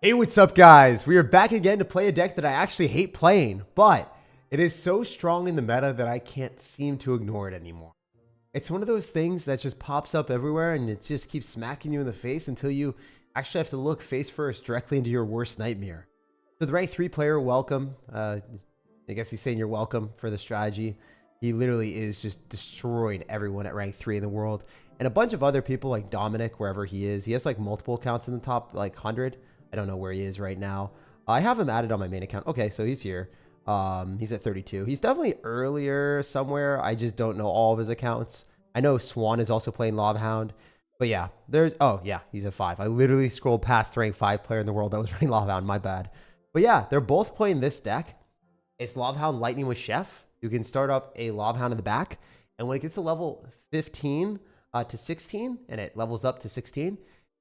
Hey, what's up, guys? We are back again to play a deck that I actually hate playing, but it is so strong in the meta that I can't seem to ignore it anymore. It's one of those things that just pops up everywhere and it just keeps smacking you in the face until you actually have to look face first directly into your worst nightmare. So the rank 3 player, welcome. I guess he's saying you're welcome for the strategy. He literally is just destroying everyone at rank 3 in the world. And a bunch of other people like Dominic, wherever he is. He has like multiple accounts in the top like 100. I don't know where he is right now. I have him added on my main account. Okay, so he's here. He's at 32. He's definitely earlier somewhere. I just don't know all of his accounts. I know Swan is also playing Lava Hound. But yeah, oh yeah, he's at 5. I literally scrolled past the rank 5 player in the world that was running Lava Hound. My bad. But yeah, they're both playing this deck. It's Lava Hound Lightning with Chef. You can start up a Lava Hound in the back. And when it gets to level 15 to 16, and it levels up to 16,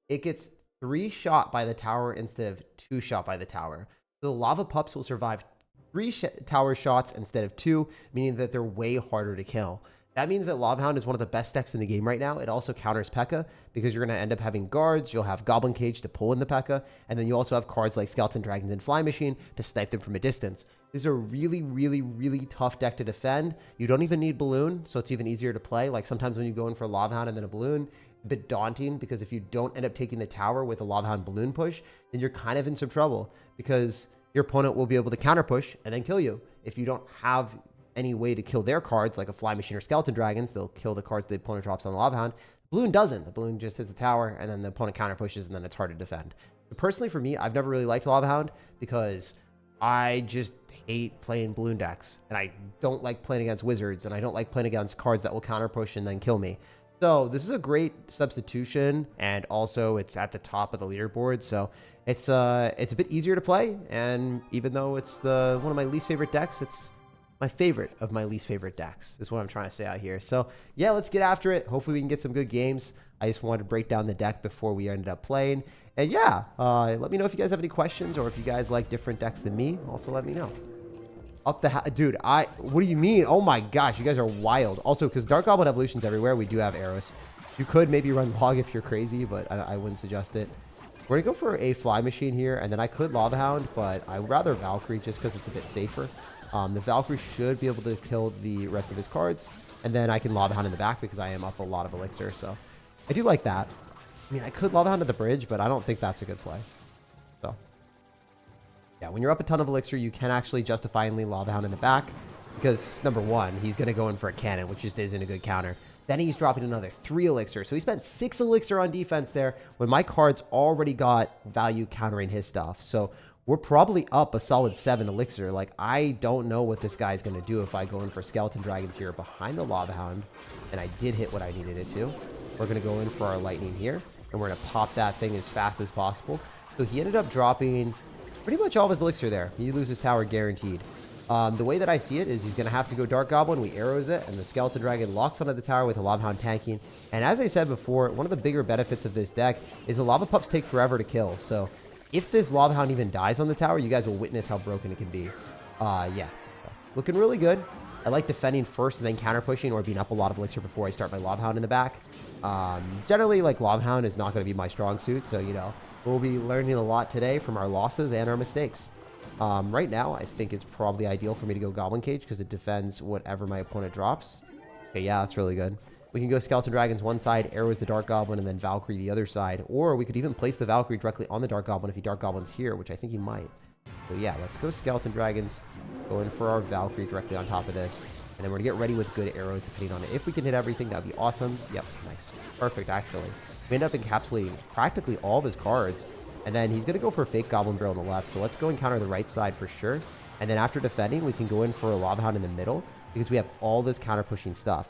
it gets 3 shot by the tower instead of 2 shot by the tower. So the lava pups will survive 3 tower shots instead of 2, meaning that they're way harder to kill. That means that Lava Hound is one of the best decks in the game right now. It also counters P.E.K.K.A. because you're going to end up having guards, you'll have Goblin Cage to pull in the P.E.K.K.A. and then you also have cards like Skeleton Dragons and Fly Machine to snipe them from a distance. This is a really, really, really tough deck to defend. You don't even need Balloon, so it's even easier to play. Like sometimes when you go in for Lava Hound and then a Balloon, a bit daunting because if you don't end up taking the tower with a Lava Hound Balloon push, then you're kind of in some trouble because your opponent will be able to counter push and then kill you. If you don't have any way to kill their cards, like a Fly Machine or Skeleton Dragons, they'll kill the cards the opponent drops on the Lava Hound. The Balloon doesn't. The Balloon just hits the tower and then the opponent counter pushes and then it's hard to defend. But personally for me, I've never really liked Lava Hound because I just hate playing Balloon decks and I don't like playing against wizards and I don't like playing against cards that will counter push and then kill me. So this is a great substitution, and also it's at the top of the leaderboard, so it's a bit easier to play. And even though it's one of my least favorite decks, it's my favorite of my least favorite decks. Is what I'm trying to say out here. So yeah, let's get after it. Hopefully we can get some good games. I just wanted to break down the deck before we ended up playing. And yeah, let me know if you guys have any questions or if you guys like different decks than me. Also, let me know. Up the dude, what do you mean? Oh my gosh, you guys are wild. Also, because Dark Goblin evolutions everywhere, we do have arrows. You could maybe run log if you're crazy, but I wouldn't suggest it. We're gonna go for a Fly Machine here, and then I could Lava Hound, but I'd rather Valkyrie just because it's a bit safer. The Valkyrie should be able to kill the rest of his cards, and then I can Lava Hound in the back because I am up a lot of elixir, so I do like that. I mean, I could Lava Hound at the bridge, but I don't think that's a good play. So yeah, when you're up a ton of elixir, you can actually justifiably Lava Hound in the back because, number one, he's going to go in for a cannon, which just isn't a good counter. Then he's dropping another 3 elixir. So he spent 6 elixir on defense there when my cards already got value countering his stuff. So we're probably up a solid 7 elixir. Like, I don't know what this guy's going to do if I go in for Skeleton Dragons here behind the Lava Hound. And I did hit what I needed it to. We're going to go in for our Lightning here. And we're going to pop that thing as fast as possible. So he ended up dropping pretty much all of his elixir there. He loses tower guaranteed. The way that I see it is he's going to have to go Dark Goblin. We arrows it, and the Skeleton Dragon locks onto the tower with a Lava Hound tanking. And as I said before, one of the bigger benefits of this deck is the Lava Pups take forever to kill. So if this Lava Hound even dies on the tower, you guys will witness how broken it can be. Yeah. So, looking really good. I like defending first and then counter pushing or being up a lot of elixir before I start my Lava Hound in the back. Generally, like, Lava Hound is not going to be my strong suit, so, you know, we'll be learning a lot today from our losses and our mistakes. Right now, I think it's probably ideal for me to go Goblin Cage because it defends whatever my opponent drops. Okay, yeah, that's really good. We can go Skeleton Dragons one side, arrows the Dark Goblin, and then Valkyrie the other side. Or we could even place the Valkyrie directly on the Dark Goblin if he Dark Goblins here, which I think he might. So yeah, let's go Skeleton Dragons. Go in for our Valkyrie directly on top of this. And then we're going to get ready with good arrows depending on it. If we can hit everything, that would be awesome. Yep, nice. Perfect, actually. We end up encapsulating practically all of his cards. And then he's going to go for a fake Goblin Barrel on the left. So let's go and counter the right side for sure. And then after defending, we can go in for a Lava Hound in the middle because we have all this counter pushing stuff.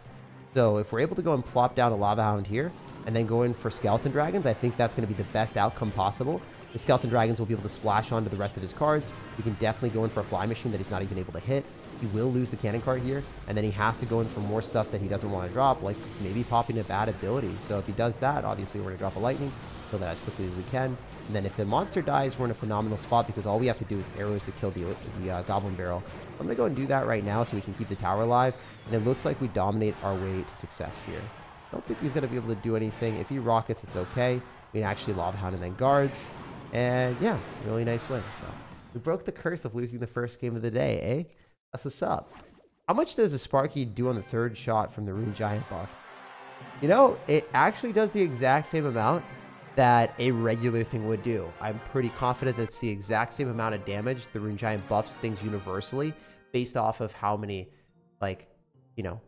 So if we're able to go and plop down a Lava Hound here and then go in for Skeleton Dragons, I think that's going to be the best outcome possible. The Skeleton Dragons will be able to splash onto the rest of his cards. We can definitely go in for a Fly Machine that he's not even able to hit. He will lose the cannon card here, and then he has to go in for more stuff that he doesn't want to drop, like maybe popping a bad ability. So if he does that, obviously we're going to drop a Lightning, kill that as quickly as we can. And then if the monster dies, we're in a phenomenal spot because all we have to do is arrows to kill the Goblin Barrel. I'm going to go and do that right now so we can keep the tower alive. And it looks like we dominate our way to success here. I don't think he's going to be able to do anything. If he rockets, it's okay. We can actually Lava Hound and then guards. And yeah, really nice win. So we broke the curse of losing the first game of the day, eh? That's what's up. How much does a Sparky do on the third shot from the Rune Giant buff? You know, it actually does the exact same amount that a regular thing would do. I'm pretty confident that it's the exact same amount of damage the Rune Giant buffs things universally based off of how many, like, you know,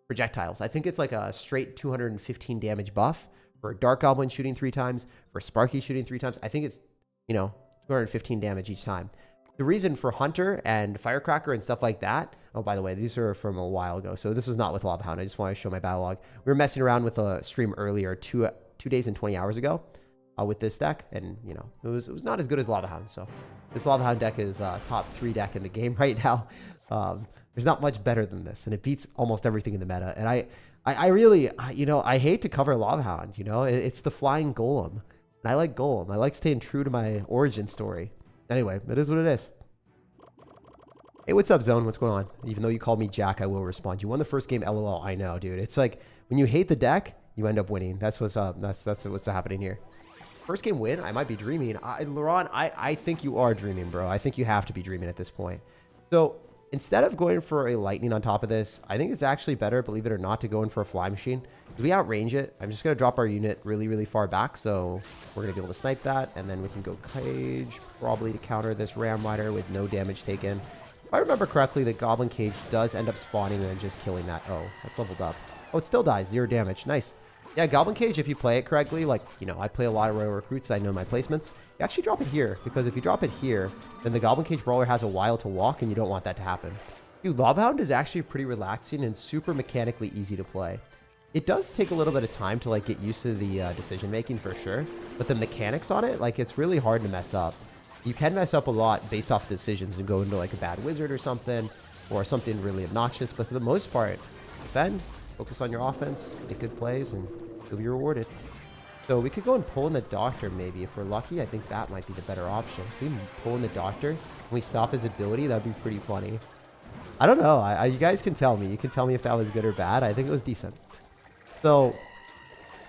projectiles. I think it's like a straight 215 damage buff for a Dark Goblin shooting 3 times, for Sparky shooting 3 times. I think it's, you know, 215 damage each time. The reason for Hunter and Firecracker and stuff like that, oh, by the way, these are from a while ago, so this was not with Lava Hound. I just want to show my battle log. We were messing around with a stream earlier, two days and 20 hours ago, with this deck, and, you know, it was not as good as Lava Hound, so this Lava Hound deck is top 3 deck in the game right now. There's not much better than this, and it beats almost everything in the meta, and I really, you know, I hate to cover Lava Hound, you know, it's the flying golem, and I like golem. I like staying true to my origin story. Anyway, it is what it is. Hey, what's up, Zone? What's going on? Even though you called me Jack, I will respond. You won the first game, LOL. I know, dude. It's like, when you hate the deck, you end up winning. That's what's up. That's what's happening here. First game win? I might be dreaming. Laurent, I think you are dreaming, bro. I think you have to be dreaming at this point. So, instead of going for a lightning on top of this, I think it's actually better, believe it or not, to go in for a fly machine. Because we outrange it. I'm just going to drop our unit really, really far back. So, we're going to be able to snipe that. And then we can go Cage, probably to counter this Ram Rider with no damage taken. If I remember correctly, the Goblin Cage does end up spawning and then just killing that. Oh, that's leveled up. Oh, it still dies. 0 damage. Nice. Yeah, Goblin Cage, if you play it correctly, like, you know, I play a lot of Royal Recruits. I know my placements. You actually drop it here, because if you drop it here, then the Goblin Cage Brawler has a while to walk, and you don't want that to happen. Dude, Lava Hound is actually pretty relaxing and super mechanically easy to play. It does take a little bit of time to, like, get used to the decision-making for sure, but the mechanics on it, like, it's really hard to mess up. You can mess up a lot based off decisions and go into like a bad wizard or something really obnoxious. But for the most part, defend, focus on your offense, make good plays, and you'll be rewarded. So we could go and pull in the Doctor maybe. If we're lucky, I think that might be the better option. If we pull in the Doctor and we stop his ability, that'd be pretty funny. I don't know. You guys can tell me. You can tell me if that was good or bad. I think it was decent. So,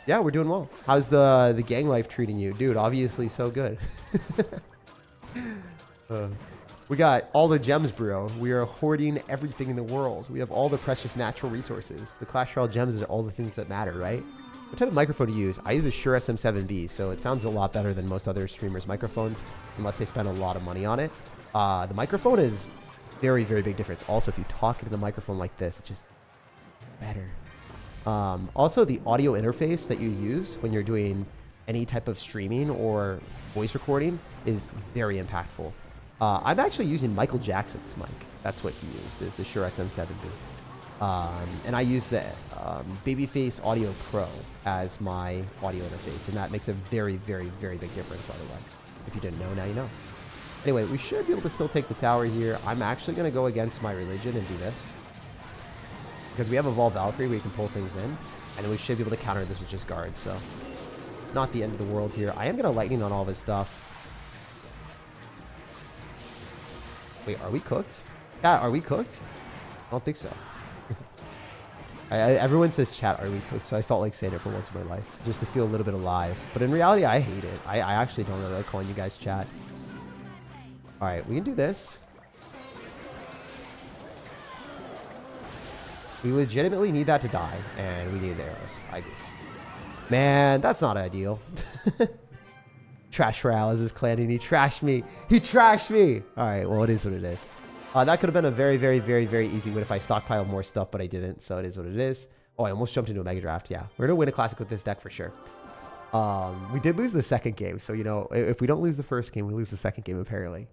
yeah, we're doing well. How's the gang life treating you? Dude, obviously so good. We got all the gems, bro. We are hoarding everything in the world. We have all the precious natural resources. The Clash Royale gems are all the things that matter, right? What type of microphone do you use? I use a Shure SM7B, so it sounds a lot better than most other streamers' microphones, unless they spend a lot of money on it. The microphone is very, very big difference. Also, if you talk into the microphone like this, it's just better. Also, the audio interface that you use when you're doing any type of streaming or voice recording is very impactful. I'm actually using Michael Jackson's mic. That's what he used, is the Shure SM7B. And I use the Babyface Audio Pro as my audio interface, and that makes a very, very, very big difference, by the way. If you didn't know, now you know. Anyway, we should be able to still take the tower here. I'm actually going to go against my religion and do this. Because we have Evolved Valkyrie, we can pull things in, and then we should be able to counter this with just guards, so not the end of the world here. I am going to lightning on all of his stuff. Wait, are we cooked? Yeah, are we cooked? I don't think so. Everyone says chat, are we cooked? So I felt like saying it for once in my life, just to feel a little bit alive. But in reality, I hate it. I actually don't really like calling you guys chat. All right, we can do this. We legitimately need that to die, and we need the arrows. I agree. Man, that's not ideal. Trash Royale is his clan, and he trashed me. He trashed me. All right, well, it is what it is. That could have been a very, very, very, very easy win if I stockpiled more stuff, but I didn't, so it is what it is. Oh, I almost jumped into a Mega Draft. Yeah, we're going to win a Classic with this deck for sure. We did lose the second game, so, you know, if we don't lose the first game, we lose the second game, apparently.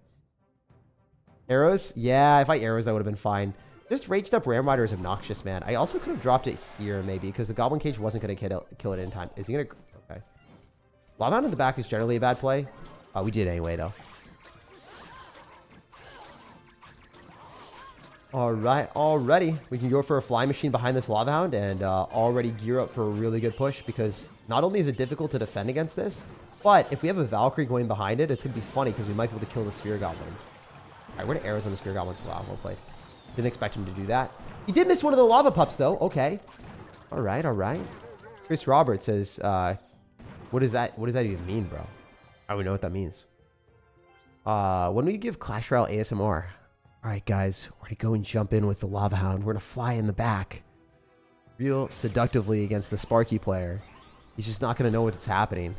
Arrows? Yeah, if I arrows, that would have been fine. Just raged up Ram Rider is obnoxious, man. I also could have dropped it here, maybe, because the Goblin Cage wasn't going to kill it in time. Is he going to... Okay. Lava Hound in the back is generally a bad play. We did anyway, though. Alright, already. We can go for a fly machine behind this Lava Hound and already gear up for a really good push, because not only is it difficult to defend against this, but if we have a Valkyrie going behind it, it's going to be funny because we might be able to kill the Sphere Goblins. Alright, we're going to arrows on the Sphere Goblins. Wow, well played. Didn't expect him to do that. He did miss one of the lava pups, though. Okay. Alright, alright. Chris Roberts says, what does that even mean, bro? I don't know what that means. When we give Clash Royale ASMR. All right, guys, we're going to go and jump in with the Lava Hound. We're going to fly in the back real seductively against the Sparky player. He's just not going to know what's happening.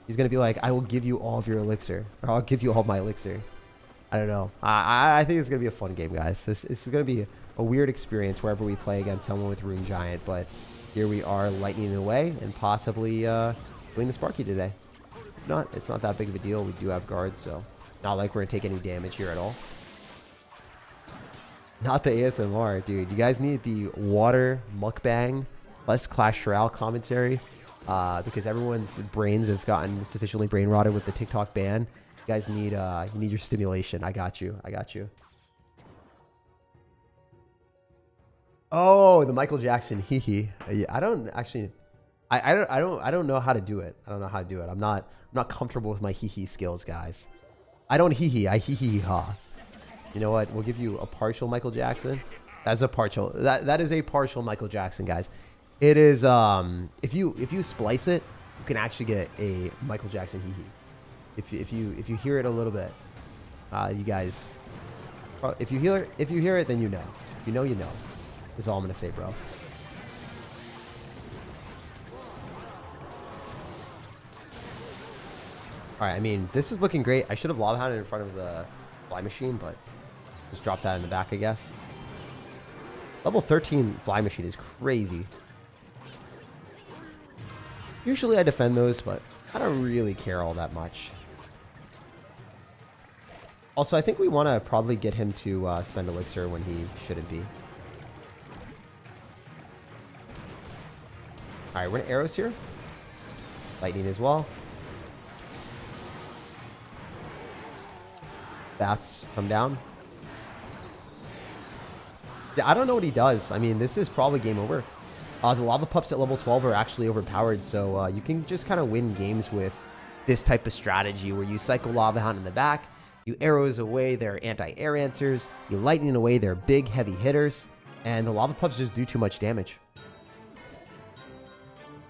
He's going to be like, I will give you all of your elixir. Or I'll give you all my elixir. I don't know. I think it's going to be a fun game, guys. This is going to be a weird experience wherever we play against someone with Rune Giant. But here we are lightning away and possibly doing the Sparky today. If not, it's not that big of a deal. We do have guards, so not like we're going to take any damage here at all. Not the ASMR, dude. You guys need the water mukbang plus Clash Royale commentary because everyone's brains have gotten sufficiently brain rotted with the TikTok ban. You guys need you need your stimulation. I got you. I got you. Oh, the Michael Jackson hee hee. Yeah, I don't actually. I don't know how to do it. I don't know how to do it. I'm not comfortable with my hee hee skills, guys. I don't hee hee. I hee hee ha. You know what? We'll give you a partial Michael Jackson. That's a partial. That is a partial Michael Jackson, guys. It is if you splice it, you can actually get a Michael Jackson hee hee. If you hear it a little bit, you guys. If you hear it, then you know. You know. Is all I'm gonna say, bro. All right. I mean, this is looking great. I should have Lava Hounded in front of the fly machine, but. Just drop that in the back, I guess. Level 13 fly machine is crazy. Usually I defend those, but I don't really care all that much. Also, I think we want to probably get him to spend elixir when he shouldn't be. Alright, we're in arrows here. Lightning as well. Bats come down. I don't know what he does. I mean, this is probably game over. The lava pups at level 12 are actually overpowered, so you can just kind of win games with this type of strategy where you cycle Lava Hound in the back, you arrows away their anti-air answers, you lightning away their big heavy hitters, and the lava pups just do too much damage.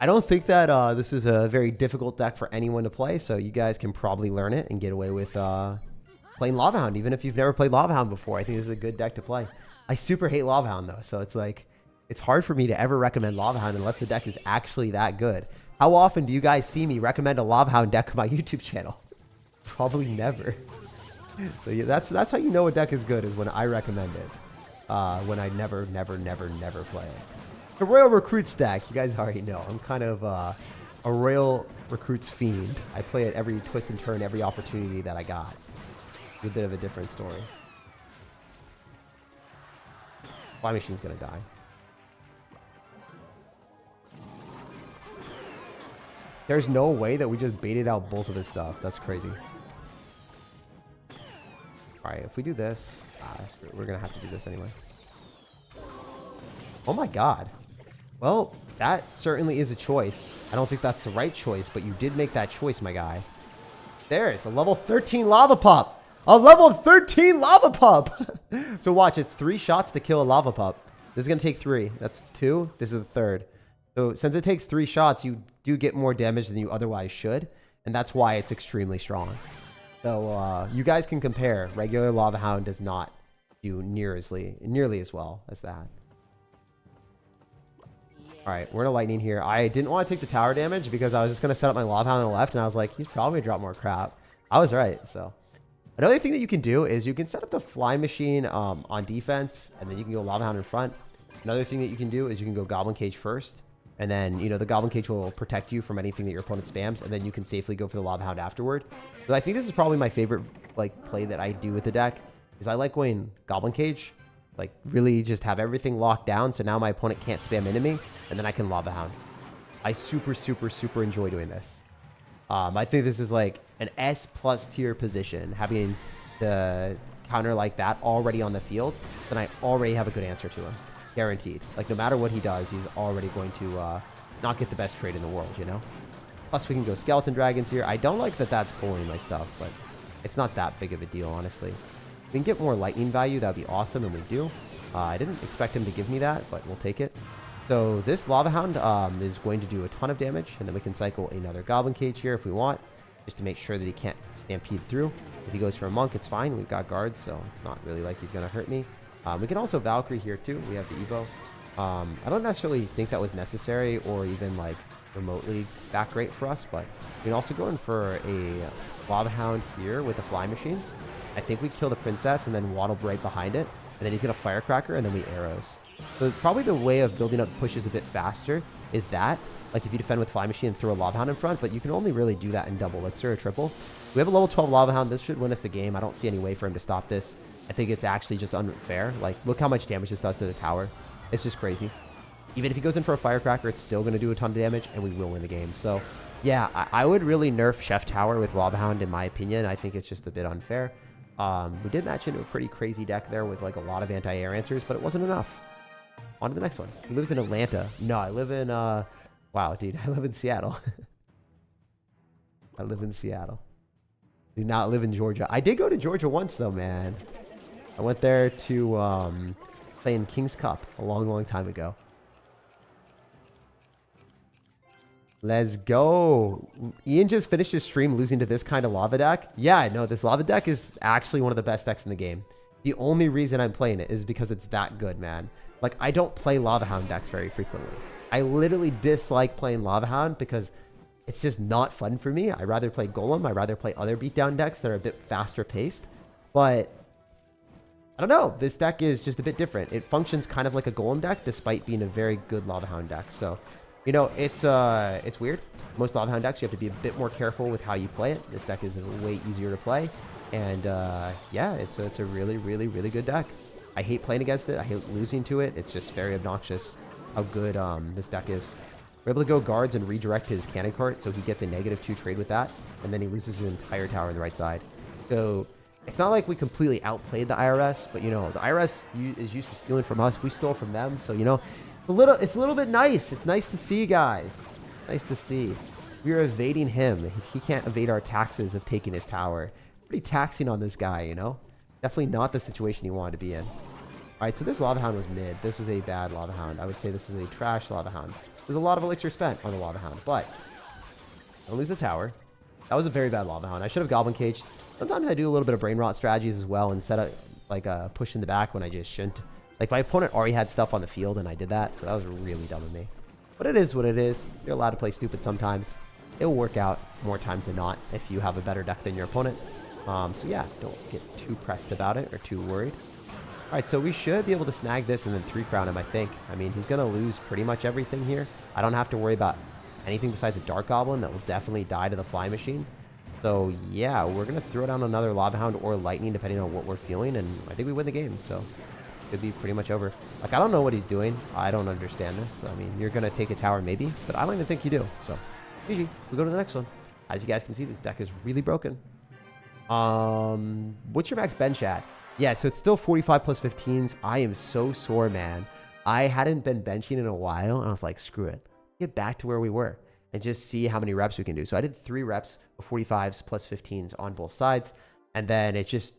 I don't think that this is a very difficult deck for anyone to play, so you guys can probably learn it and get away with playing Lava Hound, even if you've never played Lava Hound before. I think this is a good deck to play. I super hate Lava Hound though, so it's like, it's hard for me to ever recommend Lava Hound unless the deck is actually that good. How often do you guys see me recommend a Lava Hound deck on my YouTube channel? Probably never. So yeah, that's how you know a deck is good, is when I recommend it. When I never play it. The Royal Recruits deck, you guys already know. I'm kind of a Royal Recruits fiend. I play it every twist and turn, every opportunity that I got. It's a bit of a different story. Fly machine's gonna die. There's no way that we just baited out both of his stuff. That's crazy. Alright, if we do this, we're gonna have to do this anyway. Oh my god. Well, that certainly is a choice. I don't think that's the right choice, but you did make that choice, my guy. There's a level 13 lava pup. A level 13 lava pup. So watch, it's 3 shots to kill a lava pup. This is going to take 3. That's 2. This is the 3rd. So since it takes 3 shots, you do get more damage than you otherwise should. And that's why it's extremely strong. So you guys can compare. Regular Lava Hound does not do nearly as well as that. Alright, we're in a lightning here. I didn't want to take the tower damage because I was just going to set up my Lava Hound on the left. And I was like, he's probably going to drop more crap. I was right, so... Another thing that you can do is you can set up the fly machine on defense, and then you can go Lava Hound in front. Another thing that you can do is you can go Goblin Cage first, and then, you know, the Goblin Cage will protect you from anything that your opponent spams, and then you can safely go for the Lava Hound afterward. So I think this is probably my favorite, like, play that I do with the deck, is I like going Goblin Cage, like, really just have everything locked down, so now my opponent can't spam into me, and then I can Lava Hound. I super enjoy doing this. I think this is like an S+ tier position, having the counter like that already on the field, then I already have a good answer to him. Guaranteed. Like, no matter what he does, he's already going to not get the best trade in the world, you know? Plus, we can go Skeleton Dragons here. I don't like that that's pulling my stuff, but it's not that big of a deal, honestly. If we can get more lightning value, that would be awesome, and we do. I didn't expect him to give me that, but we'll take it. So this Lava Hound is going to do a ton of damage, and then we can cycle another Goblin Cage here if we want. just to make sure that he can't stampede through. If he goes for a monk, it's fine. We've got guards, so it's not really like he's going to hurt me. We can also Valkyrie here too. We have the Evo. I don't necessarily think that was necessary or even like remotely that great for us, but we can also go in for a Lava Hound here with a fly machine. I think we kill the princess and then waddle right behind it, and then he's going to firecracker and then we arrows. So probably the way of building up pushes a bit faster is that, like if you defend with fly machine and throw a Lava Hound in front, but you can only really do that in double. Let's throw a triple. We have a level 12 Lava Hound. This should win us the game. I don't see any way for him to stop this. I think it's actually just unfair. Like, look how much damage this does to the tower. It's just crazy. Even if he goes in for a firecracker, it's still going to do a ton of damage, and we will win the game. So, yeah, I would really nerf Chef Tower with Lava Hound, in my opinion. I think it's just a bit unfair. We did match into a pretty crazy deck there with, like, a lot of anti-air answers, but it wasn't enough. On to the next one. He lives in Atlanta. No, I live in, wow, dude, I live in Seattle. I live in Seattle. Do not live in Georgia. I did go to Georgia once, though, man. I went there to play in King's Cup a long, long time ago. Let's go. Ian just finished his stream losing to this kind of lava deck. Yeah, no, this lava deck is actually one of the best decks in the game. The only reason I'm playing it is because it's that good, man. Like, I don't play Lava Hound decks very frequently. I literally dislike playing Lava Hound because it's just not fun for me. I'd rather play Golem. I'd rather play other beatdown decks that are a bit faster paced. But I don't know. This deck is just a bit different. It functions kind of like a Golem deck despite being a very good Lava Hound deck. So, you know, it's weird. Most Lava Hound decks, you have to be a bit more careful with how you play it. This deck is way easier to play. And yeah, it's a really, really, really good deck. I hate playing against it. I hate losing to it. It's just very obnoxious how good this deck is. We're able to go guards and redirect his cannon cart, so he gets a -2 trade with that, and then he loses his entire tower on the right side. So it's not like we completely outplayed the IRS, but, you know, the IRS is used to stealing from us. We stole from them, so, you know, it's a little bit nice. It's nice to see, guys. Nice to see. We are evading him. He can't evade our taxes of taking his tower. Pretty taxing on this guy, you know? Definitely not the situation he wanted to be in. All right, so this Lava Hound was mid. This was a bad Lava Hound. I would say this is a trash Lava Hound. There's a lot of elixir spent on the Lava Hound, but don't lose the tower. That was a very bad Lava Hound. I should have Goblin Caged. Sometimes I do a little bit of brain rot strategies as well and set up like a push in the back when I just shouldn't. Like, my opponent already had stuff on the field and I did that, so that was really dumb of me. But it is what it is. You're allowed to play stupid sometimes. It will work out more times than not if you have a better deck than your opponent. So yeah, don't get too pressed about it or too worried. All right, so we should be able to snag this and then 3-crown him, I think. I mean, he's going to lose pretty much everything here. I don't have to worry about anything besides a Dark Goblin that will definitely die to the Fly Machine. So, yeah, we're going to throw down another Lava Hound or Lightning, depending on what we're feeling, and I think we win the game, so it could be pretty much over. Like, I don't know what he's doing. I don't understand this. I mean, you're going to take a tower maybe, but I don't even think you do. So, GG. We go to the next one. As you guys can see, this deck is really broken. What's your max bench at? Yeah, so it's still 45 plus 15s. I am so sore, man. I hadn't been benching in a while, and I was like, screw it. Get back to where we were and just see how many reps we can do. So I did 3 reps of 45s plus 15s on both sides, and then it just,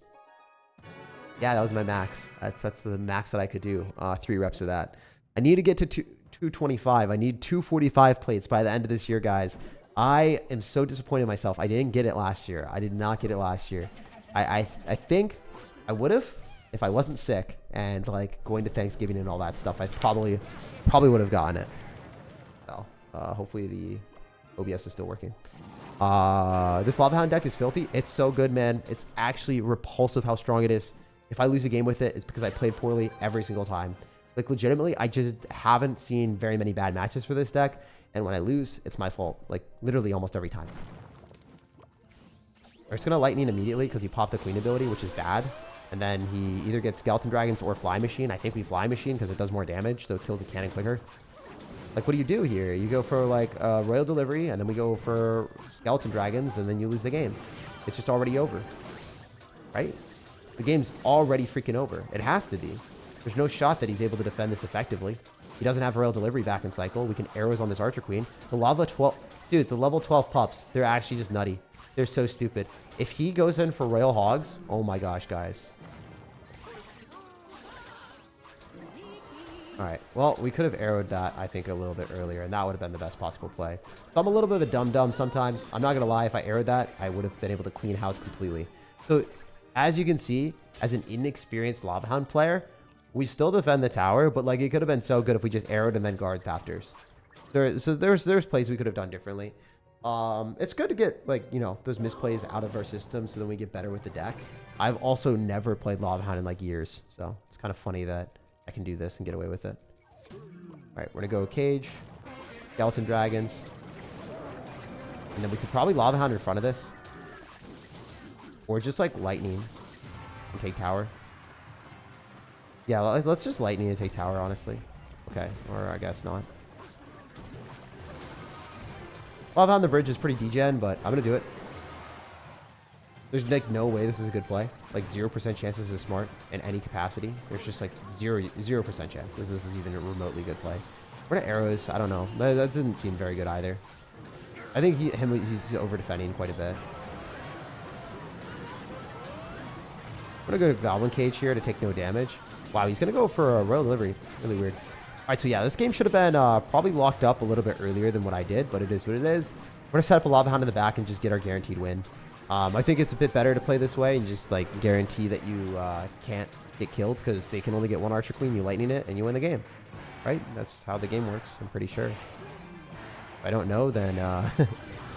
yeah, that was my max. That's the max that I could do, 3 reps of that. I need to get to 225. I need 245 plates by the end of this year, guys. I am so disappointed in myself. I didn't get it last year. I did not get it last year. I think I would have if I wasn't sick and like going to Thanksgiving and all that stuff. I probably would have gotten it. So hopefully the OBS is still working. This Lava Hound deck is filthy. It's so good, man. It's actually repulsive how strong it is. If I lose a game with it, it's because I played poorly every single time. Like, legitimately, I just haven't seen very many bad matches for this deck. And when I lose, it's my fault. Like, literally almost every time. We're just going to Lightning immediately because he popped the Queen ability, which is bad. And then he either gets Skeleton Dragons or Fly Machine. I think we Fly Machine because it does more damage, so it kills the cannon quicker. Like, what do you do here? You go for, like, Royal Delivery, and then we go for Skeleton Dragons, and then you lose the game. It's just already over. Right? The game's already freaking over. It has to be. There's no shot that he's able to defend this effectively. He doesn't have Royal Delivery back in cycle. We can arrows on this Archer Queen. The Lava 12... Dude, the level 12 pups, they're actually just nutty. They're so stupid. If he goes in for Royal Hogs... Oh my gosh, guys. All right. Well, we could have arrowed that, I think, a little bit earlier, and that would have been the best possible play. So I'm a little bit of a dum-dum sometimes. I'm not going to lie. If I arrowed that, I would have been able to clean house completely. So as you can see, as an inexperienced Lava Hound player, we still defend the tower, but like it could have been so good if we just arrowed and then guards afters. So there's plays we could have done differently. It's good to get, like, you know, those misplays out of our system so then we get better with the deck. I've also never played Lava Hound in like years, so it's kind of funny that I can do this and get away with it. All right, we're gonna go cage, skeleton dragons, and then we could probably Lava Hound in front of this, or just like lightning and take tower. Yeah, let's just lightning and take tower, honestly. Okay, or I guess not. Lava Hound the bridge is pretty degen, but I'm gonna do it. There's like no way this is a good play. Like 0% chance this is smart in any capacity. There's just like 0% chance this is even a remotely good play. What are arrows? I don't know. That didn't seem very good either. I think he's over defending quite a bit. I'm gonna go to Goblin Cage here to take no damage. Wow, he's gonna go for a Royal Delivery. Really weird. All right, so yeah, this game should have been probably locked up a little bit earlier than what I did, but it is what it is. We're gonna set up a Lava Hound in the back and just get our guaranteed win. I think it's a bit better to play this way and just like guarantee that you can't get killed because they can only get one Archer Queen. You lightning it and you win the game, right? That's how the game works. I'm pretty sure. If I don't know, then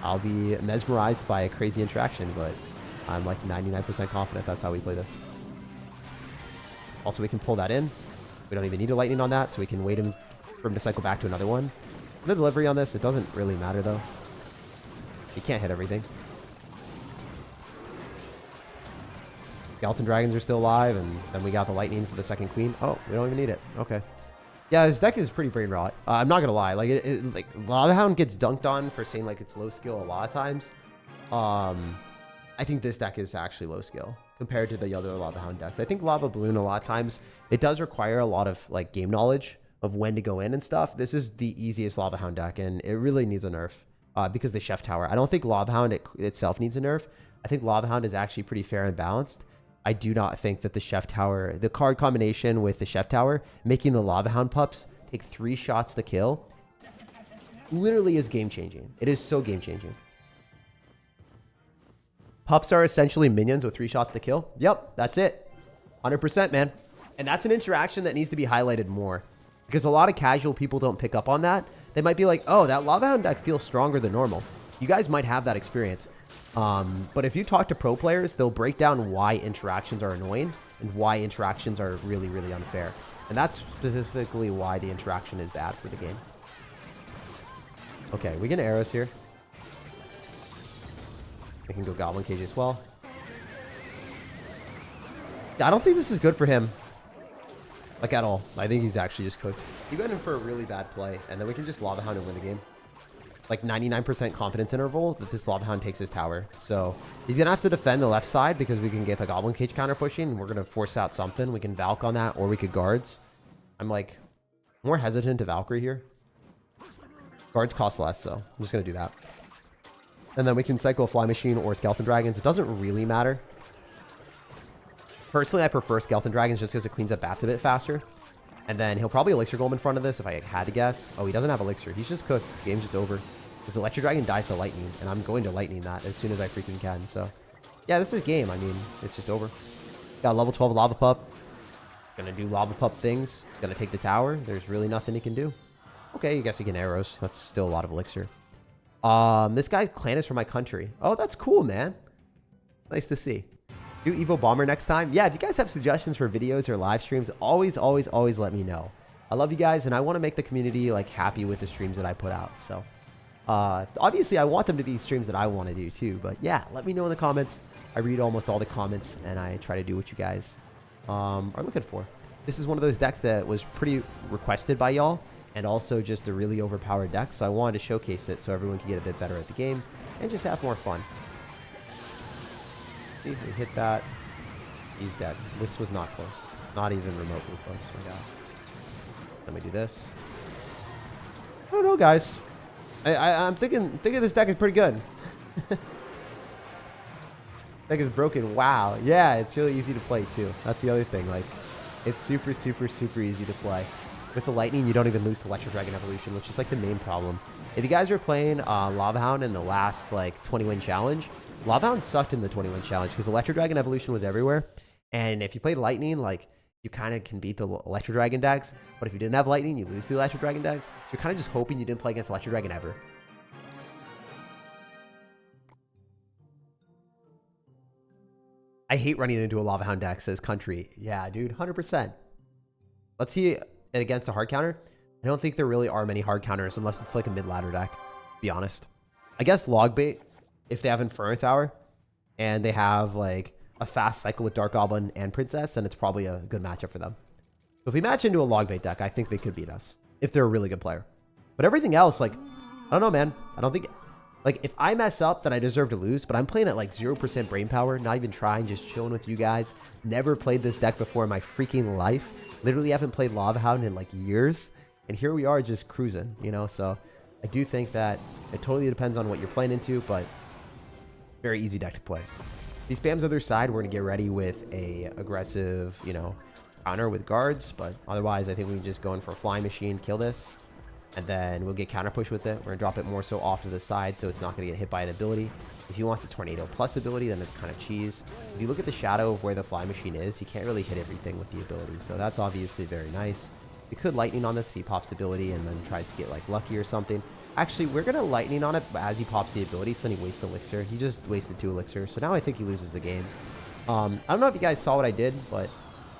I'll be mesmerized by a crazy interaction, but I'm like 99% confident that's how we play this. Also, we can pull that in. We don't even need a lightning on that, so we can wait for him to cycle back to another one. The delivery on this, it doesn't really matter though. You can't hit everything. Skeleton dragons are still alive, and then we got the lightning for the second queen. Oh, we don't even need it. Okay. Yeah, this deck is pretty brain rot. I'm not gonna lie. Like, like Lava Hound gets dunked on for saying like it's low skill a lot of times. I think this deck is actually low skill compared to the other Lava Hound decks. I think Lava Balloon a lot of times it does require a lot of like game knowledge of when to go in and stuff. This is the easiest Lava Hound deck, and it really needs a nerf because the Chef Tower. I don't think Lava Hound itself needs a nerf. I think Lava Hound is actually pretty fair and balanced. I do not think that the Chef Tower, the card combination with the Chef Tower, making the Lava Hound pups take 3 shots to kill, literally is game-changing. It is so game-changing. Pups are essentially minions with 3 shots to kill. Yep, that's it. 100%, man. And that's an interaction that needs to be highlighted more. Because a lot of casual people don't pick up on that. They might be like, oh, that Lava Hound deck feels stronger than normal. You guys might have that experience. But if you talk to pro players, they'll break down why interactions are annoying and why interactions are really, really unfair. And that's specifically why the interaction is bad for the game. Okay, we get arrows here. We can go Goblin Cage as well. I don't think this is good for him. Like, at all. I think he's actually just cooked. He went in for a really bad play, and then we can just Lava Hound and win the game. Like 99% confidence interval that this Lava Hound takes his tower. So he's going to have to defend the left side because we can get the Goblin Cage counter pushing. And we're going to force out something. We can Valk on that, or we could Guards. I'm like more hesitant to Valkyrie here. Guards cost less, so I'm just going to do that. And then we can cycle a Fly Machine or Skeleton Dragons. It doesn't really matter. Personally, I prefer Skeleton Dragons just because it cleans up bats a bit faster. And then he'll probably Elixir Golem in front of this if I had to guess. Oh, he doesn't have Elixir. He's just cooked. Game's just over. Because Electro Dragon dies to Lightning, and I'm going to Lightning that as soon as I freaking can. So, yeah, this is game. I mean, it's just over. Got a level 12 Lava Pup. Gonna do Lava Pup things. It's gonna take the tower. There's really nothing he can do. Okay, I guess he can arrows. That's still a lot of Elixir. This guy's clan is from my country. Oh, that's cool, man. Nice to see. Do Evo Bomber next time. Yeah, if you guys have suggestions for videos or live streams, always let me know. I love you guys, and I want to make the community like happy with the streams that I put out. So, obviously, I want them to be streams that I want to do too. But yeah, let me know in the comments. I read almost all the comments, and I try to do what you guys are looking for. This is one of those decks that was pretty requested by y'all, and also just a really overpowered deck. So I wanted to showcase it so everyone can get a bit better at the games and just have more fun. See, we hit that. He's dead. This was not close. Not even remotely close. My God. Let me do this. I don't know, guys. I'm thinking this deck is pretty good. Deck is broken. Wow. Yeah, it's really easy to play too. That's the other thing. Like, it's super easy to play. With the lightning, you don't even lose the Electro Dragon evolution, which is like the main problem. If you guys are playing Lava Hound in the last like 20-win challenge, Lava Hound sucked in the 20-win challenge because Electro Dragon evolution was everywhere. And if you played lightning, like you kind of can beat the Electro Dragon decks. But if you didn't have lightning, you lose the Electro Dragon decks. So you're kind of just hoping you didn't play against Electro Dragon ever. I hate running into a Lava Hound deck, says Country. Yeah, dude, 100%. Let's see it against a hard counter. I don't think there really are many hard counters unless it's like a mid-ladder deck, to be honest. I guess Logbait, if they have Inferno Tower and they have like a fast cycle with Dark Goblin and Princess, then it's probably a good matchup for them. So if we match into a Logbait deck, I think they could beat us if they're a really good player. But everything else, like, I don't know, man. I don't think... Like, if I mess up, then I deserve to lose. But I'm playing at like 0% brain power, not even trying, just chilling with you guys. Never played this deck before in my freaking life. Literally haven't played Lava Hound in like years. And here we are just cruising, you know? So I do think that it totally depends on what you're playing into, but very easy deck to play. If he spams other side, we're going to get ready with a aggressive, you know, counter with guards. But otherwise, I think we can just go in for a flying machine, kill this. And then we'll get counter push with it. We're going to drop it more so off to the side so it's not going to get hit by an ability. If he wants a Tornado Plus ability, then it's kind of cheese. If you look at the shadow of where the fly machine is, he can't really hit everything with the ability. So that's obviously very nice. We could lightning on this if he pops ability and then tries to get like lucky or something. Actually, we're going to lightning on it as he pops the ability, so then he wastes elixir. He just wasted 2 elixir. So now I think he loses the game. I don't know if you guys saw what I did, but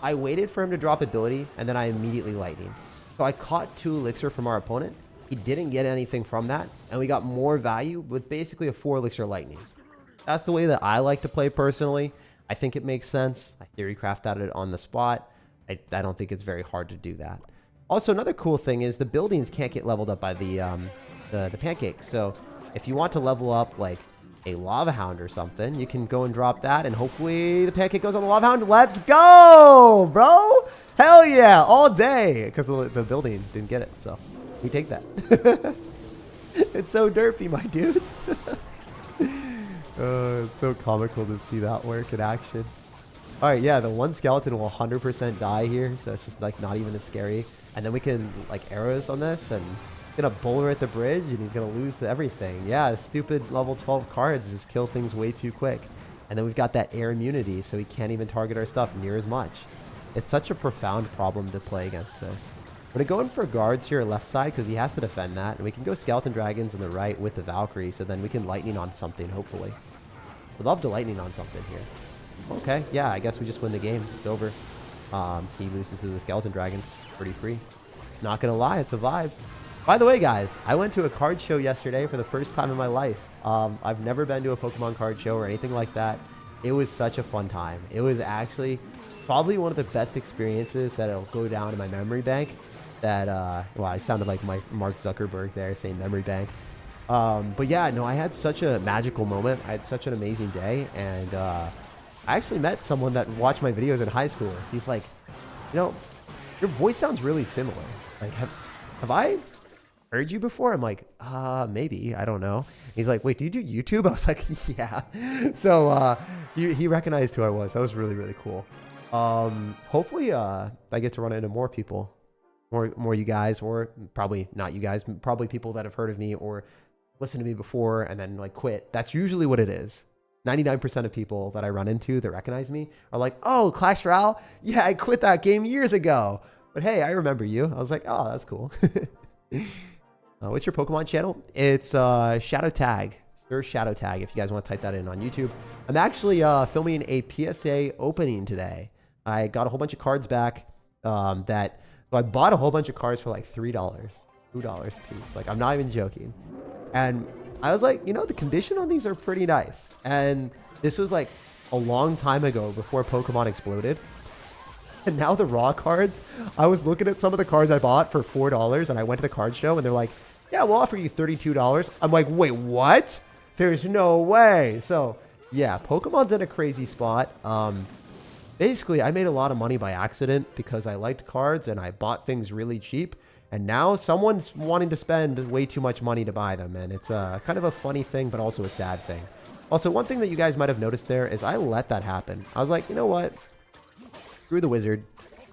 I waited for him to drop ability and then I immediately lightning. So I caught 2 elixir from our opponent. He didn't get anything from that, and we got more value with basically a 4 elixir lightning. That's the way that I like to play personally. I think it makes sense. I theory crafted it on the spot. I don't think it's very hard to do that. Also, another cool thing is the buildings can't get leveled up by the pancake. So if you want to level up like a Lava Hound or something, you can go and drop that, and hopefully the pancake goes on the Lava Hound. Let's go, bro! Hell yeah, all day, because the building didn't get it, so we take that. It's so derpy, my dudes. It's so comical to see that work in action. All right, yeah, the one skeleton will 100% die here, so it's just like not even as scary. And then we can like arrows on this, and he's gonna boulder at the bridge, and he's gonna lose everything. Yeah, stupid level 12 cards just kill things way too quick. And then we've got that air immunity, so he can't even target our stuff near as much. It's such a profound problem to play against this. We're gonna go in for guards here left side because he has to defend that, and we can go skeleton dragons on the right with the Valkyrie, so then we can lightning on something hopefully. Would love to lightning on something here. Okay, yeah, I guess we just win the game. It's over. He loses to the skeleton dragons. Pretty free. Not gonna lie, it's a vibe. By the way, guys, I went to a card show yesterday for the first time in my life. I've never been to a Pokemon card show or anything like that. It was such a fun time. It was actually probably one of the best experiences that'll go down in my memory bank. That well, I sounded like my Mark Zuckerberg there saying memory bank. But yeah, no, I had such a magical moment. I had such an amazing day, and I actually met someone that watched my videos in high school. He's like, you know, your voice sounds really similar. Like, have I heard you before? I'm like, maybe, I don't know. He's like, wait, do you do YouTube? I was like, yeah. So he recognized who I was. That was really, really cool. Hopefully I get to run into more people, more you guys, or probably not you guys, probably people that have heard of me or listened to me before and then like quit. That's usually what it is. 99% of people that I run into that recognize me are like, oh, Clash Royale? Yeah, I quit that game years ago. But hey, I remember you. I was like, oh, that's cool. What's your Pokemon channel? It's SirTag. SirTag, if you guys want to type that in on YouTube. I'm actually filming a PSA opening today. I got a whole bunch of cards back so I bought a whole bunch of cards for like $3, $2 a piece. Like, I'm not even joking. And I was like, you know, the condition on these are pretty nice. And this was like a long time ago before Pokemon exploded. And now the raw cards, I was looking at some of the cards I bought for $4 and I went to the card show and they're like, yeah, we'll offer you $32. I'm like, wait, what? There's no way. So yeah, Pokemon's in a crazy spot. Basically, I made a lot of money by accident because I liked cards and I bought things really cheap. And now someone's wanting to spend way too much money to buy them. And it's kind of a funny thing, but also a sad thing. Also, one thing that you guys might have noticed there is I let that happen. I was like, you know what? Screw the wizard.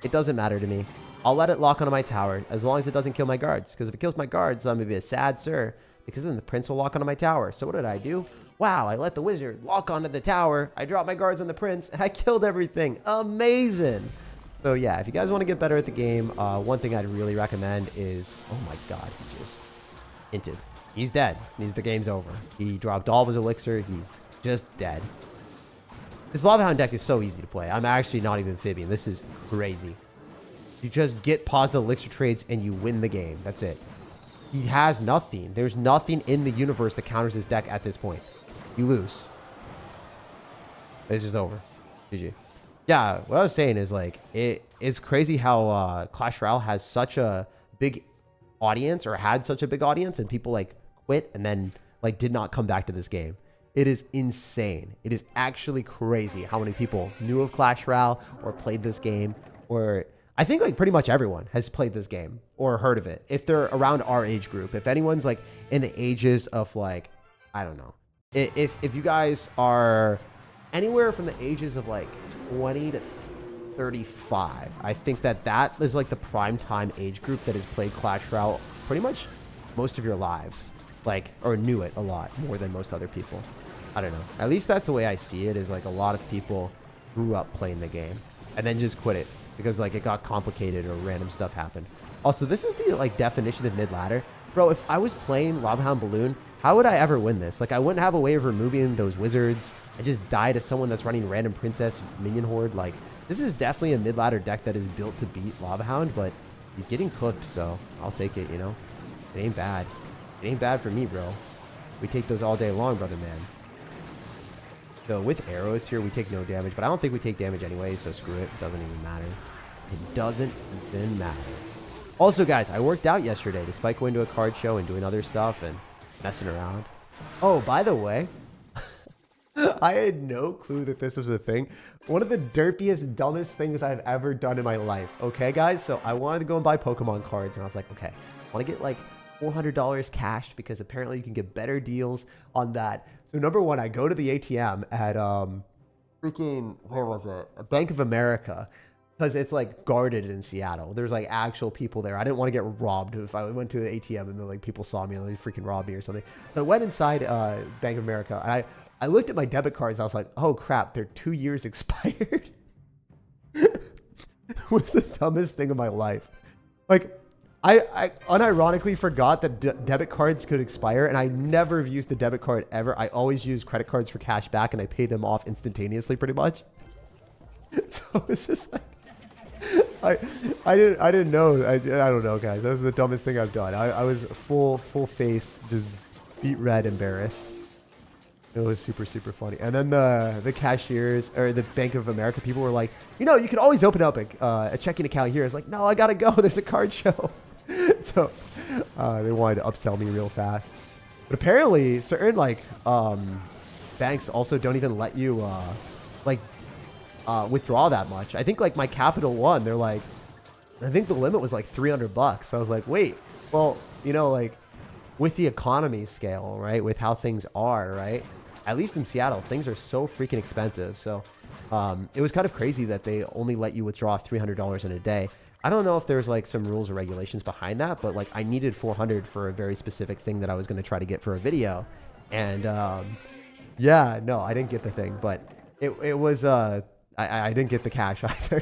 It doesn't matter to me. I'll let it lock onto my tower as long as it doesn't kill my guards. Because if it kills my guards, I'm going to be a sad sir. Because then the prince will lock onto my tower. So what did I do? Wow, I let the wizard lock onto the tower. I dropped my guards on the prince, and I killed everything. Amazing. So yeah, if you guys want to get better at the game, one thing I'd really recommend is... Oh my god, he just hinted. He's dead. The game's over. He dropped all of his elixir. He's just dead. This Lava Hound deck is so easy to play. I'm actually not even fibbing. This is crazy. You just get positive elixir trades and you win the game. That's it. He has nothing. There's nothing in the universe that counters his deck at this point. You lose. It's just over. GG. Yeah, what I was saying is like it's crazy how Clash Royale has such a big audience, or had such a big audience, and people like quit and then like did not come back to this game. It is insane. It is actually crazy how many people knew of Clash Royale or played this game, or I think like pretty much everyone has played this game or heard of it. If they're around our age group, if anyone's like in the ages of like, I don't know, if you guys are anywhere from the ages of like 20 to 35, I think that is like the prime time age group that has played Clash Royale pretty much most of your lives, like, or knew it a lot more than most other people. I don't know. At least that's the way I see it, is like a lot of people grew up playing the game and then just quit it because like it got complicated or random stuff happened. Also, this is the like definition of mid ladder. Bro, if I was playing Lava Hound Balloon, how would I ever win this? Like, I wouldn't have a way of removing those wizards. I just die to someone that's running random princess minion horde. Like, this is definitely a mid ladder deck that is built to beat Lava Hound, but he's getting cooked, so I'll take it, you know? It ain't bad. It ain't bad for me, bro. We take those all day long, brother man. So with arrows here, we take no damage, but I don't think we take damage anyway, so screw it. It doesn't even matter. It doesn't even matter. Also, guys, I worked out yesterday despite going to a card show and doing other stuff and messing around. Oh, by the way, I had no clue that this was a thing. One of the derpiest, dumbest things I've ever done in my life. Okay, guys? So I wanted to go and buy Pokemon cards, and I was like, okay, I want to get like $400 cash because apparently you can get better deals on that. So number one, I go to the ATM at freaking, where was it? Bank of America, because it's like guarded in Seattle. There's like actual people there. I didn't want to get robbed if I went to the ATM and then like people saw me and they freaking robbed me or something. So I went inside Bank of America and I looked at my debit cards. I was like, oh crap, they're 2 years expired. It was the dumbest thing of my life. Like, I unironically forgot that debit cards could expire, and I never have used the debit card ever. I always use credit cards for cash back, and I pay them off instantaneously pretty much. So it's just like, I didn't know. I don't know, guys. That was the dumbest thing I've done. I was full face, just beet red, embarrassed. It was super, super funny. And then the cashiers, or the Bank of America people were like, you know, you can always open up a checking account here. I was like, no, I gotta go. There's a card show. So they wanted to upsell me real fast. But apparently certain like banks also don't even let you withdraw that much. I think like my Capital One, they're like, I think the limit was like $300. So I was like, wait, well, you know, like with the economy scale, right, with how things are, right, at least in Seattle, things are so freaking expensive. So it was kind of crazy that they only let you withdraw $300 in a day. I don't know if there's like some rules or regulations behind that, but like I needed 400 for a very specific thing that I was going to try to get for a video. And yeah, no, I didn't get the thing, but it was, I didn't get the cash either,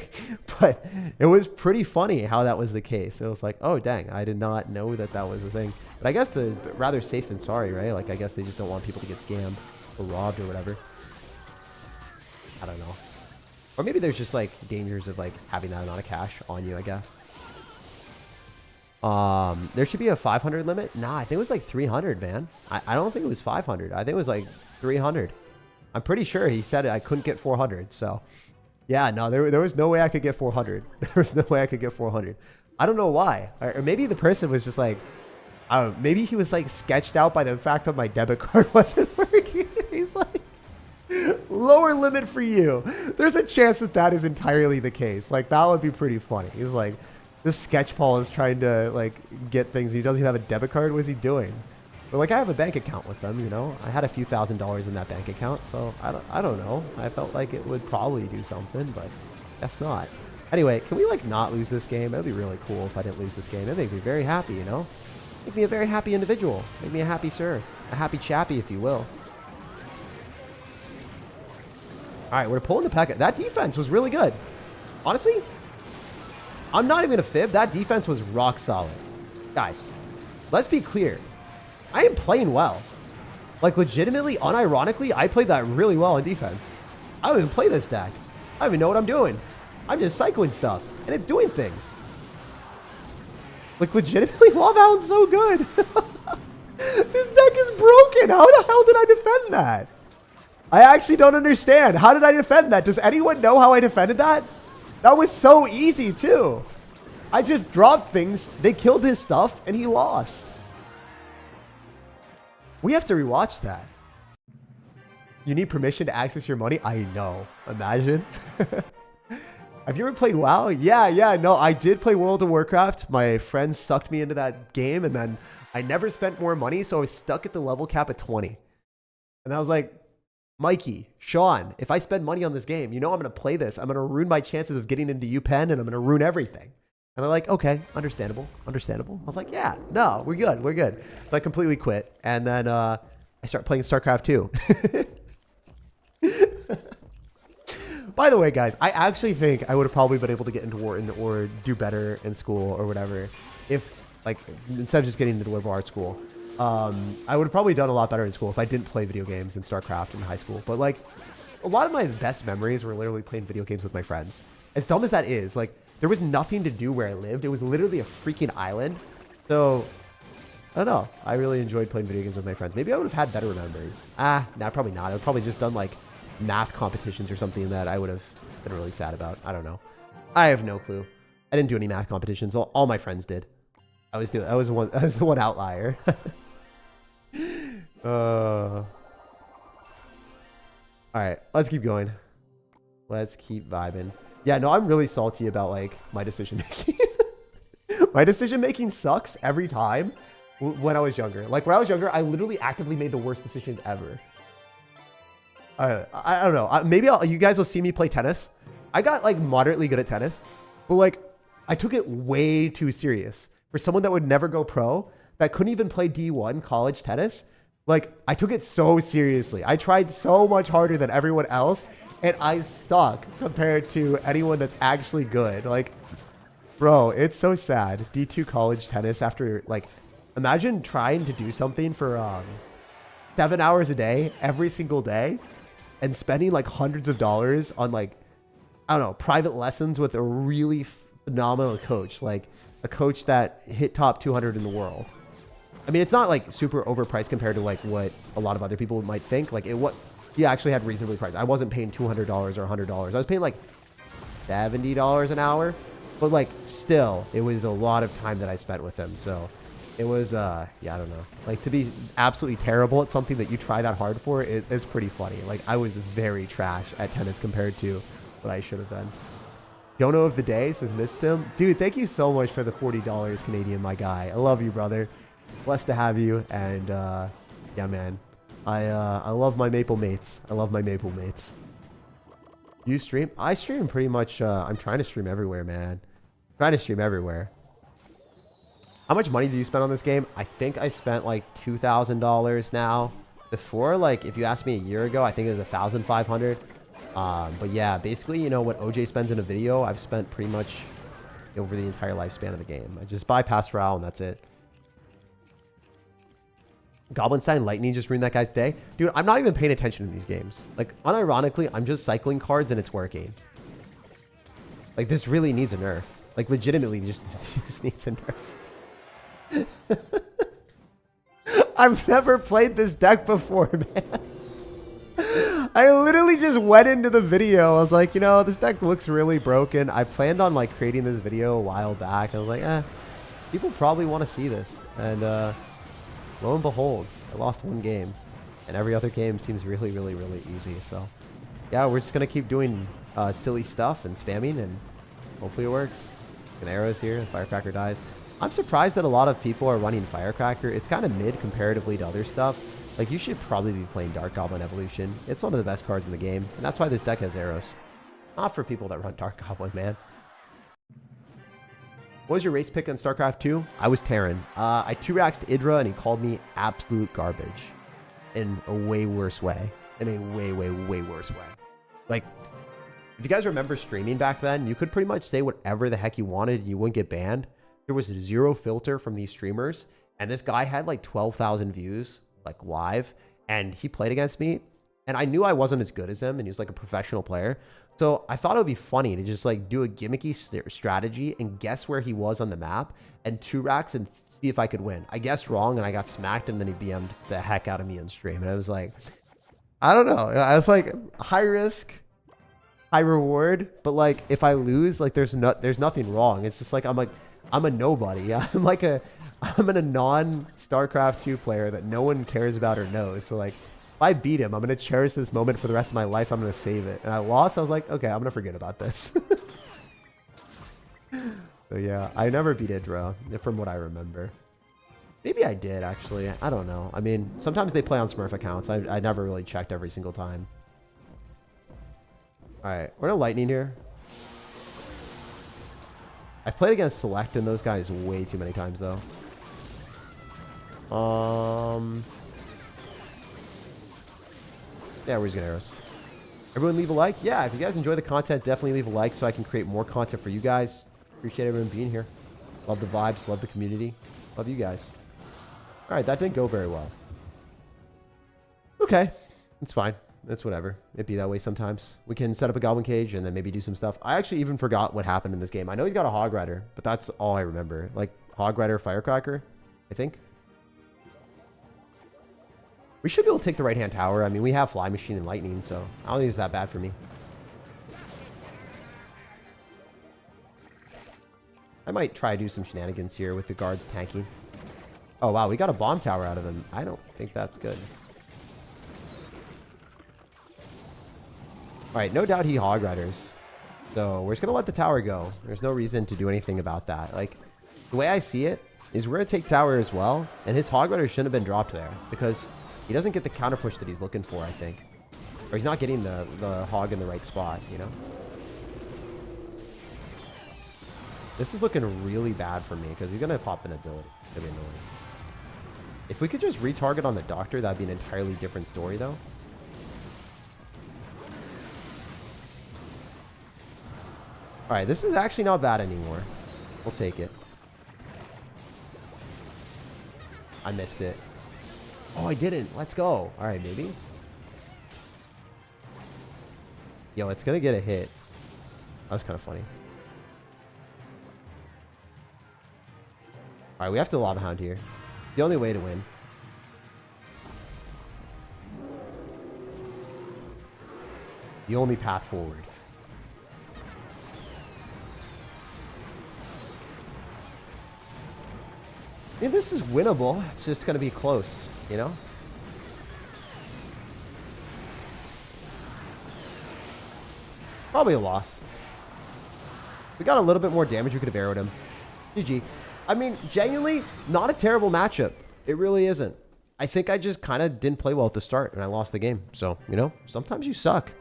but it was pretty funny how that was the case. It was like, oh dang, I did not know that that was a thing. But I guess the rather safe than sorry, right? Like I guess they just don't want people to get scammed or robbed or whatever. I don't know. Or maybe there's just like dangers of like having that amount of cash on you, I guess. There should be a 500 limit. Nah, I think it was like 300, man. I don't think it was 500. I think it was like 300. I'm pretty sure he said it. I couldn't get 400. So yeah, no, there was no way I could get 400. There was no way I could get 400. I don't know why. Or maybe the person was just like, maybe he was like sketched out by the fact that my debit card wasn't working. He's like, lower limit for you. There's a chance that that is entirely the case. Like that would be pretty funny. He's like, this sketch Paul is trying to like get things. He doesn't even have a debit card. What is he doing? But like I have a bank account with them, you know. I had a few $1,000s in that bank account, so I don't know. I felt like it would probably do something, but guess not. Anyway, can we like not lose this game? That'd be really cool if I didn't lose this game. That'd make me very happy, you know? Make me a very happy individual. Make me a happy sir. A happy chappy, if you will. Alright, we're pulling the packet. That defense was really good. Honestly, I'm not even gonna fib. That defense was rock solid. Guys, let's be clear. I am playing well. Like, legitimately, unironically, I played that really well in defense. I don't even play this deck. I don't even know what I'm doing. I'm just cycling stuff, and it's doing things. Like, legitimately, Lava Hound's so good. This deck is broken. How the hell did I defend that? I actually don't understand. How did I defend that? Does anyone know how I defended that? That was so easy, too. I just dropped things. They killed his stuff, and he lost. We have to rewatch that. You need permission to access your money? I know. Imagine. Have you ever played WoW? Yeah. No, I did play World of Warcraft. My friends sucked me into that game, and then I never spent more money, so I was stuck at the level cap at 20. And I was like, Mikey, Sean, if I spend money on this game, you know I'm going to play this. I'm going to ruin my chances of getting into UPenn, and I'm going to ruin everything. And they're like, okay, understandable. I was like, yeah, no, we're good. So I completely quit. And then I start playing StarCraft 2. By the way, guys, I actually think I would have probably been able to get into Wharton or do better in school or whatever if, like, instead of just getting into liberal arts school. I would have probably done a lot better in school if I didn't play video games in StarCraft in high school. But, like, a lot of my best memories were literally playing video games with my friends. As dumb as that is, like, there was nothing to do where I lived. It was literally a freaking island. So, I don't know. I really enjoyed playing video games with my friends. Maybe I would have had better memories. Nah, probably not. I would have probably just done, like, math competitions or something that I would have been really sad about. I don't know. I have no clue. I didn't do any math competitions. All my friends did. I was the one outlier. All right, let's keep going. Let's keep vibing. Yeah, no, I'm really salty about, like, my decision making. My decision making sucks every time when I was younger. Like, when I was younger, I literally actively made the worst decisions ever. I don't know. Maybe you guys will see me play tennis. I got, like, moderately good at tennis. But, like, I took it way too serious. For someone that would never go pro, that couldn't even play D1 college tennis, like, I took it so seriously. I tried so much harder than everyone else, and I suck compared to anyone that's actually good. Like, bro, it's so sad. D2 college tennis after, like, imagine trying to do something for 7 hours a day, every single day, and spending, like, hundreds of dollars on, like, I don't know, private lessons with a really phenomenal coach, like a coach that hit top 200 in the world. I mean, it's not, like, super overpriced compared to, like, what a lot of other people might think. Like, he actually had reasonably priced. I wasn't paying $200 or $100. I was paying, like, $70 an hour. But, like, still, it was a lot of time that I spent with him. So it was, yeah, I don't know. Like, to be absolutely terrible at something that you try that hard for, it's pretty funny. Like, I was very trash at tennis compared to what I should have been. Don't know of the day, says missed him. Dude, thank you so much for the $40 Canadian, my guy. I love you, brother. Blessed to have you. And, yeah, man. I love my Maple mates. You stream? I stream pretty much. I'm trying to stream everywhere, man. Trying to stream everywhere. How much money do you spend on this game? I think I spent like $2,000 now. Before, like, if you asked me a year ago, I think it was $1,500. But yeah, basically, you know, what OJ spends in a video, I've spent pretty much over the entire lifespan of the game. I just bypass Raoul and that's it. Goblinstein Lightning just ruined that guy's day. Dude, I'm not even paying attention in these games. Like, unironically, I'm just cycling cards and it's working. Like, this really needs a nerf. Like, legitimately just needs a nerf. I've never played this deck before, man. I literally just went into the video. I was like, you know, this deck looks really broken. I planned on, like, creating this video a while back. I was like, people probably want to see this. And, lo and behold, I lost one game. And every other game seems really, really, really easy. So, yeah, we're just going to keep doing silly stuff and spamming, and hopefully it works. An arrows here, the Firecracker dies. I'm surprised that a lot of people are running Firecracker. It's kind of mid comparatively to other stuff. Like, you should probably be playing Dark Goblin Evolution. It's one of the best cards in the game, and that's why this deck has arrows. Not for people that run Dark Goblin, man. What was your race pick on StarCraft 2? I was Terran. I 2-raxed Idra and he called me absolute garbage. In a way worse way. In a way, way, way worse way. Like, if you guys remember streaming back then, you could pretty much say whatever the heck you wanted and you wouldn't get banned. There was zero filter from these streamers. And this guy had like 12,000 views, like live. And he played against me. And I knew I wasn't as good as him. And he was like a professional player. So I thought it would be funny to just like do a gimmicky strategy and guess where he was on the map and 2-racks and see if I could win. I guessed wrong and I got smacked and then he BM'd the heck out of me on stream. And I was like, I don't know. I was like high risk, high reward. But like if I lose, like there's nothing wrong. It's just like I'm a nobody. I'm a non-StarCraft 2 player that no one cares about or knows. So like, if I beat him, I'm going to cherish this moment for the rest of my life. I'm going to save it. And I lost. I was like, okay, I'm going to forget about this. So yeah, I never beat Idra from what I remember. Maybe I did, actually. I don't know. I mean, sometimes they play on Smurf accounts. I never really checked every single time. All right, we're going to lightning here. I played against Select and those guys way too many times, though. Yeah, we're just gonna arrows. Everyone leave a like. Yeah, if you guys enjoy the content, definitely leave a like so I can create more content for you guys. Appreciate everyone being here. Love the vibes, love the community. Love you guys. All right, that didn't go very well. Okay, it's fine. It's whatever. It'd be that way sometimes. We can set up a goblin cage and then maybe do some stuff. I actually even forgot what happened in this game. I know he's got a hog rider, but that's all I remember. Like hog rider, firecracker, I think. We should be able to take the right-hand tower. I mean, we have Fly Machine and Lightning, so I don't think it's that bad for me. I might try to do some shenanigans here with the guards tanking. Oh, wow, we got a bomb tower out of him. I don't think that's good. All right, no doubt he hog riders. So we're just going to let the tower go. There's no reason to do anything about that. Like, the way I see it is we're going to take tower as well, and his hog rider shouldn't have been dropped there because he doesn't get the counter push that he's looking for, I think. Or he's not getting the hog in the right spot, you know? This is looking really bad for me because he's going to pop an ability. It's going to be annoying. If we could just retarget on the doctor, that'd be an entirely different story, though. All right, this is actually not bad anymore. We'll take it. I missed it. Oh, I didn't. Let's go. All right, maybe. Yo, it's going to get a hit. That was kind of funny. All right, we have to Lava Hound here. The only way to win. The only path forward. I mean, this is winnable. It's just going to be close, you know? Probably a loss. We got a little bit more damage. We could have arrowed him. GG. I mean, genuinely, not a terrible matchup. It really isn't. I think I just kind of didn't play well at the start, and I lost the game. So, you know, sometimes you suck.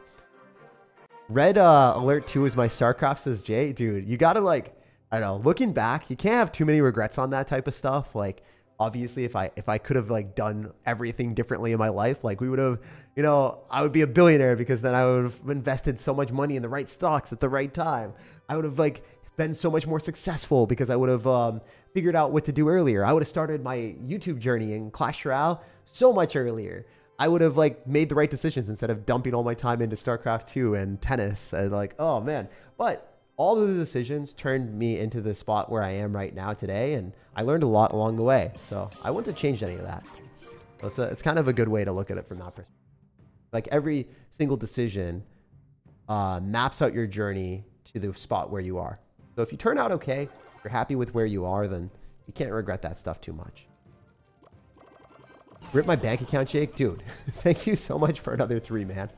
Red Alert 2 is my StarCraft, says Jay. Dude, you got to, like... I don't know, looking back, you can't have too many regrets on that type of stuff. Like, obviously, if I could have, like, done everything differently in my life, like, we would have, you know, I would be a billionaire because then I would have invested so much money in the right stocks at the right time. I would have, like, been so much more successful because I would have figured out what to do earlier. I would have started my YouTube journey in Clash Royale so much earlier. I would have, like, made the right decisions instead of dumping all my time into StarCraft 2 and tennis and, like, oh, man. But... all of the decisions turned me into the spot where I am right now today, and I learned a lot along the way. So I wouldn't have changed any of that. So it's kind of a good way to look at it from that perspective. Like every single decision maps out your journey to the spot where you are. So if you turn out okay, if you're happy with where you are, then you can't regret that stuff too much. Rip my bank account, Jake. Dude, thank you so much for another 3, man.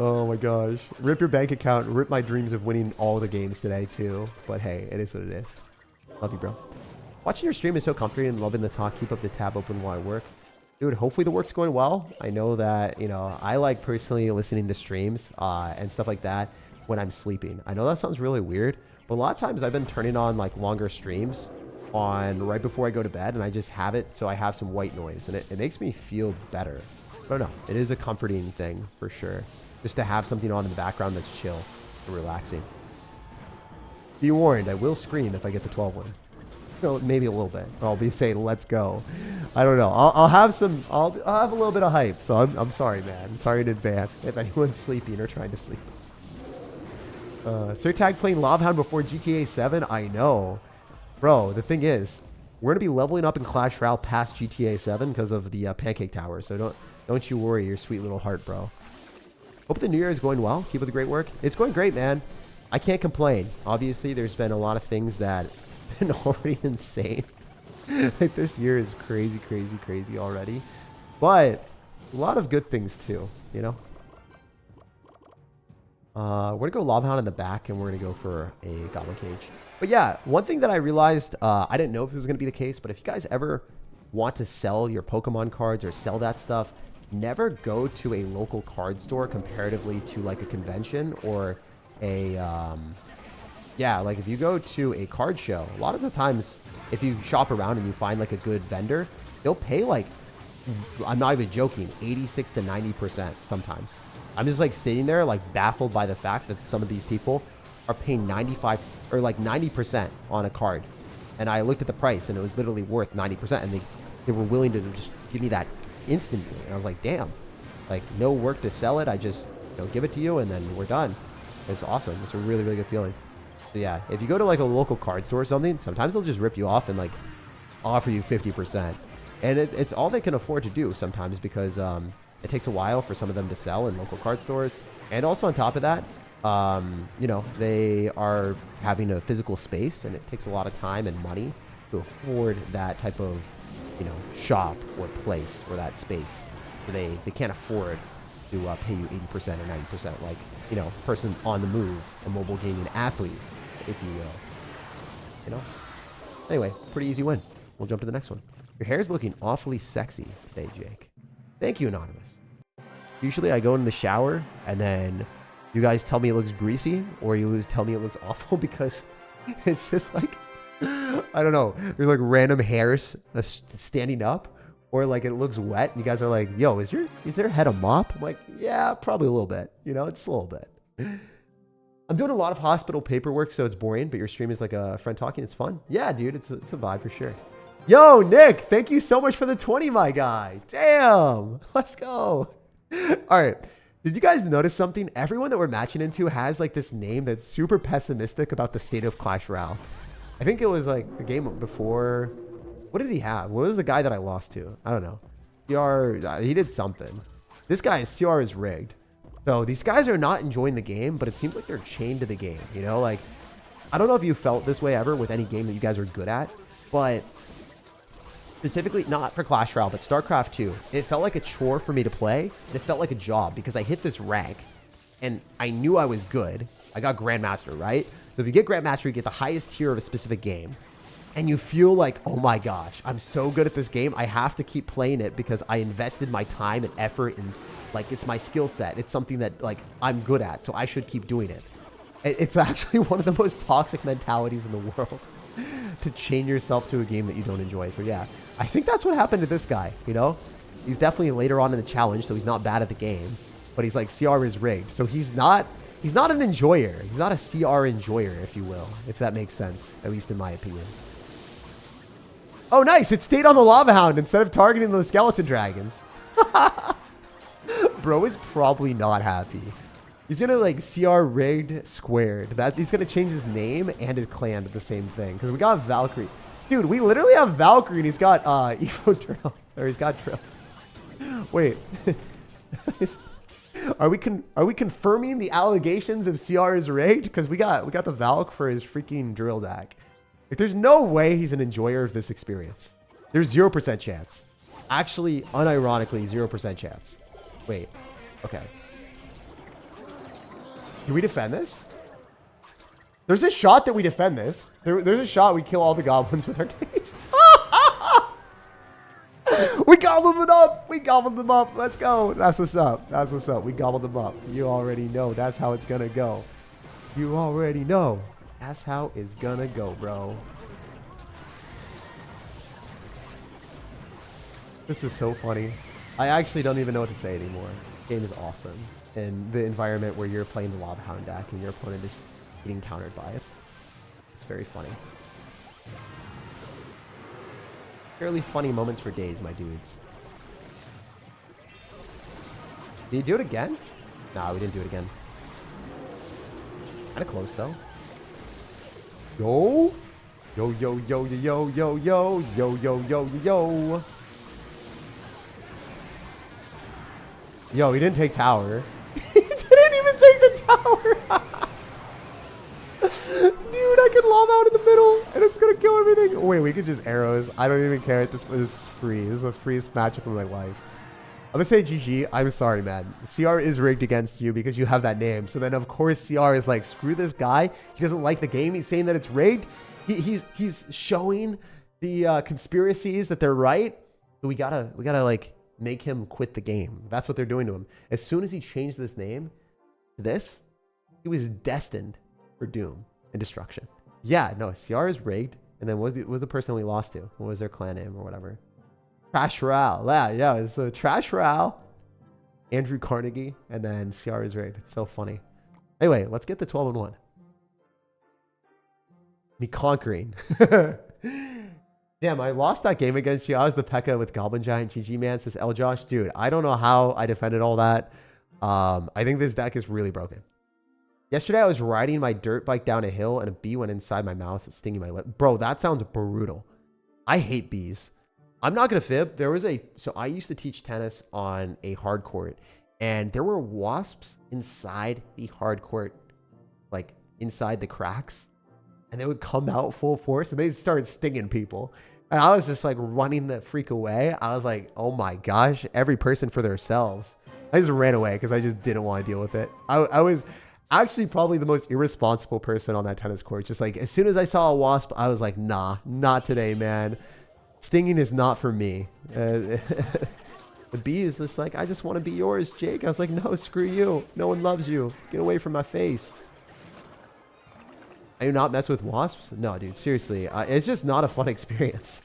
Oh my gosh. Rip your bank account. Rip my dreams of winning all the games today too. But hey, it is what it is. Love you, bro. Watching your stream is so comforting and loving the talk. Keep up the tab open while I work. Dude, hopefully the work's going well. I know that, you know, I like personally listening to streams and stuff like that when I'm sleeping. I know that sounds really weird, But a lot of times I've been turning on like longer streams on right before I go to bed, and I just have it so I have some white noise, and it makes me feel better. I don't know. It is a comforting thing for sure. Just to have something on in the background that's chill and relaxing. Be warned, I will scream if I get the 12 win. No, maybe a little bit. I'll be saying, let's go. I don't know. I'll have some, I'll have a little bit of hype. So I'm sorry, man. Sorry in advance if anyone's sleeping or trying to sleep. SirTag playing Lava Hound before GTA 7? I know. Bro, the thing is, we're going to be leveling up in Clash Royale past GTA 7 because of the Pancake Tower. So don't you worry your sweet little heart, bro. Hope the new year is going well. Keep up the great work. It's going great, man. I can't complain. Obviously, there's been a lot of things that have been already insane. Like, this year is crazy, crazy, crazy already. But a lot of good things, too, you know? We're going to go Lava Hound in the back, and we're going to go for a Goblin Cage. But yeah, one thing that I realized, I didn't know if this was going to be the case, but if you guys ever want to sell your Pokemon cards or sell that stuff, never go to a local card store comparatively to like a convention or a, yeah, like if you go to a card show, a lot of the times if you shop around and you find like a good vendor, they'll pay like, I'm not even joking, 86 to 90% sometimes. I'm just like sitting there like baffled by the fact that some of these people are paying 95 or like 90% on a card. And I looked at the price and it was literally worth 90%, and they were willing to just give me that instantly. And I was like, damn, like no work to sell it. I just, you know, give it to you and then we're done. It's awesome. It's a really, really good feeling. So yeah, if you go to like a local card store or something, sometimes they'll just rip you off and like offer you 50%. And it's all they can afford to do sometimes because it takes a while for some of them to sell in local card stores. And also on top of that, you know, they are having a physical space, and it takes a lot of time and money to afford that type of, you know, shop or place or that space. So they can't afford to pay you 80% or 90% like, you know, person on the move, a mobile gaming athlete, if you will. You know? Anyway, pretty easy win. We'll jump to the next one. Your hair's looking awfully sexy today, Jake. Thank you, Anonymous. Usually I go in the shower and then you guys tell me it looks greasy, or you tell me it looks awful because it's just like, I don't know. There's like random hairs standing up, or like it looks wet. And you guys are like, yo, is there head a mop? I'm like, yeah, probably a little bit, you know, just a little bit. I'm doing a lot of hospital paperwork, so it's boring, but your stream is like a friend talking. It's fun. Yeah, dude, it's a vibe for sure. Yo, Nick, thank you so much for the 20, my guy. Damn, let's go. All right. Did you guys notice something? Everyone that we're matching into has like this name that's super pessimistic about the state of Clash Royale. I think it was like the game before. What did he have? What was the guy that I lost to? I don't know. CR, he did something. This guy, CR, is rigged. So these guys are not enjoying the game, but it seems like they're chained to the game. You know, like, I don't know if you felt this way ever with any game that you guys are good at, but specifically not for Clash Royale, but StarCraft 2. It felt like a chore for me to play. And it felt like a job because I hit this rank and I knew I was good. I got Grandmaster, right? So if you get Grandmaster, you get the highest tier of a specific game. And you feel like, oh my gosh, I'm so good at this game. I have to keep playing it because I invested my time and effort, and like, it's my skill set. It's something that like I'm good at, so I should keep doing it. It's actually one of the most toxic mentalities in the world to chain yourself to a game that you don't enjoy. So yeah, I think that's what happened to this guy, you know? He's definitely later on in the challenge, so he's not bad at the game, but he's like, CR is rigged. So he's not an enjoyer. He's not a CR enjoyer, if you will, if that makes sense, at least in my opinion. Oh, nice. It stayed on the Lava Hound instead of targeting the skeleton dragons. Bro is probably not happy. He's going to like CR rigged squared. He's going to change his name and his clan to the same thing. Because we got Valkyrie. Dude, we literally have Valkyrie and he's got Evo Drill. Or he's got Drill. Wait. Are we confirming the allegations of CR is rigged? Because we got the Valk for his freaking Drill deck. Like, there's no way he's an enjoyer of this experience. There's 0% chance. Actually, unironically, 0% chance. Wait. Okay. Do we defend this? There's a shot that we defend this. There's a shot we kill all the goblins with our cage. We gobbled them up. We gobbled them up. Let's go. That's what's up. That's what's up. We gobbled them up. You already know that's how it's going to go. You already know. That's how it's gonna go, bro. This is so funny. I actually don't even know what to say anymore. The game is awesome. And the environment where you're playing the Lava Hound deck and your opponent is getting countered by it. It's very funny. Fairly funny moments for days, my dudes. Did you do it again? Nah, we didn't do it again. Kind of close, though. Yo! Yo, yo, yo, yo, yo, yo, yo, yo, yo, yo. Yo, he didn't take tower. He didn't even take the tower. Dude, I can lava out in the middle and it's gonna kill everything. Wait, we could just arrows. I don't even care. This is free. This is the freest matchup of my life. I'm gonna say GG. I'm sorry, man. CR is rigged against you because you have that name. So then, of course, CR is like, screw this guy. He doesn't like the game. He's saying that it's rigged. He's showing the conspiracies that they're right. So we gotta like make him quit the game. That's what they're doing to him. As soon as he changed this name to this, he was destined for doom and destruction. Yeah, no, CR is rigged. And then what was the person we lost to? What was their clan name or whatever? Clash Royale. Yeah, so Clash Royale, Andrew Carnegie, and then CR is rigged. It's so funny. Anyway, let's get the 12-1. Me conquering. Damn, I lost that game against you. I was the P.E.K.K.A with Goblin Giant. GG, man, says L. Josh. Dude, I don't know how I defended all that. I think this deck is really broken. Yesterday, I was riding my dirt bike down a hill and a bee went inside my mouth, stinging my lip. Bro, that sounds brutal. I hate bees. I'm not going to fib. So I used to teach tennis on a hard court and there were wasps inside the hard court, like inside the cracks, and they would come out full force and they started stinging people. And I was just like running the freak away. I was like, oh my gosh, every person for themselves. I just ran away because I just didn't want to deal with it. I was actually probably the most irresponsible person on that tennis court. Just like as soon as I saw a wasp, I was like, nah, not today, man. Stinging is not for me. The bee is just like, I just want to be yours, Jake. I was like, no, screw you. No one loves you. Get away from my face. I do not mess with wasps. No, dude, seriously. It's just not a fun experience.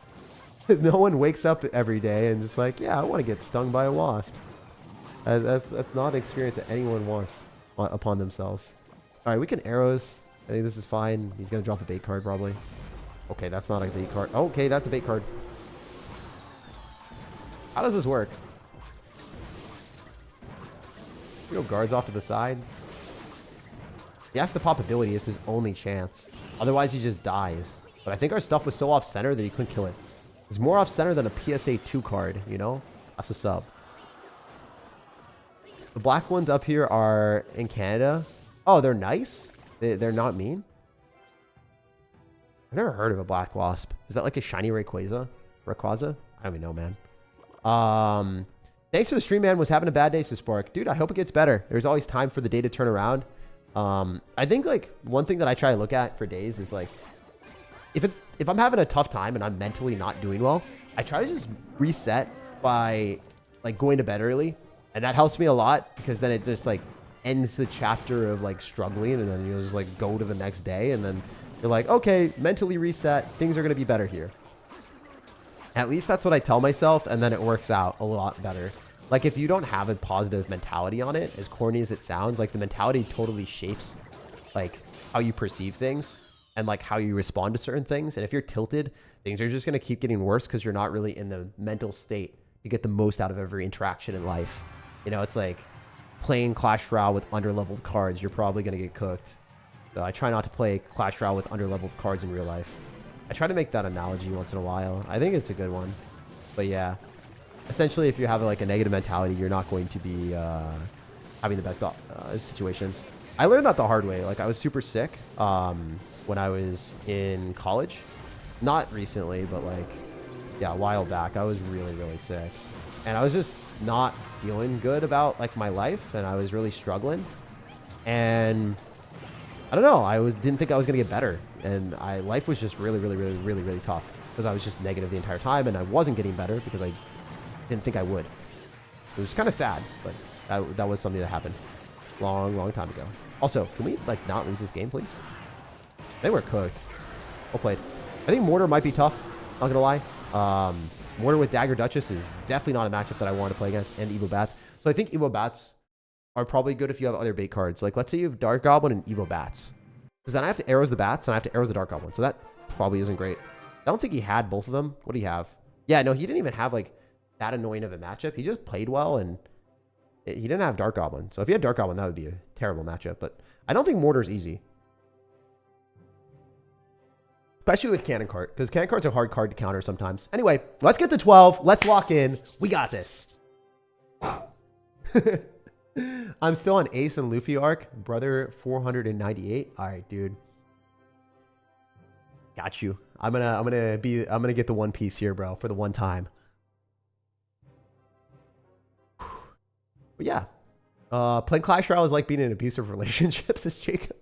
No one wakes up every day and just like, yeah, I want to get stung by a wasp. That's not an experience that anyone wants upon themselves. All right, we can arrows. I think this is fine. He's going to drop a bait card probably. Okay, that's not a bait card. Okay, that's a bait card. How does this work? You know, guards off to the side. He has the pop ability. It's his only chance. Otherwise, he just dies. But I think our stuff was so off-center that he couldn't kill it. It's more off-center than a PSA 2 card, you know? That's what's up. The black ones up here are in Canada. Oh, they're nice? They're not mean? I've never heard of a black wasp. Is that like a shiny Rayquaza? Rayquaza? I don't even know, man. Thanks for the stream, man. Was having a bad day, so Spark. Dude, I hope it gets better. There's always time for the day to turn around. I think like one thing that I try to look at for days is like, if I'm having a tough time and I'm mentally not doing well, I try to just reset by like going to bed early. And that helps me a lot because then it just like ends the chapter of like struggling, and then you'll just like go to the next day and then you're like, okay, mentally reset. Things are going to be better here. At least that's what I tell myself. And then it works out a lot better. Like if you don't have a positive mentality on it, as corny as it sounds, like the mentality totally shapes like how you perceive things and like how you respond to certain things. And if you're tilted, things are just going to keep getting worse because you're not really in the mental state to get the most out of every interaction in life. You know, it's like playing Clash Royale with under-leveled cards. You're probably going to get cooked. So I try not to play Clash Royale with under-leveled cards in real life. I try to make that analogy once in a while. I think it's a good one. But yeah, essentially if you have like a negative mentality, you're not going to be having the best situations. I learned that the hard way. Like I was super sick when I was in college. Not recently, but like, yeah, a while back. I was really, really sick. And I was just not feeling good about like my life, and I was really struggling. And I don't know, didn't think I was gonna get better, and life was just really tough because I was just negative the entire time, and I wasn't getting better because I didn't think I would. It was kind of sad, but that was something that happened long time ago. Also, can we like not lose this game, please? They were cooked. Well played. I think Mortar might be tough. Not gonna lie. Mortar with Dagger Duchess is definitely not a matchup that I want to play against, and Evo Bats. So I think Evo Bats are probably good if you have other bait cards. Like, let's say you have Dark Goblin and Evo Bats. Because then I have to arrows the Bats, and I have to arrows the Dark Goblin. So that probably isn't great. I don't think he had both of them. What do you have? Yeah, no, he didn't even have, like, that annoying of a matchup. He just played well, and he didn't have Dark Goblin. So if he had Dark Goblin, that would be a terrible matchup. But I don't think Mortar's easy. Especially with Cannon Cart, because Cannon Cart's a hard card to counter sometimes. Anyway, let's get to 12. Let's lock in. We got this. I'm still on Ace and Luffy arc. Brother 498. All right, dude. Got you. I'm gonna get the one piece here, bro, for the one time. But yeah. Playing Clash Royale is like being in abusive relationships, says Jacob.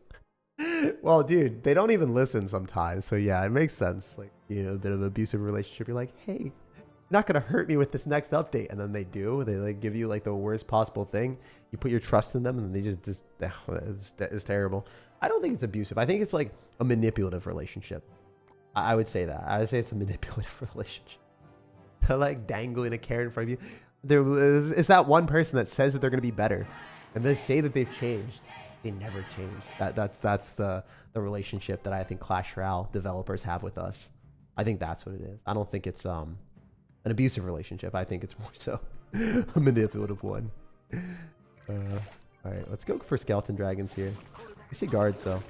Well, dude, they don't even listen sometimes. So yeah, it makes sense. Like, you know, a bit of an abusive relationship. You're like, hey, you're not going to hurt me with this next update. And then they do. They like give you like the worst possible thing. You put your trust in them and they just it's terrible. I don't think it's abusive. I think it's like a manipulative relationship. I would say that. I would say it's a manipulative relationship. They're like dangling a carrot in front of you. It's that one person that says that they're going to be better. And they say that they've changed. They never change. That's the relationship that I think Clash Royale developers have with us. I think that's what it is. I don't think it's an abusive relationship. I think it's more so a manipulative one. All right, let's go for Skeleton Dragons here. We see guards, so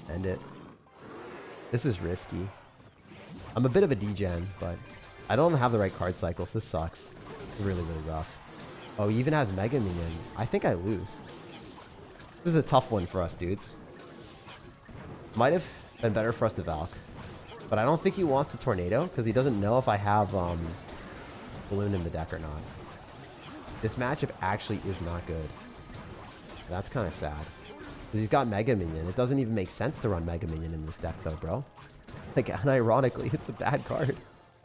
end it. This is risky. I'm a bit of a degen, but I don't have the right card cycle, so this sucks. Really, really rough. Oh, he even has Mega Minion. I think I lose. This is a tough one for us, dudes. Might have been better for us to Valk. But I don't think he wants the Tornado, because he doesn't know if I have Balloon in the deck or not. This matchup actually is not good. That's kind of sad. Because he's got Mega Minion. It doesn't even make sense to run Mega Minion in this deck, though, bro. Like, unironically, it's a bad card.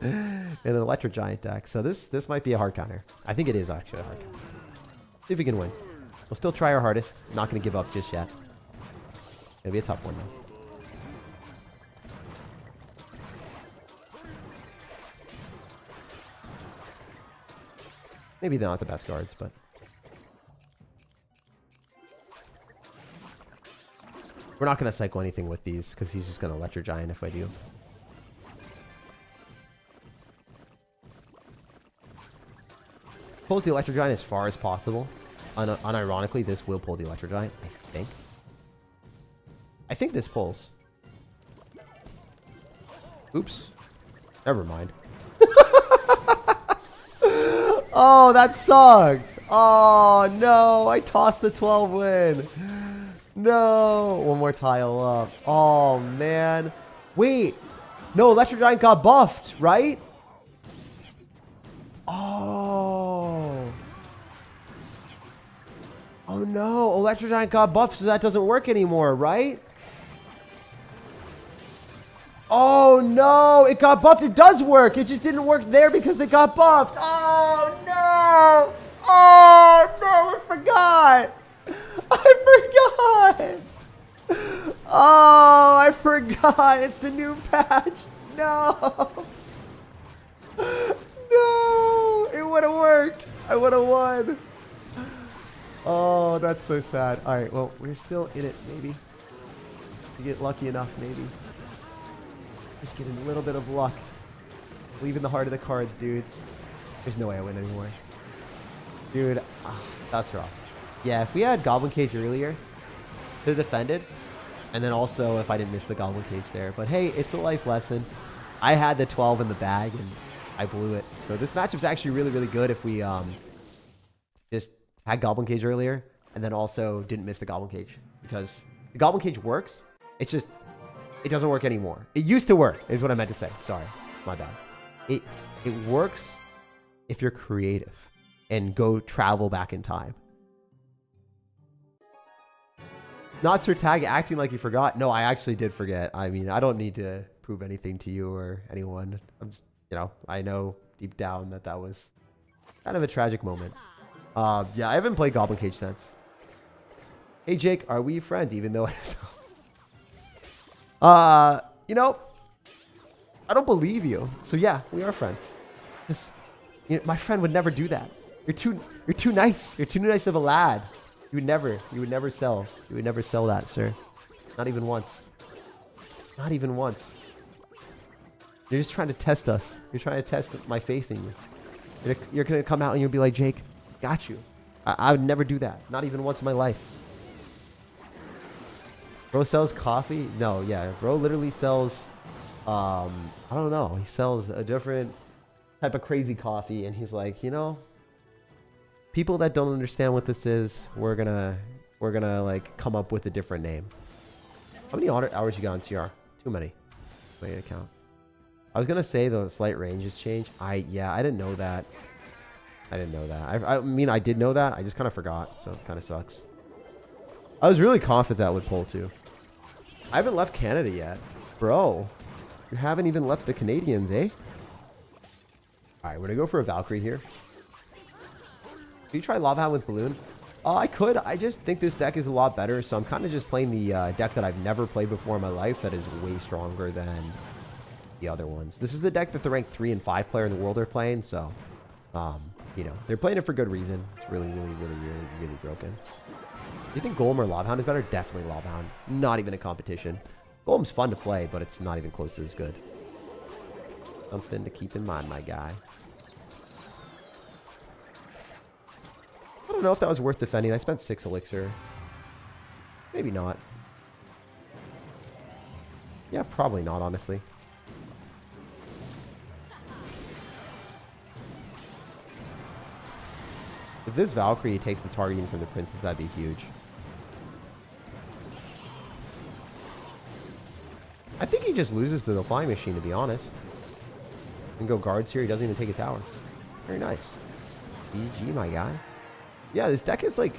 In an Electro Giant deck. So this might be a hard counter. I think it is actually a hard counter. See if we can win. We'll still try our hardest. Not going to give up just yet. It'll be a tough one, though. Maybe they're not the best guards, but... We're not going to cycle anything with these, because he's just going to Electro Giant if I do. Pulls the Electro Giant as far as possible. Unironically, this will pull the Electro Giant, I think. I think this pulls. Oops. Never mind. Oh, that sucked. Oh, no. I tossed the 12 win. No. One more tile up. Oh, man. Wait. No, Electro Giant got buffed, right? Oh. Oh no, Electro Giant got buffed, so that doesn't work anymore, right? Oh no, it got buffed. It does work. It just didn't work there because it got buffed. Oh no. Oh no, I forgot. Oh, I forgot. It's the new patch. No. No, it would have worked. I would have won. Oh, that's so sad. All right, well, we're still in it, maybe. To get lucky enough, maybe. Just getting a little bit of luck. Leaving the heart of the cards, dudes. There's no way I win anymore. Dude, that's rough. Yeah, if we had Goblin Cage earlier, could have defended. And then also if I didn't miss the Goblin Cage there. But hey, it's a life lesson. I had the 12 in the bag, and I blew it. So this matchup's actually really, really good if we just had Goblin Cage earlier and then also didn't miss the Goblin Cage. Because the Goblin Cage works. It's just, it doesn't work anymore. It used to work, is what I meant to say. Sorry, my bad. It works if you're creative and go travel back in time. Not SirTag acting like you forgot. No, I actually did forget. I mean, I don't need to prove anything to you or anyone. I'm just, you know, I know deep down that that was kind of a tragic moment. Yeah, I haven't played Goblin Cage since. Hey, Jake, are we friends? Even though You know, I don't believe you. So yeah, we are friends. Just, you know, my friend would never do that. You're too nice. You're too nice of a lad. You would never sell that, sir. Not even once. Not even once. You're just trying to test us. You're trying to test my faith in you. You're gonna come out and you'll be like, Jake, got you. I would never do that. Not even once in my life. Bro sells coffee? No, yeah. Bro literally sells, I don't know. He sells a different type of crazy coffee. And he's like, you know, people that don't understand what this is, we're gonna like come up with a different name. How many hours you got on CR? Too many. Wait to count. I was gonna say the slight ranges change. Yeah, I didn't know that. I mean, I did know that. I just kind of forgot, so it kind of sucks. I was really confident that would pull too. I haven't left Canada yet, bro. You haven't even left the Canadians, eh? All right, we're gonna go for a Valkyrie here. Can you try Lava Hound with Balloon? I could. I just think this deck is a lot better, so I'm kind of just playing the deck that I've never played before in my life that is way stronger than the other ones. This is the deck that the rank 3 and 5 player in the world are playing, so, you know, they're playing it for good reason. It's really broken. Do you think Golem or Lava Hound is better? Definitely Lava Hound. Not even a competition. Golem's fun to play, but it's not even close to as good. Something to keep in mind, my guy. I don't know if that was worth defending. I spent 6 elixir. Maybe not. Yeah, probably not, honestly. If this Valkyrie takes the targeting from the princess, that'd be huge. I think he just loses to the flying machine, to be honest. And go guards here. He doesn't even take a tower. Very nice. GG, my guy. Yeah, this deck is like,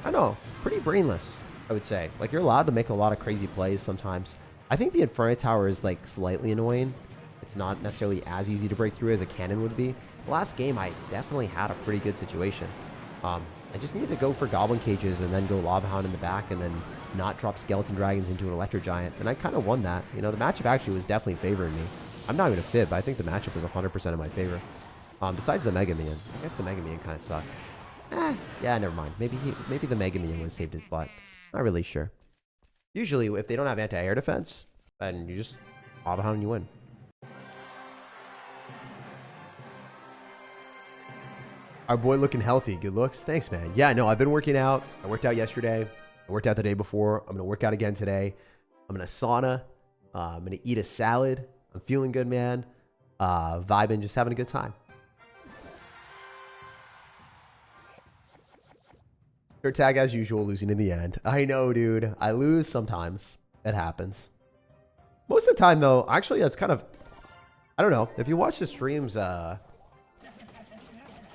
I don't know, pretty brainless, I would say. Like, you're allowed to make a lot of crazy plays sometimes. I think the Inferno Tower is like slightly annoying. It's not necessarily as easy to break through as a cannon would be. The last game, I definitely had a pretty good situation. I just needed to go for Goblin Cages and then go Lava Hound in the back and then not drop Skeleton Dragons into an Electro Giant. And I kind of won that. You know, the matchup actually was definitely favoring me. I'm not even a fib, but I think the matchup was 100% in my favor. Besides the Mega Minion. I guess the Mega Minion kind of sucked. Yeah, never mind. Maybe the Mega Minion would have saved his butt. Not really sure. Usually, if they don't have anti-air defense, then you just Lava Hound and you win. Our boy looking healthy. Good looks. Thanks, man. Yeah, no, I've been working out. I worked out yesterday. I worked out the day before. I'm going to work out again today. I'm going to sauna. I'm going to eat a salad. I'm feeling good, man. Vibing, just having a good time. SirTag, as usual, losing in the end. I know, dude. I lose sometimes. It happens. Most of the time, though, actually, that's kind of... I don't know. If you watch the streams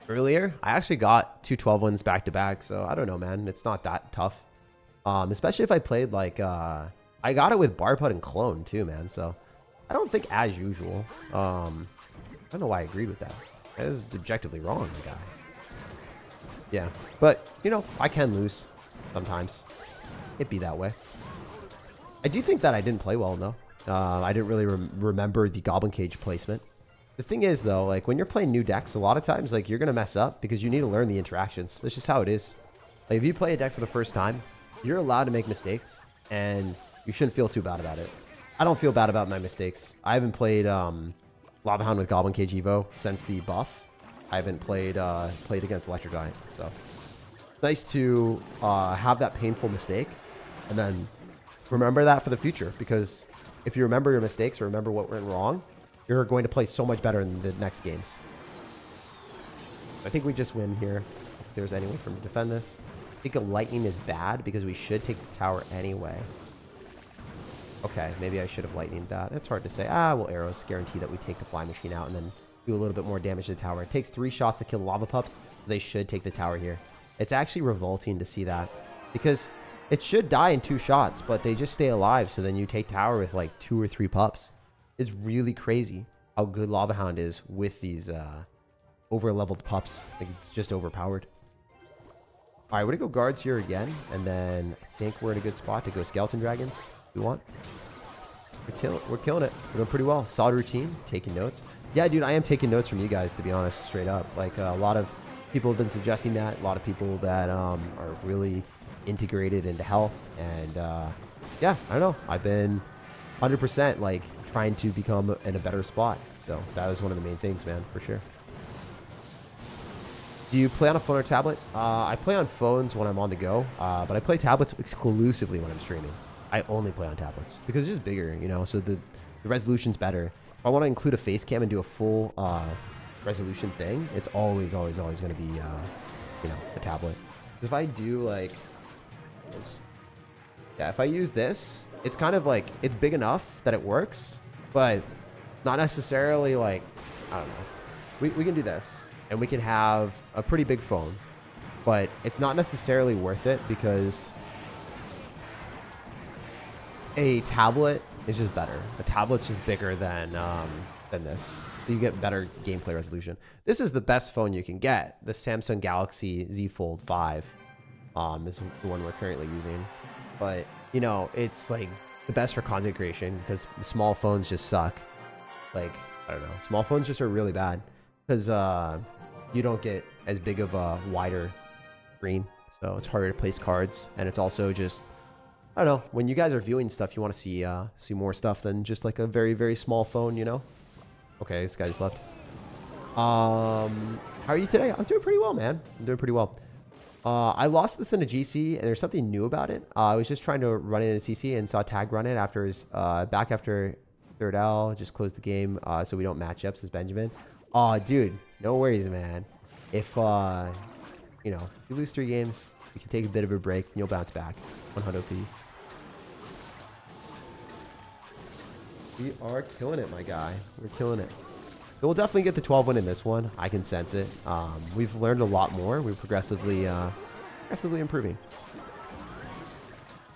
earlier, I actually got 2 12 wins back-to-back, so I don't know, man. It's not that tough. Especially if I played, like... I got it with Barput and Clone, too, man, so... I don't think as usual. I don't know why I agreed with that. That is objectively wrong, my guy. Yeah, but, you know, I can lose sometimes. It'd be that way. I do think that I didn't play well, though. I didn't really remember the Goblin Cage placement. The thing is, though, like, when you're playing new decks, a lot of times, like, you're going to mess up because you need to learn the interactions. That's just how it is. Like, if you play a deck for the first time, you're allowed to make mistakes, and you shouldn't feel too bad about it. I don't feel bad about my mistakes. I haven't played Lava Hound with Goblin Cage Evo since the buff. I haven't played against Electro Giant, so it's nice to have that painful mistake and then remember that for the future, because if you remember your mistakes or remember what went wrong, you're going to play so much better in the next games. I think we just win here. If there's any way for me to defend this. I think a lightning is bad because we should take the tower anyway. Okay, maybe I should have lightninged that. It's hard to say. Well, arrows guarantee that we take the fly machine out and then do a little bit more damage to the tower. It takes 3 shots to kill the lava pups. They should take the tower here. It's actually revolting to see that because it should die in 2 shots, but they just stay alive. So then you take tower with like 2 or 3 pups. It's really crazy how good Lava Hound is with these over-leveled pups. Like, it's just overpowered. All right, we're going to go guards here again. And then I think we're in a good spot to go Skeleton Dragons. We want. We're killing it. We're doing pretty well. Solid routine. Taking notes. Yeah, dude, I am taking notes from you guys, to be honest, straight up. Like, a lot of people have been suggesting that. A lot of people that are really integrated into health. And, yeah, I don't know. I've been 100%, like, trying to become in a better spot. So that was one of the main things, man, for sure. Do you play on a phone or tablet? I play on phones when I'm on the go, but I play tablets exclusively when I'm streaming. I only play on tablets because it's just bigger, you know, so the resolution's better. If I want to include a face cam and do a full resolution thing, it's always going to be, you know, a tablet. If I do like, yeah, if I use this, it's kind of like, it's big enough that it works, but not necessarily like, I don't know. We can do this and we can have a pretty big phone, but it's not necessarily worth it because a tablet is just better. A tablet's just bigger than this. You get better gameplay resolution. This is the best phone you can get. The Samsung Galaxy Z Fold 5 is the one we're currently using. But, you know, it's like the best for content creation because small phones just suck. Like, I don't know. Small phones just are really bad because you don't get as big of a wider screen. So it's harder to place cards. And it's also just, I don't know, when you guys are viewing stuff, you want to see more stuff than just like a very, very small phone, you know? Okay, this guy just left. How are you today? I'm doing pretty well, man. I'm doing pretty well. I lost this in a GC, and there's something new about it. I was just trying to run it in a CC and saw Tag run it after his, back after third L, just closed the game so we don't match up, says Benjamin. Oh, dude, no worries, man. If, you know, if you lose 3 games, you can take a bit of a break, and you'll bounce back. 100p. We are killing it, my guy. We're killing it. We'll definitely get the 12 win in this one. I can sense it. We've learned a lot more. We're progressively improving.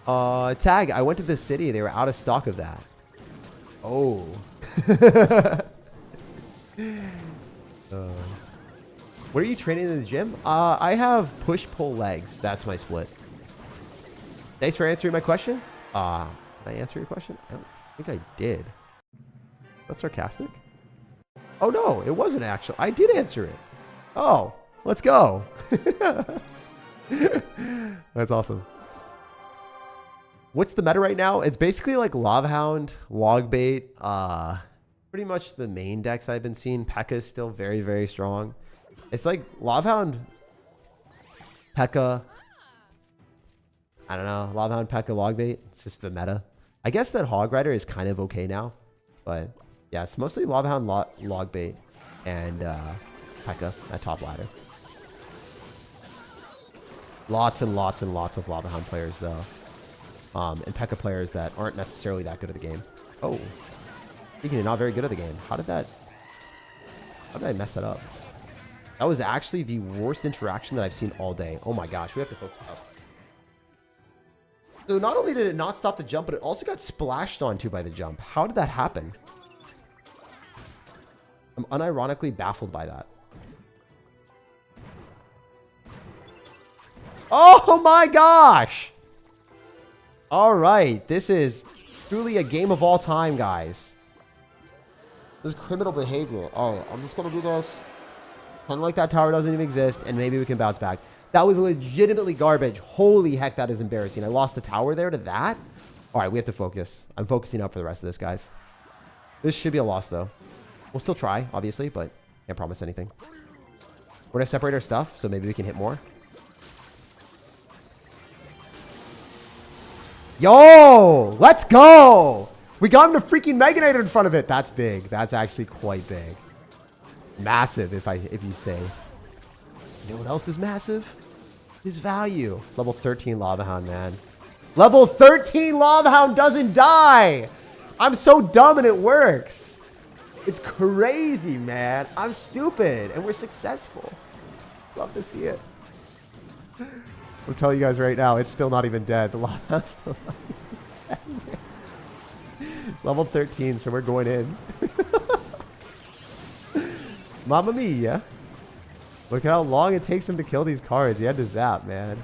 Tag, I went to this city. They were out of stock of that. Oh. What are you training in the gym? I have push-pull legs. That's my split. Thanks for answering my question. Did I answer your question? I don't think I did. That's sarcastic. Oh no, it wasn't actually. I did answer it. Oh, let's go. That's awesome. What's the meta right now? It's basically like Lava Hound, Logbait, pretty much the main decks I've been seeing. P.E.K.K.A is still very, very strong. It's like Lava Hound, P.E.K.K.A. I don't know. Lava Hound, P.E.K.K.A, Logbait. It's just the meta. I guess that Hog Rider is kind of okay now. But yeah, it's mostly Lava Hound, Logbait, and P.E.K.K.A at top ladder. Lots and lots and lots of Lava Hound players, though. And P.E.K.K.A players that aren't necessarily that good at the game. Oh. Speaking of not very good at the game. How did I mess that up? That was actually the worst interaction that I've seen all day. Oh my gosh, we have to focus up. So not only did it not stop the jump, but it also got splashed onto by the jump. How did that happen? I'm unironically baffled by that. Oh my gosh! All right, this is truly a game of all time, guys. This is criminal behavior. All right, I'm just going to do this. Kind of like that tower doesn't even exist, and maybe we can bounce back. That was legitimately garbage. Holy heck, that is embarrassing. I lost the tower there to that. All right, we have to focus. I'm focusing up for the rest of this, guys. This should be a loss, though. We'll still try, obviously, but can't promise anything. We're going to separate our stuff, so maybe we can hit more. Yo! Let's go! We got him to freaking Meganator in front of it. That's big. That's actually quite big. Massive, if you say. You know what else is massive? His value. Level 13 Lava Hound, man. Level 13 Lava Hound doesn't die! I'm so dumb and it works. It's crazy, man. I'm stupid and we're successful. Love to see it. I'll tell you guys right now, it's still not even dead. The Lava Hound's still not even dead. Level 13, so we're going in. Mamma mia. Look at how long it takes him to kill these cards. He had to zap, man.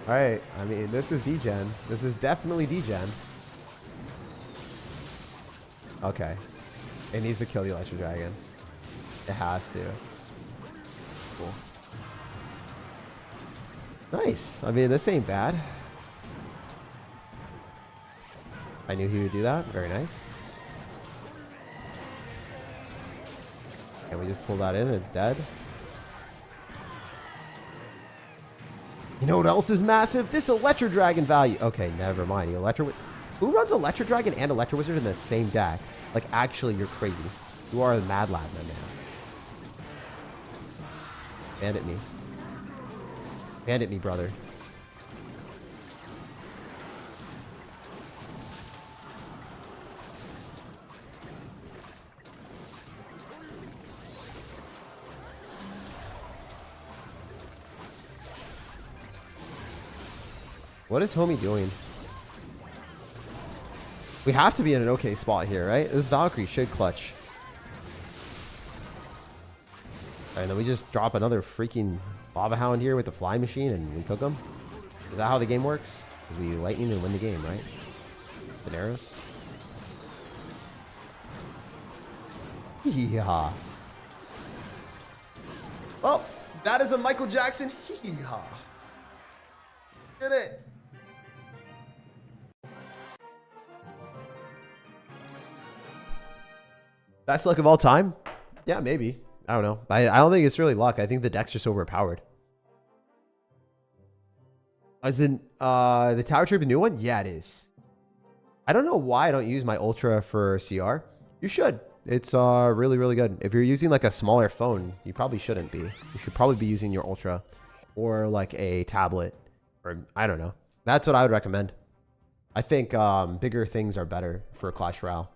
All right. I mean, this is degen. This is definitely degen. Okay. It needs to kill the Electro Dragon. It has to. Cool. Nice. I mean, this ain't bad. I knew he would do that. Very nice. And we just pull that in and it's dead. You know what else is massive? This Electro Dragon value. Okay, never mind. The Who runs Electro Dragon and Electro Wizard in the same deck? Like, actually, you're crazy. You are a mad lad, my man. Bandit me. Bandit me, brother. What is homie doing? We have to be in an okay spot here, right? This Valkyrie should clutch. Alright, then we just drop another freaking Lava Hound here with the fly machine and we cook them. Is that how the game works? Because we lightning and win the game, right? With arrows. Hee-haw. Well, that is a Michael Jackson hee-haw. Did it. Best luck of all time? Yeah, maybe. I don't know. I don't think it's really luck. I think the deck's just overpowered. Is the Tower Trip a new one? Yeah, it is. I don't know why I don't use my Ultra for CR. You should. It's really, really good. If you're using like a smaller phone, you probably shouldn't be. You should probably be using your Ultra or like a tablet or I don't know. That's what I would recommend. I think bigger things are better for Clash Royale.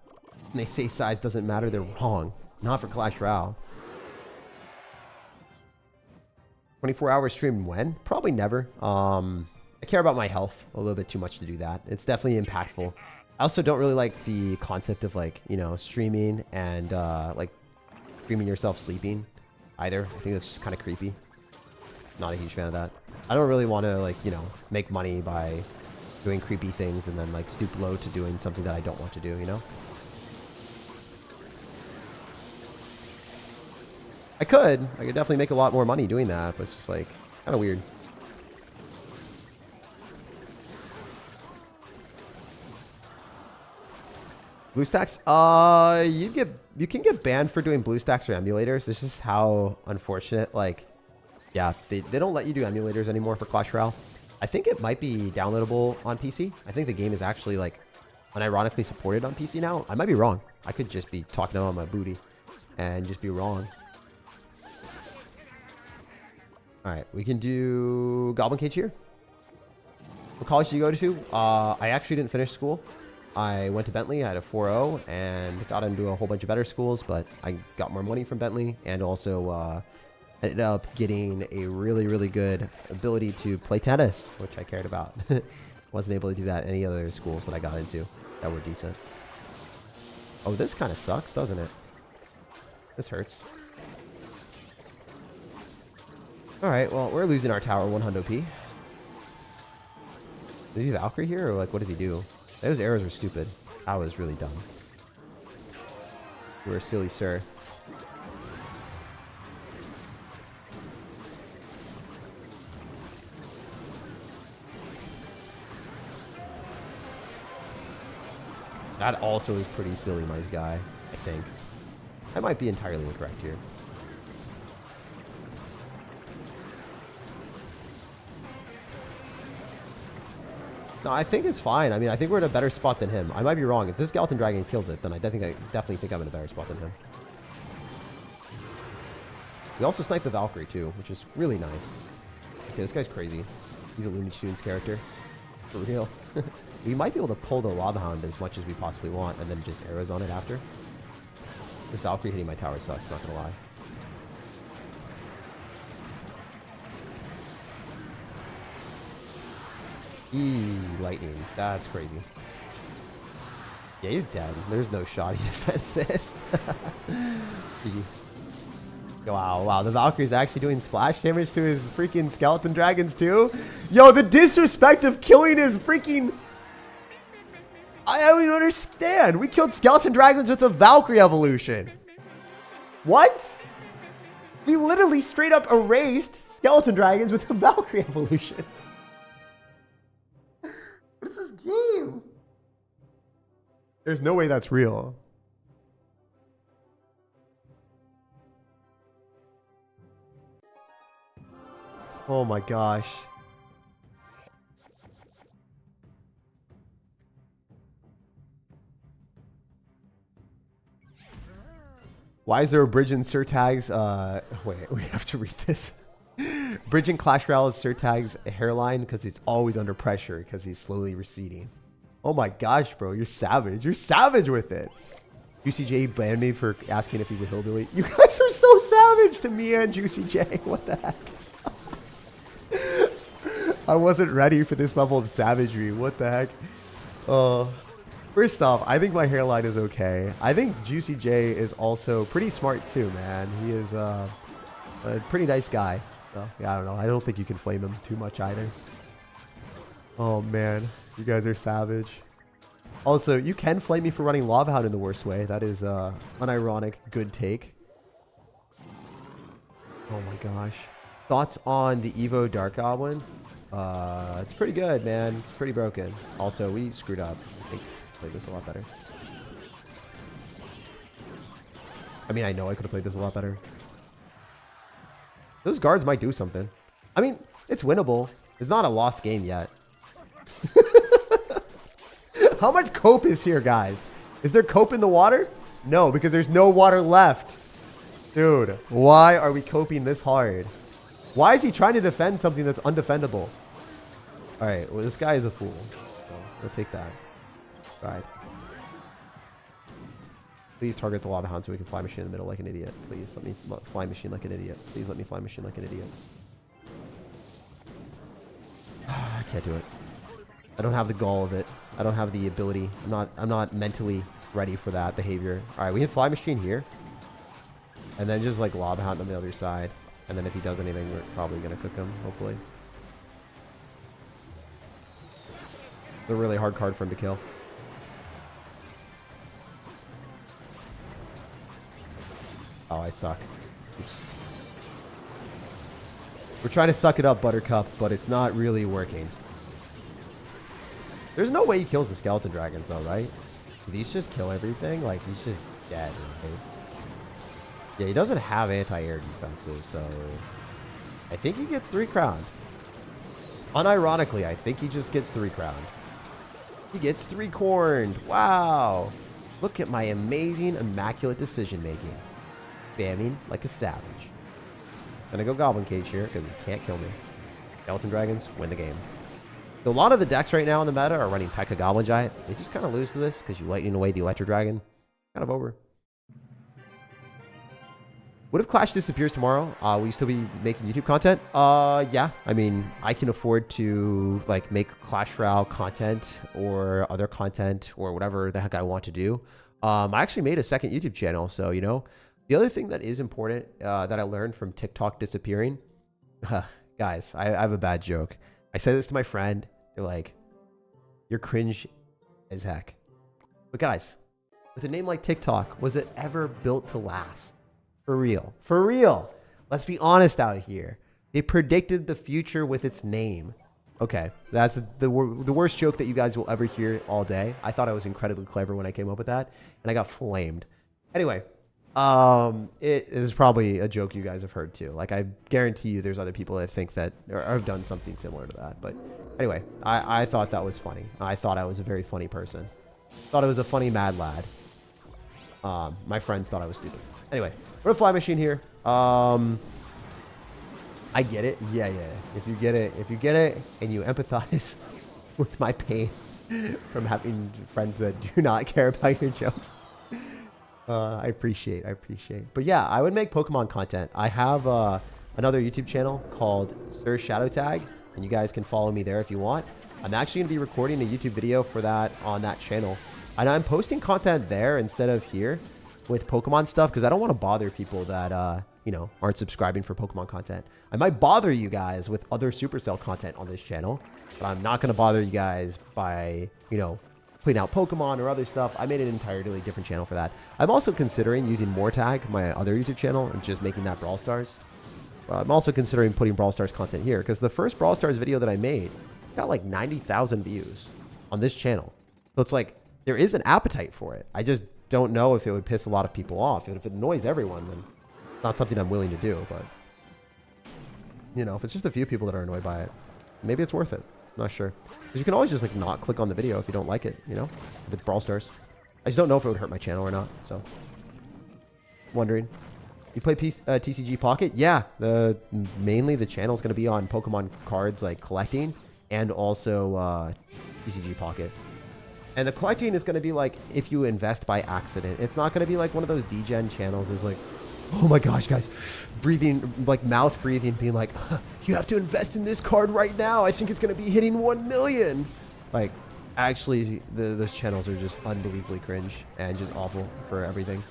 When they say size doesn't matter, they're wrong. Not for Clash Royale. 24-hour stream when? Probably never. I care about my health a little bit too much to do that. It's definitely impactful. I also don't really like the concept of like, you know, streaming and like streaming yourself sleeping either. I think that's just kind of creepy. Not a huge fan of that. I don't really want to like, you know, make money by doing creepy things and then like stoop low to doing something that I don't want to do, you know? I could definitely make a lot more money doing that, but it's just like kind of weird. BlueStacks? You can get banned for doing BlueStacks or emulators. This is how unfortunate. Like, yeah, they don't let you do emulators anymore for Clash Royale. I think it might be downloadable on PC. I think the game is actually like unironically supported on PC now. I might be wrong. I could just be talking about my booty and just be wrong. All right, we can do Goblin Cage here. What college did you go to? I actually didn't finish school. I went to Bentley. I had a 4.0 and got into a whole bunch of better schools, but I got more money from Bentley and also ended up getting a really, really good ability to play tennis, which I cared about. Wasn't able to do that at any other schools that I got into that were decent. Oh, this kind of sucks, doesn't it? This hurts. Alright, well, we're losing our tower 100p. Is he Valkyrie here, or like, what does he do? Those arrows were stupid. That was really dumb. You were a silly sir. That also is pretty silly, my guy, I think. I might be entirely incorrect here. No, I think it's fine. I mean, I think we're in a better spot than him. I might be wrong. If this Skeleton Dragon kills it, then I definitely think I'm in a better spot than him. We also sniped the Valkyrie, too, which is really nice. Okay, this guy's crazy. He's a Looney Tunes character. For real. We might be able to pull the Lava Hound as much as we possibly want, and then just arrows on it after. This Valkyrie hitting my tower sucks, not gonna lie. Lightning. That's crazy. Yeah, he's dead. There's no shot he defends this. Wow, wow. The Valkyrie's actually doing splash damage to his freaking skeleton dragons too. Yo, the disrespect of killing his freaking... I don't even understand. We killed skeleton dragons with a Valkyrie evolution. What? We literally straight up erased skeleton dragons with a Valkyrie evolution. What is this game? There's no way that's real. Oh my gosh. Why is there a bridge in SirTag's? Wait, we have to read this. Bridge in Clash Royale is SirTag's hairline because he's always under pressure because he's slowly receding. Oh my gosh, bro. You're savage. You're savage with it. Juicy banned me for asking if he's a hillbilly. You guys are so savage to me and Juicy J. What the heck? I wasn't ready for this level of savagery. What the heck? First off, I think my hairline is okay. I think Juicy J is also pretty smart too, man. He is a pretty nice guy. So, yeah, I don't know. I don't think you can flame him too much either. Oh, man. You guys are savage. Also, you can flame me for running Lava Hound in the worst way. That is unironic good take. Oh, my gosh. Thoughts on the Evo Dark Goblin? It's pretty good, man. It's pretty broken. Also, we screwed up. I think I played this a lot better. I mean, I know I could have played this a lot better. Those guards might do something. I mean, it's winnable. It's not a lost game yet. How much cope is here, guys? Is there cope in the water? No, because there's no water left. Dude, why are we coping this hard? Why is he trying to defend something that's undefendable? All right, well, this guy is a fool. So we'll take that. Right. Please target the Lava Hound so we can fly machine in the middle like an idiot. Please let me fly machine like an idiot. Please let me fly machine like an idiot. I can't do it. I don't have the gall of it. I don't have the ability. I'm not mentally ready for that behavior. All right, we can fly machine here. And then just like Lava Hound on the other side. And then if he does anything, we're probably going to cook him, hopefully. It's a really hard card for him to kill. Oh, I suck. Oops. We're trying to suck it up, Buttercup, but it's not really working. There's no way he kills the skeleton dragons, though, right? Do these just kill everything? Like, he's just dead, right? Yeah, he doesn't have anti-air defenses, so I think he gets 3 crowned. Unironically, I think he just gets 3 crowned. He gets 3 corned. Wow. Look at my amazing, immaculate decision making. Spamming like a savage. Gonna go Goblin Cage here because he can't kill me. Skeleton Dragons win the game. So a lot of the decks right now in the meta are running P.E.K.K.A. Goblin Giant. They just kind of lose to this because you lightning away the Electro Dragon. Kind of over. What if Clash disappears tomorrow? Will you still be making YouTube content? Yeah. I mean, I can afford to like make Clash Royale content or other content or whatever the heck I want to do. I actually made a second YouTube channel. So, you know, the other thing that is important that I learned from TikTok disappearing. Guys, I have a bad joke. I said this to my friend. They're like, you're cringe as heck. But guys, with a name like TikTok, was it ever built to last? For real. For real. Let's be honest out here. They predicted the future with its name. Okay, that's the worst joke that you guys will ever hear all day. I thought I was incredibly clever when I came up with that, and I got flamed. Anyway, it is probably a joke you guys have heard too. Like, I guarantee you there's other people that think that or have done something similar to that. But anyway, I thought that was funny. I thought I was a very funny person. Thought I was a funny mad lad. My friends thought I was stupid. Anyway, we're a fly machine here. I get it. Yeah. If you get it and you empathize with my pain from having friends that do not care about your jokes, I appreciate. But yeah, I would make Pokemon content. I have another YouTube channel called SirTagCR, and you guys can follow me there if you want. I'm actually going to be recording a YouTube video for that on that channel. And I'm posting content there instead of here with Pokemon stuff because I don't want to bother people that you know, aren't subscribing for Pokemon content. I might bother you guys with other Supercell content on this channel, but I'm not going to bother you guys by, you know, putting out Pokemon or other stuff. I made an entirely different channel for that. I'm also considering using SirTag, my other YouTube channel, and just making that Brawl Stars. I'm also considering putting Brawl Stars content here, because the first Brawl Stars video that I made got like 90,000 views on this channel. So it's like, there is an appetite for it. I just don't know if it would piss a lot of people off. And if it annoys everyone, then it's not something I'm willing to do. But, you know, if it's just a few people that are annoyed by it, maybe it's worth it. I'm not sure. Because you can always just like not click on the video if you don't like it, you know, if it's Brawl Stars. I just don't know if it would hurt my channel or not. So, wondering. You play TCG Pocket? Yeah, mainly the channel is going to be on Pokemon cards like collecting and also TCG Pocket. And the collecting is going to be like if you invest by accident. It's not going to be like one of those degen channels. There's like, oh my gosh, guys, breathing, like mouth breathing, being like, you have to invest in this card right now. I think it's going to be hitting 1 million. Like, actually, those channels are just unbelievably cringe and just awful for everything.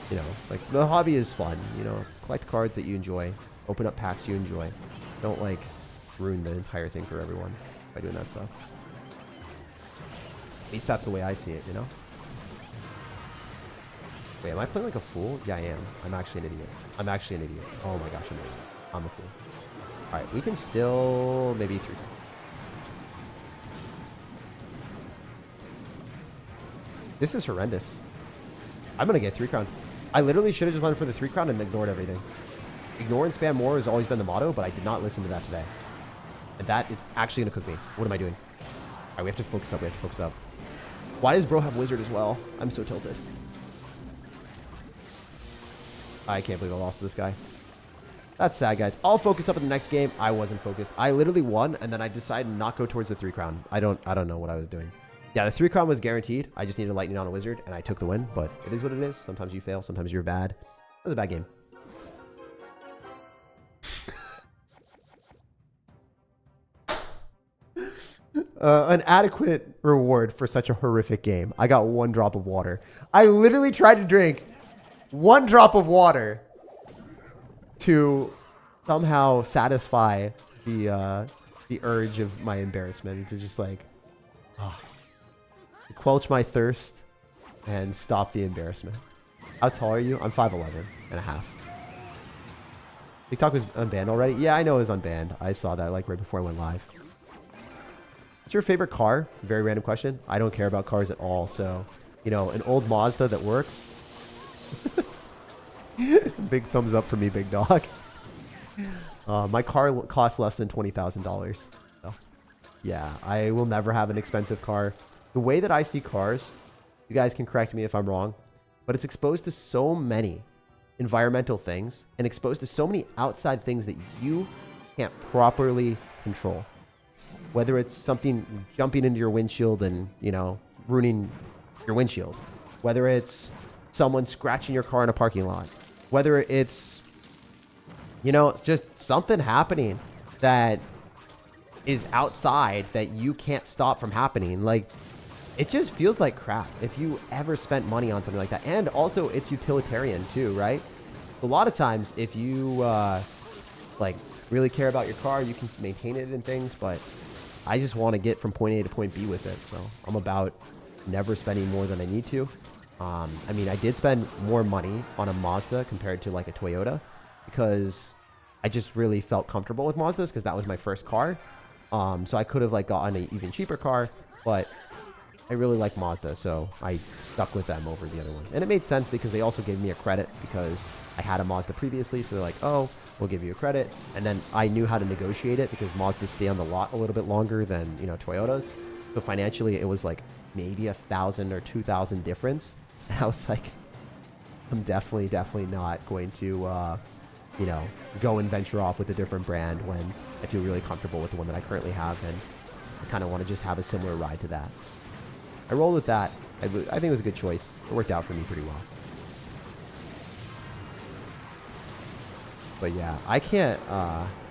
You know, like the hobby is fun, you know, collect cards that you enjoy, open up packs you enjoy. Don't like ruin the entire thing for everyone by doing that stuff. At least that's the way I see it, you know? Wait, am I playing like a fool? Yeah, I am. I'm actually an idiot. I'm actually an idiot. Oh my gosh, I'm a fool. Alright, we can still maybe 3. This is horrendous. I'm gonna get 3 crown. I literally should have just went for the 3 crown and ignored everything. Ignore and spam more has always been the motto, but I did not listen to that today. And that is actually going to cook me. What am I doing? Alright, we have to focus up. We have to focus up. Why does bro have wizard as well? I'm so tilted. I can't believe I lost to this guy. That's sad, guys. I'll focus up in the next game. I wasn't focused. I literally won, and then I decided not go towards the 3 crown. I don't know what I was doing. Yeah, the 3 crown was guaranteed. I just needed lightning on a wizard, and I took the win. But it is what it is. Sometimes you fail. Sometimes you're bad. It was a bad game. An adequate reward for such a horrific game. I got 1 drop of water. I literally tried to drink 1 drop of water to somehow satisfy the urge of my embarrassment. To just like quench my thirst and stop the embarrassment. How tall are you? I'm 5'11" and a half. TikTok was unbanned already? Yeah, I know it was unbanned. I saw that like right before I went live. What's your favorite car? Very random question. I don't care about cars at all. So, you know, an old Mazda that works. Big thumbs up for me, big dog. My car costs less than $20,000. So, yeah, I will never have an expensive car. The way that I see cars, you guys can correct me if I'm wrong, but it's exposed to so many environmental things and exposed to so many outside things that you can't properly control. Whether it's something jumping into your windshield and, you know, ruining your windshield. Whether it's someone scratching your car in a parking lot. Whether it's, you know, just something happening that is outside that you can't stop from happening. Like, it just feels like crap if you ever spent money on something like that. And also, it's utilitarian too, right? A lot of times, if you, like, really care about your car, you can maintain it and things, but I just want to get from point A to point B with it. So I'm about never spending more than I need to. I mean, I did spend more money on a Mazda compared to like a Toyota because I just really felt comfortable with Mazdas because that was my first car. So I could have like gotten an even cheaper car, but I really like Mazda, so I stuck with them over the other ones. And it made sense because they also gave me a credit because I had a Mazda previously, so they're like, oh, we'll give you a credit. And then I knew how to negotiate it because Mazdas stay on the lot a little bit longer than, you know, Toyotas. So financially, it was like maybe $1,000 or $2,000 difference. And I was like, I'm definitely not going to, you know, go and venture off with a different brand when I feel really comfortable with the one that I currently have. And I kind of want to just have a similar ride to that. I rolled with that. I think it was a good choice. It worked out for me pretty well. But yeah, I can't,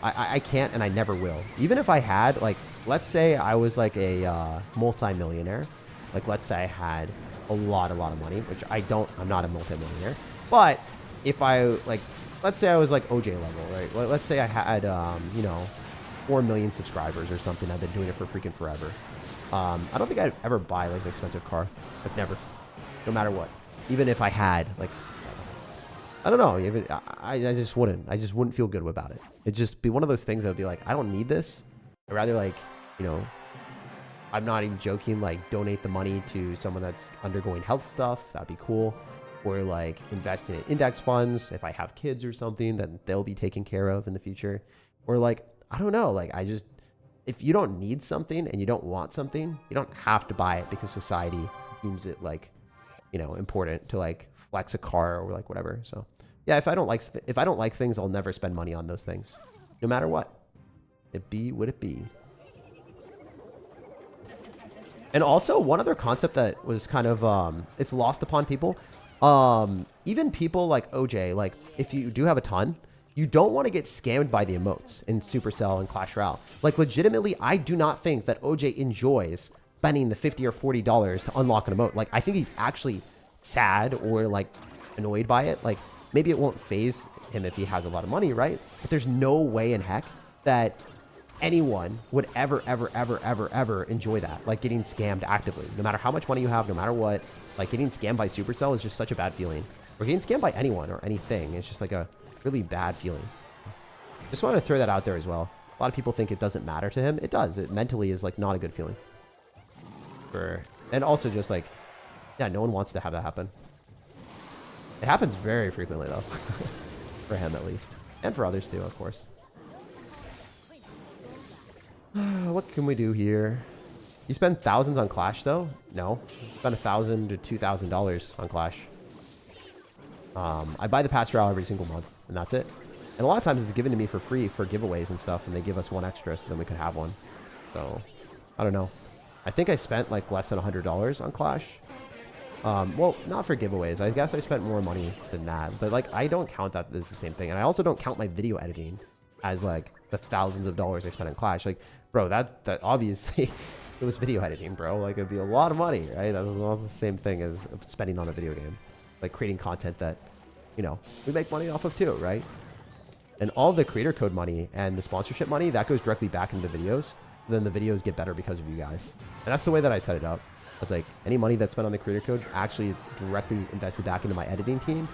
I can't and I never will. Even if I had, like, let's say I was like a multi-millionaire. Like, let's say I had a lot of money, which I'm not a multi-millionaire. But if I, like, let's say I was like OJ level, right? Let's say I had, you know, 4 million subscribers or something. I've been doing it for freaking forever. I don't think I'd ever buy like an expensive car. Like never, no matter what. Even if I had, like, I don't know. Even I just wouldn't. I just wouldn't feel good about it. It'd just be one of those things that would be like, I don't need this. I'd rather, like, you know, I'm not even joking, like donate the money to someone that's undergoing health stuff. That'd be cool. Or like invest in index funds. If I have kids or something, then they'll be taken care of in the future. Or like, I don't know. Like, if you don't need something and you don't want something, you don't have to buy it because society deems it like, you know, important to like flex a car or like whatever. So yeah, if I don't like things, I'll never spend money on those things, no matter what. It be what it be. And also one other concept that was kind of it's lost upon people. Even people like OJ, like if you do have a ton, you don't want to get scammed by the emotes in Supercell and Clash Royale. Like legitimately, I do not think that OJ enjoys spending the $50 or $40 to unlock an emote. Like I think he's actually sad or like annoyed by it. Like maybe it won't phase him if he has a lot of money, right? But there's no way in heck that anyone would ever enjoy that, like getting scammed actively. No matter how much money you have, no matter what, like getting scammed by Supercell is just such a bad feeling. Or getting scammed by anyone or anything, it's just like a really bad feeling. Just wanted to throw that out there as well. A lot of people think it doesn't matter to him. It does. It mentally is like not a good feeling. And also just like, yeah, no one wants to have that happen. It happens very frequently though. For him at least. And for others too, of course. What can we do here? You spend thousands on Clash though? No. You spend $1,000 to $2,000 on Clash. I buy the patch route every single month, and that's it. And a lot of times it's given to me for free for giveaways and stuff, and they give us one extra so then we could have one. So, I don't know. I think I spent like less than $100 on Clash. Well, not for giveaways. I guess I spent more money than that. But like, I don't count that as the same thing. And I also don't count my video editing as like the thousands of dollars I spent on Clash. Like, bro, that obviously it was video editing, bro. Like, it'd be a lot of money, right? That was all the same thing as spending on a video game. Like creating content that, you know, we make money off of too, right? And all the creator code money and the sponsorship money, that goes directly back into the videos. Then the videos get better because of you guys. And that's the way that I set it up. I was like, any money that's spent on the creator code actually is directly invested back into my editing team.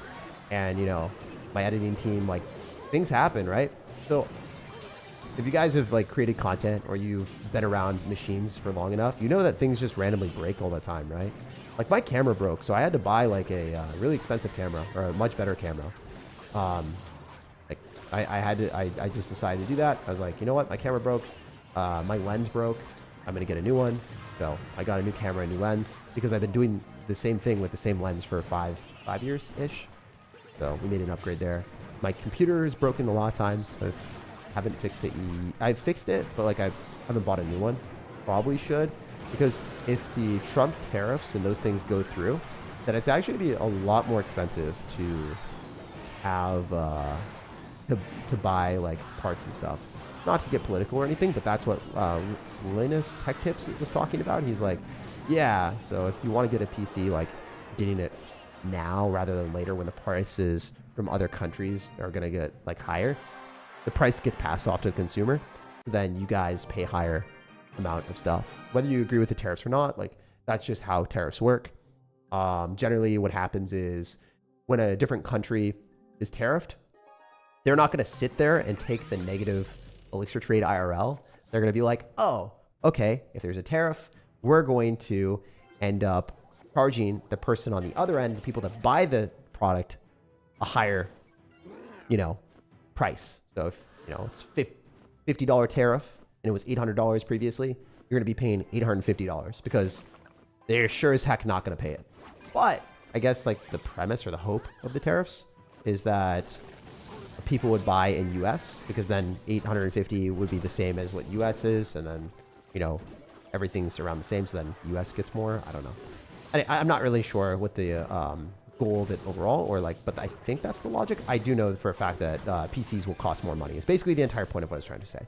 And, you know, my editing team, like, things happen, right? So if you guys have like created content or you've been around machines for long enough, you know that things just randomly break all the time, right? Like my camera broke, so I had to buy like a really expensive camera or a much better camera. Like I just decided to do that. I was like, you know what? My camera broke. My lens broke. I'm gonna get a new one. So I got a new camera, a new lens, because I've been doing the same thing with the same lens for five years-ish. So we made an upgrade there. My computer is broken a lot of times. I haven't fixed it. I've fixed it, but like I haven't bought a new one. Probably should, because if the Trump tariffs and those things go through, then it's actually gonna be a lot more expensive to have to buy like parts and stuff. Not to get political or anything, but that's what Linus Tech Tips was talking about. He's like, yeah, so if you want to get a PC, like getting it now rather than later when the prices from other countries are going to get like higher, the price gets passed off to the consumer. Then you guys pay higher amount of stuff. Whether you agree with the tariffs or not, like that's just how tariffs work. Generally what happens is when a different country is tariffed, they're not going to sit there and take the negative Elixir trade IRL. They're going to be like, oh, okay, if there's a tariff, we're going to end up charging the person on the other end, the people that buy the product, a higher, you know, price. So if, you know, it's $50 tariff and it was $800 previously, you're going to be paying $850 because they're sure as heck not going to pay it. But I guess like the premise or the hope of the tariffs is that people would buy in US because then 850 would be the same as what US is, and then, you know, everything's around the same, so then US gets more. I don't know. I'm not really sure what the goal of it overall, or like, but I think that's the logic. I do know for a fact that PCs will cost more money. It's basically the entire point of what I was trying to say.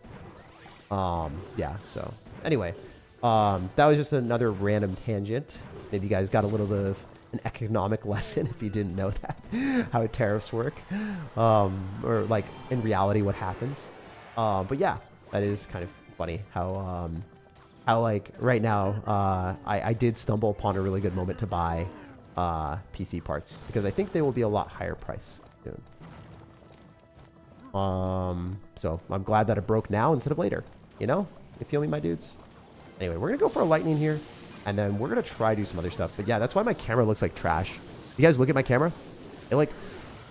Yeah, so anyway, that was just another random tangent. Maybe you guys got a little bit of an economic lesson if you didn't know that, how tariffs work, or like in reality what happens. But yeah, that is kind of funny how like right now I did stumble upon a really good moment to buy PC parts because I think they will be a lot higher price soon. So I'm glad that it broke now instead of later. You know, you feel me, my dudes? Anyway, we're gonna go for a lightning here, and then we're gonna try do some other stuff. But yeah, that's why my camera looks like trash. You guys look at my camera, it like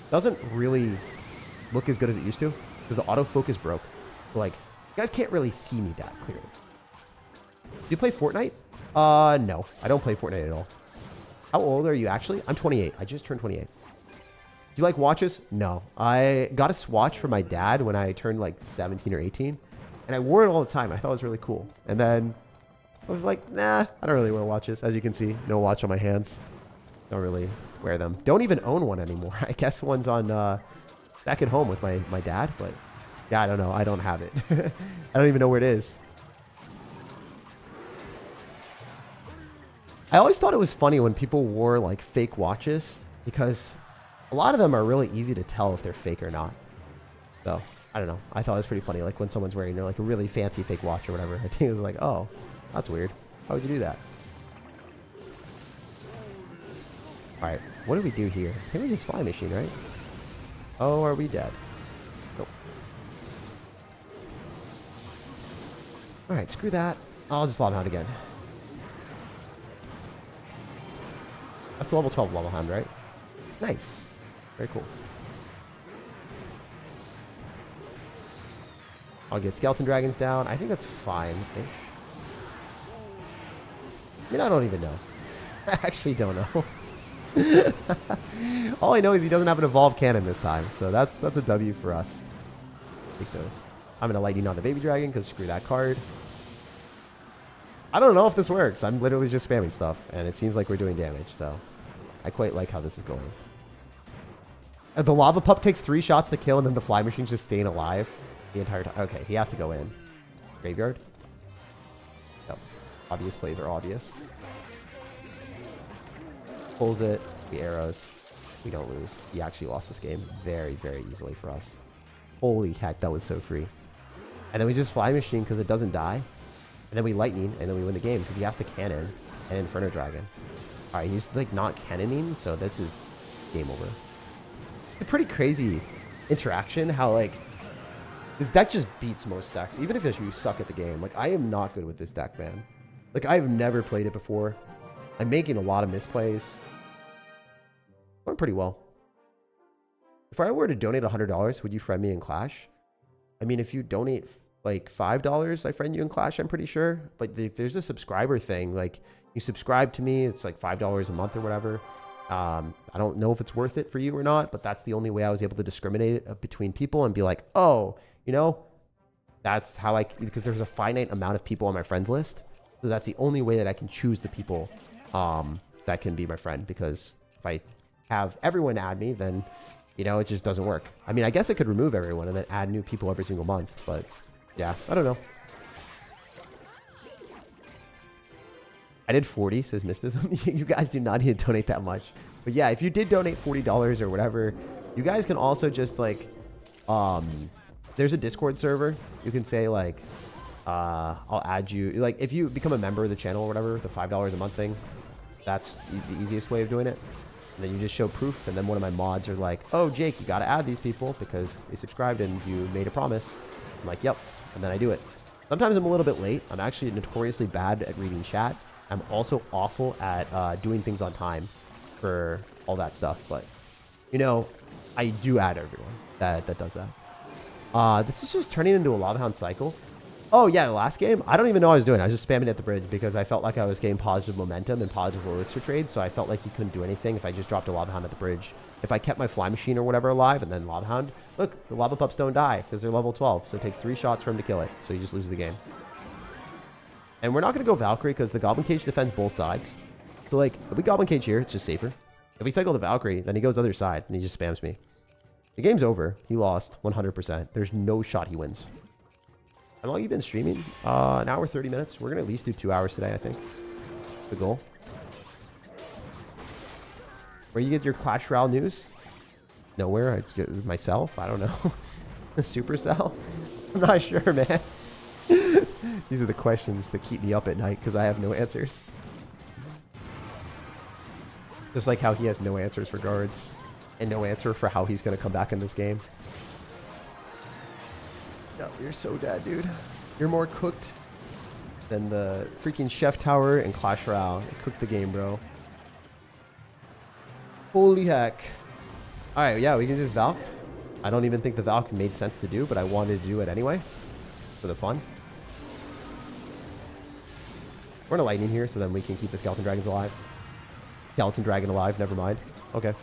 doesn't really look as good as it used to because the autofocus broke. So like, you guys can't really see me that clearly. Do you play Fortnite? No, I don't play Fortnite at all. How old are you actually? I'm 28. I just turned 28. Do you like watches? No. I got a Swatch from my dad when I turned like 17 or 18. And I wore it all the time. I thought it was really cool. And then I was like, nah, I don't really wear watches. As you can see, no watch on my hands. Don't really wear them. Don't even own one anymore. I guess one's on back at home with my dad. But yeah, I don't know. I don't have it. I don't even know where it is. I always thought it was funny when people wore like fake watches because a lot of them are really easy to tell if they're fake or not. So I don't know. I thought it was pretty funny. Like when someone's wearing like a really fancy fake watch or whatever. I think it was like, oh, that's weird. How would you do that? All right. What do we do here? I think we just fly machine, right? Oh, are we dead? Nope. All right. Screw that. I'll just Lava Hound again. That's a level 12 Lava Hound, right? Nice. Very cool. I'll get Skeleton Dragons down. I think that's fine-ish. I mean, I don't even know. I actually don't know. All I know is he doesn't have an evolved cannon this time. So that's a W for us. Take those. I'm going to lightning on the baby dragon because screw that card. I don't know if this works. I'm literally just spamming stuff. And it seems like we're doing damage. So I quite like how this is going. The lava pup takes 3 shots to kill, and then the fly machine's just staying alive the entire time. Okay, he has to go in. Graveyard. Yep. Obvious plays are obvious. Pulls it. The arrows. We don't lose. He actually lost this game very, very easily for us. Holy heck, that was so free. And then we just fly machine because it doesn't die. And then we lightning, and then we win the game because he has to cannon and Inferno Dragon. Alright, he's like not cannoning, so this is game over. A pretty crazy interaction how like this deck just beats most decks, even if you suck at the game. Like I am not good with this deck, man. Like I've never played it before. I'm making a lot of misplays. Going pretty well. If I were to donate $100, would you friend me in Clash? I mean, if you donate like $5, I friend you in Clash, I'm pretty sure. But there's a subscriber thing. Like you subscribe to me, it's like $5 a month or whatever. I don't know if it's worth it for you or not, but that's the only way I was able to discriminate between people and be like, oh, you know, that's how because there's a finite amount of people on my friends list. So that's the only way that I can choose the people that can be my friend. Because if I have everyone add me, then, you know, it just doesn't work. I mean, I guess I could remove everyone and then add new people every single month. But yeah, I don't know. I did 40, says Mysticism. You guys do not need to donate that much. But yeah, if you did donate $40 or whatever, you guys can also just like, there's a Discord server. You can say like, I'll add you. Like if you become a member of the channel or whatever, the $5 a month thing, that's the easiest way of doing it. And then you just show proof. And then one of my mods are like, oh, Jake, you got to add these people because they subscribed and you made a promise. I'm like, yep. And then I do it. Sometimes I'm a little bit late. I'm actually notoriously bad at reading chat. I'm also awful at doing things on time for all that stuff. But, you know, I do add everyone that does that. This is just turning into a Lava Hound cycle. Oh, yeah, the last game, I don't even know what I was doing. I was just spamming at the bridge because I felt like I was getting positive momentum and positive elixir trade. So I felt like you couldn't do anything if I just dropped a Lava Hound at the bridge. If I kept my fly machine or whatever alive and then Lava Hound, look, the lava pups don't die because they're level 12. So it takes 3 shots for him to kill it. So you just lose the game. And we're not going to go Valkyrie because the Goblin Cage defends both sides. So, like, if we Goblin Cage here, it's just safer. If we cycle the Valkyrie, then he goes the other side and he just spams me. The game's over. He lost 100%. There's no shot he wins. How long have you been streaming? An hour, 30 minutes. We're going to at least do 2 hours today, I think. The goal. Where you get your Clash Royale news? Nowhere. I get myself. I don't know. Supercell? I'm not sure, man. These are the questions that keep me up at night because I have no answers. Just like how he has no answers for guards and no answer for how he's going to come back in this game. No, you're so dead, dude. You're more cooked than the freaking Chef Tower and Clash Royale. It cooked the game, bro. Holy heck. Alright, yeah, we can just Valk. I don't even think the Valk made sense to do, but I wanted to do it anyway. For the fun. We're gonna lightning here so then we can keep the Skeleton Dragons alive. Skeleton Dragon alive, never mind. Okay.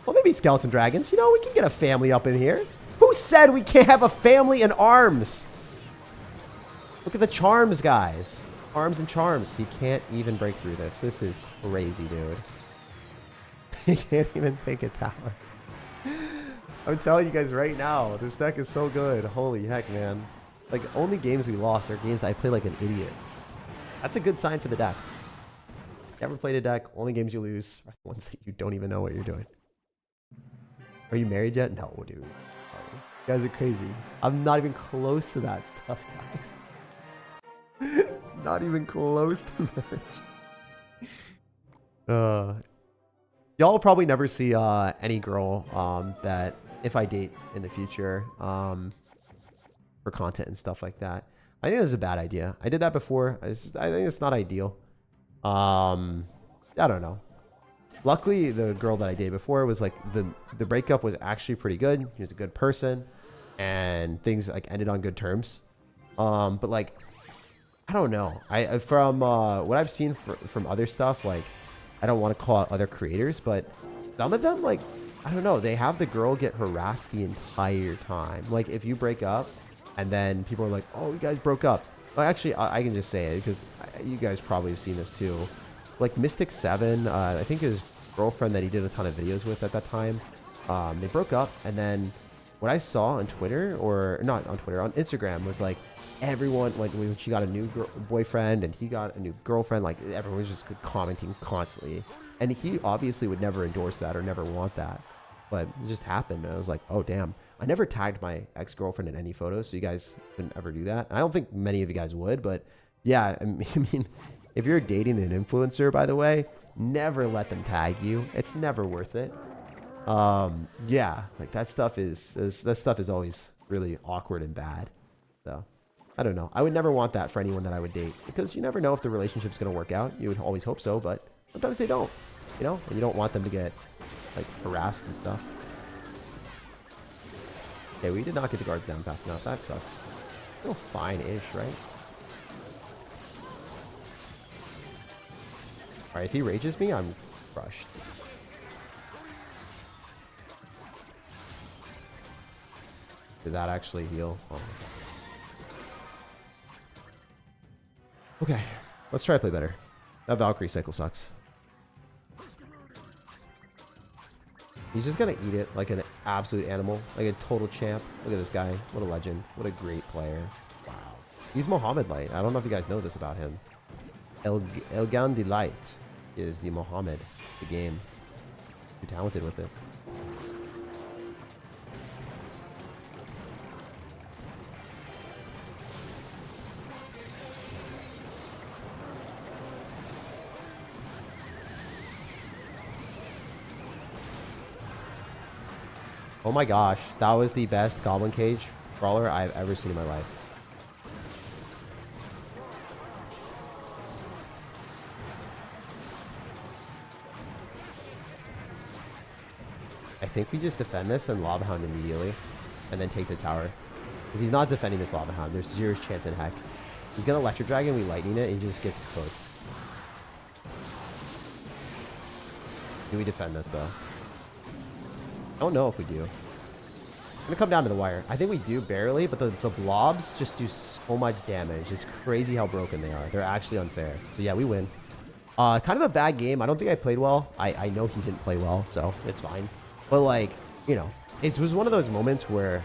Well, maybe Skeleton Dragons. You know, we can get a family up in here. Who said we can't have a family in arms? Look at the charms, guys. Arms and charms. He can't even break through this. This is crazy, dude. He can't even take a tower. I'm telling you guys right now, this deck is so good. Holy heck, man. Like, only games we lost are games that I play like an idiot. That's a good sign for the deck. Never played a deck, only games you lose are the ones that you don't even know what you're doing. Are you married yet? No, dude. Oh, you guys are crazy. I'm not even close to that stuff, guys. Not even close to that. Y'all will probably never see any girl that if I date in the future for content and stuff like that. I think this is a bad idea. I did that before. I think it's not ideal. I don't know. Luckily, the girl that I dated before was like the breakup was actually pretty good. He was a good person, and things like ended on good terms. But like, I don't know. From what I've seen from other stuff, like I don't want to call out other creators, but some of them, like, I don't know, they have the girl get harassed the entire time. Like if you break up, and then people are like, "Oh, you guys broke up." Well, actually, I can just say it because you guys probably have seen this too. Like Mystic 7, I think his girlfriend that he did a ton of videos with at that time, they broke up. And then what I saw on Twitter, or not on Twitter, on Instagram, was like everyone, like when she got a new boyfriend and he got a new girlfriend, like everyone was just commenting constantly. And he obviously would never endorse that or never want that. But it just happened. And I was like, oh, damn. I never tagged my ex-girlfriend in any photos, so you guys wouldn't ever do that. I don't think many of you guys would, but yeah, I mean, if you're dating an influencer, by the way, never let them tag you. It's never worth it. Yeah, like that stuff is always really awkward and bad. So I don't know. I would never want that for anyone that I would date because you never know if the relationship's going to work out. You would always hope so, but sometimes they don't, you know, and you don't want them to get like harassed and stuff. Okay, we did not get the guards down fast enough. That sucks. Still fine-ish, right? Alright, if he rages me, I'm crushed. Did that actually heal? Oh my god. Okay, let's try to play better. That Valkyrie cycle sucks. He's just gonna eat it like an absolute animal, like a total champ. Look at this guy. What a legend. What a great player. Wow. He's Mohammed Light. I don't know if you guys know this about him. Elgandi Light is the Mohammed, the game. Too talented with it. Oh my gosh, that was the best Goblin Cage brawler I've ever seen in my life. I think we just defend this and Lava Hound immediately, and then take the tower. Because he's not defending this Lava Hound. There's zero chance in heck. He's gonna Electric Dragon, we lightning it, and he just gets cooked. Do we defend this though? I don't know if we do. It's gonna come down to the wire. I think we do barely, but the blobs just do so much damage. It's crazy how broken they are. They're actually unfair. So yeah, we win. Kind of a bad game. I don't think I played well. I know he didn't play well, so it's fine. But like, you know, it was one of those moments where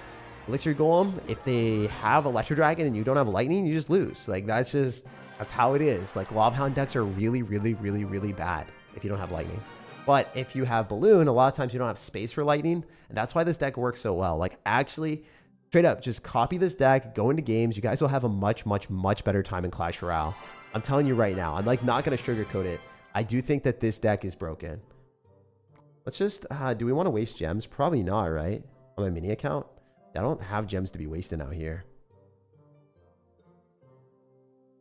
Elixir Golem, if they have Electro Dragon and you don't have Lightning, you just lose. Like that's how it is. Like Lava Hound decks are really, really, really, really bad if you don't have Lightning. But if you have Balloon, a lot of times you don't have space for lightning. And that's why this deck works so well. Like, actually, straight up, just copy this deck, go into games. You guys will have a much, much, much better time in Clash Royale. I'm telling you right now. I'm like not going to sugarcoat it. I do think that this deck is broken. Let's just, do we want to waste gems? Probably not, right? On my mini account? I don't have gems to be wasting out here.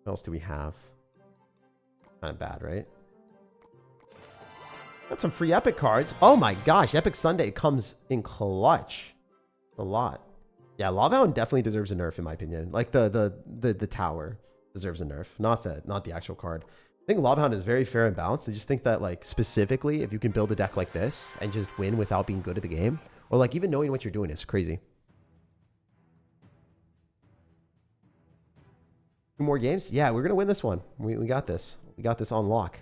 What else do we have? Kind of bad, right? Got some free epic cards. Oh my gosh, Epic Sunday comes in clutch. A lot. Yeah, Lava Hound definitely deserves a nerf in my opinion. Like the tower deserves a nerf, not the actual card. I think Lava Hound is very fair and balanced. I just think that like specifically if you can build a deck like this and just win without being good at the game, or like even knowing what you're doing is crazy. 2 more games? Yeah, we're gonna win this one. We got this. We got this on lock.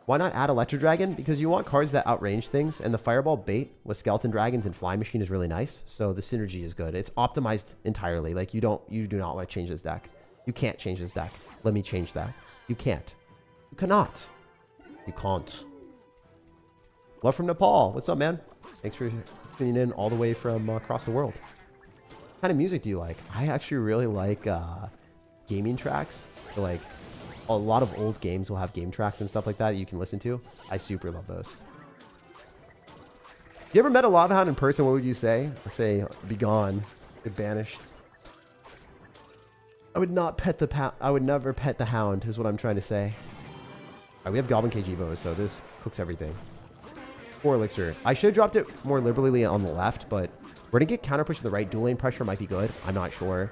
Why not add Electro Dragon? Because you want cards that outrange things, and the Fireball bait with Skeleton Dragons and Fly Machine is really nice. So the synergy is good. It's optimized entirely. Like you do not want to change this deck. You can't change this deck. Let me change that. You can't. You cannot. You can't. Love from Nepal. What's up, man? Thanks for tuning in all the way from across the world. What kind of music do you like? I actually really like gaming tracks. So like a lot of old games will have game tracks and stuff like that you can listen to. I super love those. You ever met a Lava Hound in person? What would you say? I'd say, be gone. Get banished. I would not pet the I would never pet the hound, is what I'm trying to say. All right, we have Goblin Cage Evo, so this cooks everything. 4 elixir. I should have dropped it more liberally on the left, but we're gonna get counter push in the right. Dual lane pressure might be good. I'm not sure.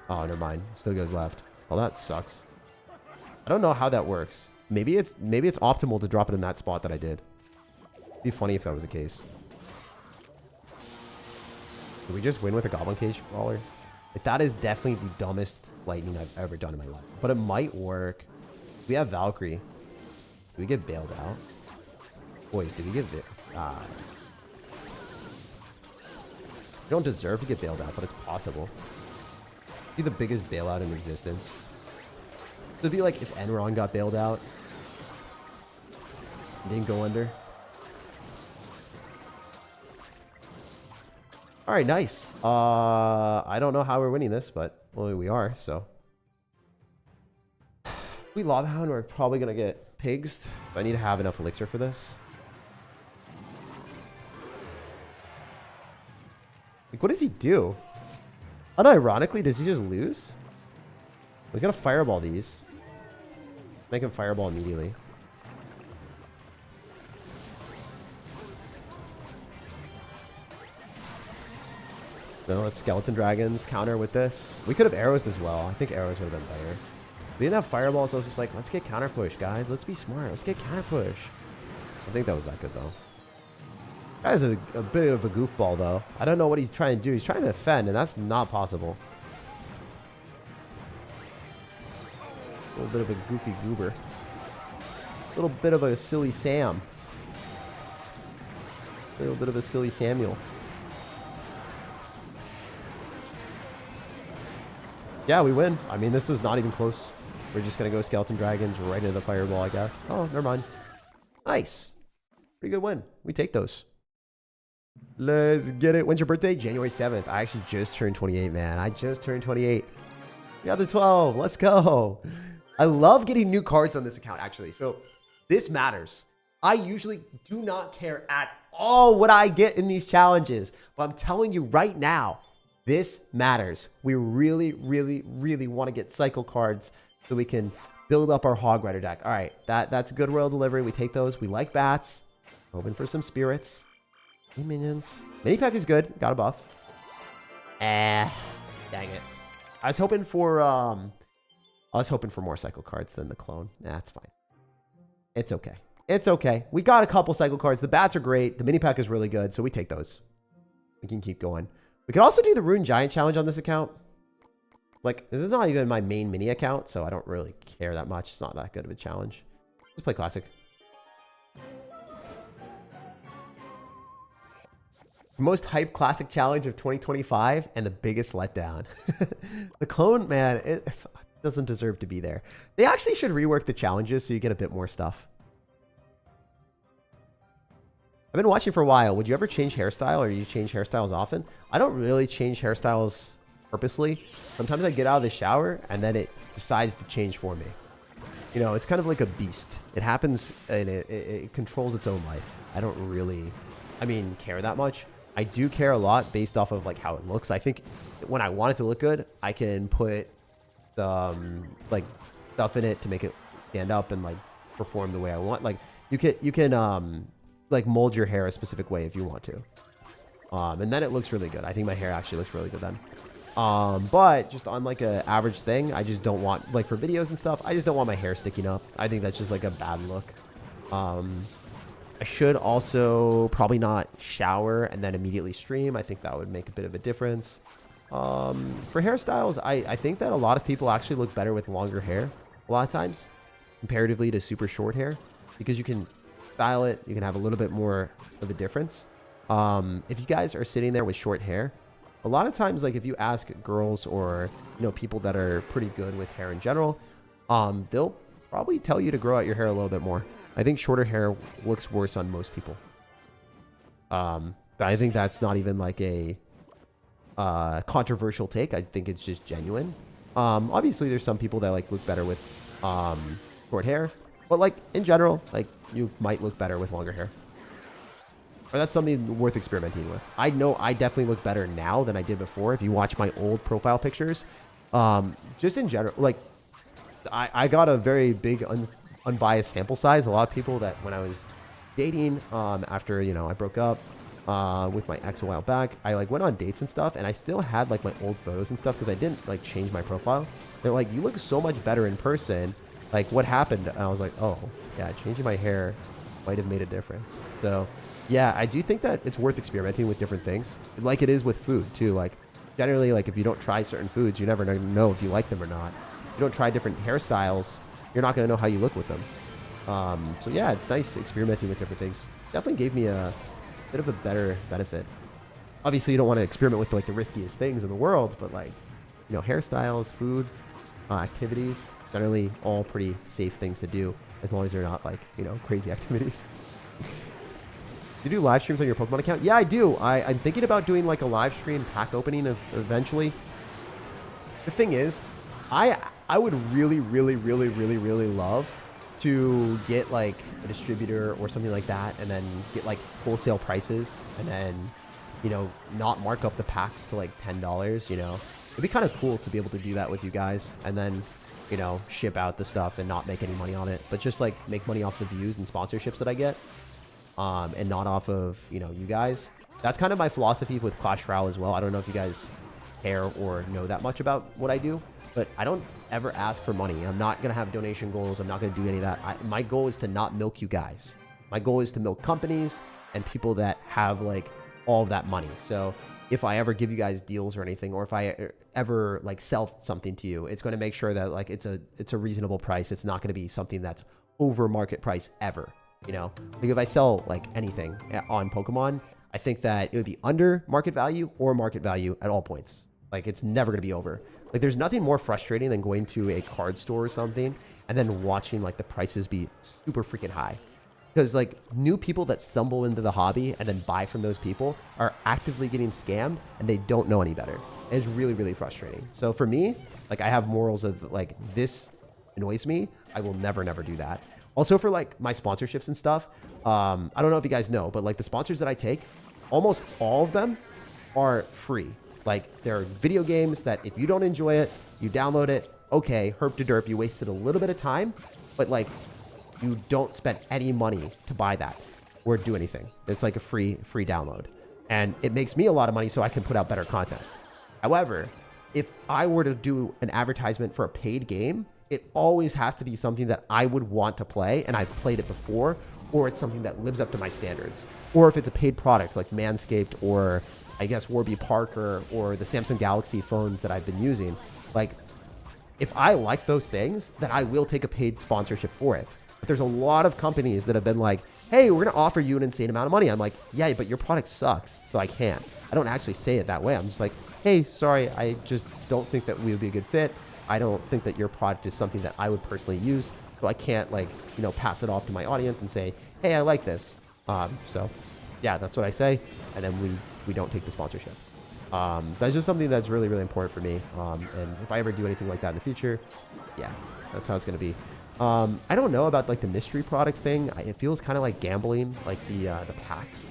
Oh, never mind. Still goes left. Oh, that sucks. I don't know how that works. Maybe it's optimal to drop it in that spot that I did. It'd be funny if that was the case. Did we just win with a Goblin Cage Brawler? Like, that is definitely the dumbest lightning I've ever done in my life. But it might work. We have Valkyrie. Do we get bailed out? Boys, did we get it? We don't deserve to get bailed out, but it's possible. It'd be the biggest bailout in existence. It'd be like if Enron got bailed out. Didn't go under. Alright, nice. I don't know how we're winning this, but well, we are, so. If we Lava Hound, we're probably going to get pigs. I need to have enough elixir for this. Like, what does he do? Unironically, does he just lose? He's going to fireball these. Make him fireball immediately. No, it's Skeleton Dragons counter with this. We could have arrows as well. I think arrows would have been better. We didn't have fireballs, so I was just like, let's get counter push, guys. Let's be smart. Let's get counter push. I think that was that good, though. Guy's a bit of a goofball, though. I don't know what he's trying to do. He's trying to defend, and that's not possible. A little bit of a goofy goober. A little bit of a silly Sam. A little bit of a silly Samuel. Yeah, we win. I mean, this was not even close. We're just going to go Skeleton Dragons right into the fireball, I guess. Oh, never mind. Nice. Pretty good win. We take those. Let's get it. When's your birthday? January 7th. I actually just turned 28, man. I just turned 28. We got the 12. Let's go. I love getting new cards on this account, actually. So this matters. I usually do not care at all what I get in these challenges. But I'm telling you right now, this matters. We really, really, really want to get cycle cards so we can build up our Hog Rider deck. All right, that's good royal delivery. We take those. We like bats. Hoping for some spirits. Hey, minions. Mini pack is good. Got a buff. Dang it. I was hoping for more cycle cards than the clone. That's fine. It's okay. It's okay. We got a couple cycle cards. The bats are great. The mini pack is really good, so we take those. We can keep going. We could also do the Rune Giant Challenge on this account. Like, this is not even my main mini account, so I don't really care that much. It's not that good of a challenge. Let's play Classic. Most hyped Classic challenge of 2025 and the biggest letdown. The clone, man, it doesn't deserve to be there. They actually should rework the challenges so you get a bit more stuff. I've been watching for a while. Would you ever change hairstyle, or do you change hairstyles often? I don't really change hairstyles purposely. Sometimes I get out of the shower and then it decides to change for me. You know, it's kind of like a beast. It happens and it controls its own life. I don't really, care that much. I do care a lot based off of like how it looks. I think when I want it to look good, I can put like stuff in it to make it stand up and like perform the way I want. Like you can like mold your hair a specific way if you want to. And then it looks really good. I think my hair actually looks really good then. But just on like a average thing, I just don't want, like for videos and stuff, I just don't want my hair sticking up. I think that's just like a bad look. I should also probably not shower and then immediately stream. I think that would make a bit of a difference. For hairstyles, I think that a lot of people actually look better with longer hair a lot of times comparatively to super short hair, because you can style it. You can have a little bit more of a difference. If you guys are sitting there with short hair, a lot of times, like if you ask girls or, people that are pretty good with hair in general, they'll probably tell you to grow out your hair a little bit more. I think shorter hair looks worse on most people. I think that's not even like a controversial take. I think it's just genuine. Obviously there's some people that like look better with short hair, but like in general, like you might look better with longer hair. Or that's something worth experimenting with. I know I definitely look better now than I did before. If you watch my old profile pictures, just in general, like I got a very big unbiased sample size. A lot of people that when I was dating, after, I broke up with my ex a while back, I like went on dates and stuff, and I still had like my old photos and stuff because I didn't like change my profile. They're like, you look so much better in person. Like, what happened? And I was like, oh yeah, changing my hair might have made a difference. So yeah, I do think that it's worth experimenting with different things, like it is with food too. Like generally, like if you don't try certain foods, you never know if you like them or not. If you don't try different hairstyles, you're not going to know how you look with them. So yeah, it's nice experimenting with different things. Definitely gave me a bit of a better benefit. Obviously, you don't want to experiment with like the riskiest things in the world, but like, hairstyles, food, activities, generally all pretty safe things to do, as long as they're not like, crazy activities. You do live streams on your Pokemon account? Yeah, I do. I'm thinking about doing like a live stream pack opening eventually. The thing is, I would really love to get like a distributor or something like that, and then get like wholesale prices, and then, not mark up the packs to like $10, It'd be kind of cool to be able to do that with you guys, and then, ship out the stuff and not make any money on it, but just like make money off the views and sponsorships that I get. And not off of, you guys. That's kind of my philosophy with Clash Royale as well. I don't know if you guys care or know that much about what I do, but I don't ever ask for money. I'm not going to have donation goals. I'm not going to do any of that. My goal is to not milk you guys. My goal is to milk companies and people that have like all of that money. So if I ever give you guys deals or anything, or if I ever like sell something to you, it's going to make sure that like it's a reasonable price. It's not going to be something that's over market price ever. Like if I sell like anything on Pokemon, I think that it would be under market value or market value at all points. Like it's never going to be over. Like there's nothing more frustrating than going to a card store or something and then watching like the prices be super freaking high. Because like new people that stumble into the hobby and then buy from those people are actively getting scammed, and they don't know any better. And it's really frustrating. So for me, like I have morals of like, this annoys me. I will never do that. Also for like my sponsorships and stuff, I don't know if you guys know, but like the sponsors that I take, almost all of them are free. Like there are video games that if you don't enjoy it, you download it, okay, herp to derp, you wasted a little bit of time, but like you don't spend any money to buy that or do anything. It's like a free download. And it makes me a lot of money so I can put out better content. However, if I were to do an advertisement for a paid game, it always has to be something that I would want to play, and I've played it before, or it's something that lives up to my standards. Or if it's a paid product like Manscaped, or I guess Warby Parker, or the Samsung Galaxy phones that I've been using, like if I like those things, then I will take a paid sponsorship for it. But there's a lot of companies that have been like, hey, we're going to offer you an insane amount of money. I'm like, yeah, but your product sucks, so I can't. I don't actually say it that way. I'm just like, hey, sorry, I just don't think that we would be a good fit. I don't think that your product is something that I would personally use, so I can't like, pass it off to my audience and say, hey, I like this. So yeah, that's what I say. And then we don't take the sponsorship. That's just something that's really, really important for me. And if I ever do anything like that in the future, yeah, that's how it's going to be. I don't know about like the mystery product thing. It feels kind of like gambling, like the packs.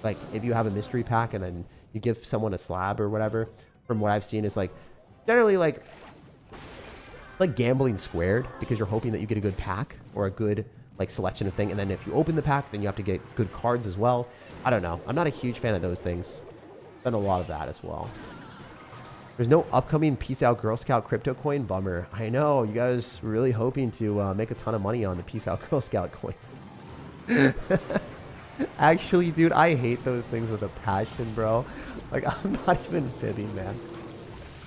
Like if you have a mystery pack and then you give someone a slab or whatever, from what I've seen is like generally like gambling squared, because you're hoping that you get a good pack or a good like selection of thing. And then if you open the pack, then you have to get good cards as well. I don't know. I'm not a huge fan of those things. Done a lot of that as well. There's no upcoming Peace Out Girl Scout crypto coin. Bummer. I know. You guys were really hoping to make a ton of money on the Peace Out Girl Scout coin. Actually, dude, I hate those things with a passion, bro. Like, I'm not even fibbing, man.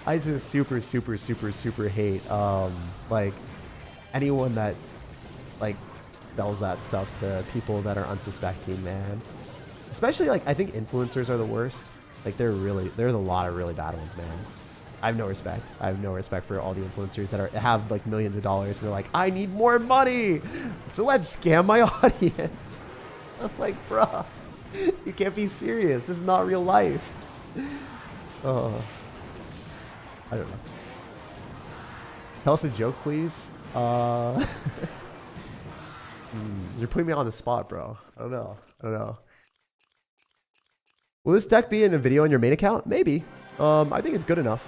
I just super, super, super, super hate, like, anyone that, like, sells that stuff to people that are unsuspecting, man. Especially, like, I think influencers are the worst. Like, there's a lot of really bad ones, man. I have no respect. I have no respect for all the influencers that have, like, millions of dollars. And they're like, I need more money, so let's scam my audience. I'm like, bruh, you can't be serious. This is not real life. I don't know. Tell us a joke, please. You're putting me on the spot, bro. I don't know. Will this deck be in a video on your main account? Maybe. I think it's good enough.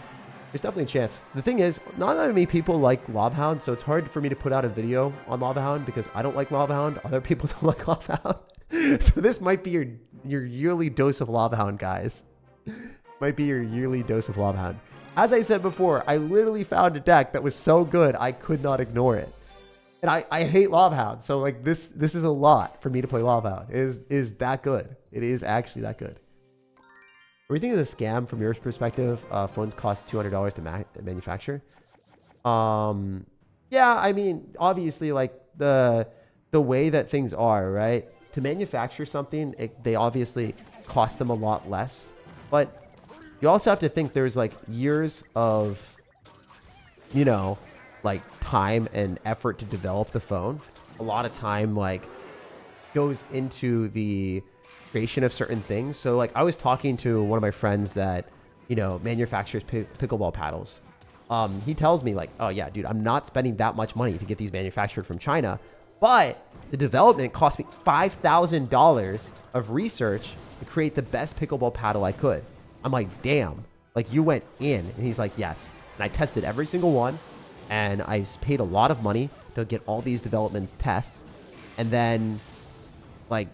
There's definitely a chance. The thing is, not that many people like Lava Hound, so it's hard for me to put out a video on Lava Hound because I don't like Lava Hound. Other people don't like Lava Hound. So this might be your yearly dose of Lava Hound, guys. Might be your yearly dose of Lava Hound. As I said before, I literally found a deck that was so good I could not ignore it. And I hate Lava Hound, so like this is a lot for me to play Lava Hound. It is that good. It is actually that good. Everything is a scam from your perspective. Phones cost $200 to manufacture. Yeah, I mean, obviously, like the way that things are, right? To manufacture something, they obviously cost them a lot less. But you also have to think there's like years of, you know, like time and effort to develop the phone. A lot of time like goes into the creation of certain things. So like I was talking to one of my friends that, you know, manufactures pickleball paddles. He tells me like, oh yeah, dude, I'm not spending that much money to get these manufactured from China, but the development cost me $5,000 of research to create the best pickleball paddle I could. I'm like, damn, like you went in. And he's like, yes. And I tested every single one, and I paid a lot of money to get all these development tests. And then like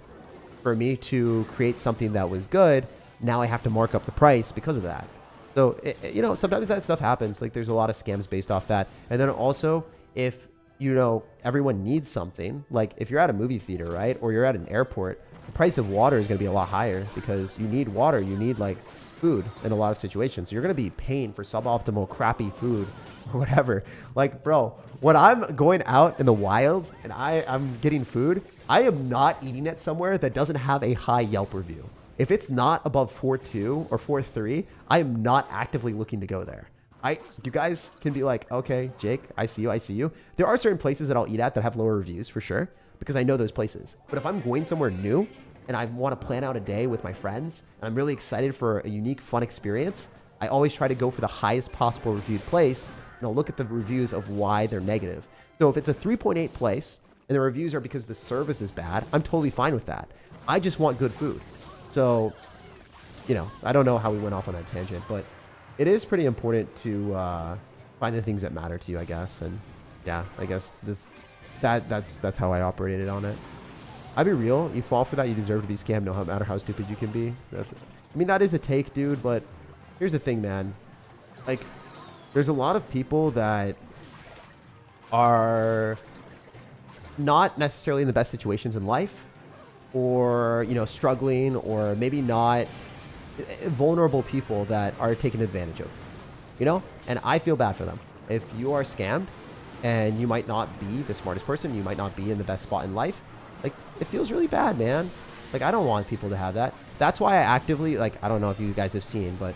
for me to create something that was good, now I have to mark up the price because of that. So, you know, sometimes that stuff happens. Like there's a lot of scams based off that. And then also if, you know, everyone needs something, like if you're at a movie theater, right? Or you're at an airport, the price of water is going to be a lot higher because you need water. You need like food in a lot of situations. So you're going to be paying for suboptimal, crappy food or whatever. Like, bro, when I'm going out in the wild and I'm getting food, I am not eating it somewhere that doesn't have a high Yelp review. If it's not above 4.2 or 4.3, I am not actively looking to go there. You guys can be like, okay, Jake, I see you. There are certain places that I'll eat at that have lower reviews for sure, because I know those places. But if I'm going somewhere new and I want to plan out a day with my friends and I'm really excited for a unique, fun experience, I always try to go for the highest possible reviewed place, and I'll look at the reviews of why they're negative. So if it's a 3.8 place and the reviews are because the service is bad, I'm totally fine with that. I just want good food. So, you know, I don't know how we went off on that tangent, but it is pretty important to find the things that matter to you, I guess. And yeah, I guess that's how I operated on it. I'll be real. You fall for that, you deserve to be scammed, no matter how stupid you can be. I mean, that is a take, dude. But here's the thing, man. Like, there's a lot of people that are not necessarily in the best situations in life, or, you know, struggling, or maybe not vulnerable people that are taken advantage of, you know? And I feel bad for them. If you are scammed and you might not be the smartest person, you might not be in the best spot in life, like, it feels really bad, man. Like, I don't want people to have that. That's why I actively, like, I don't know if you guys have seen, but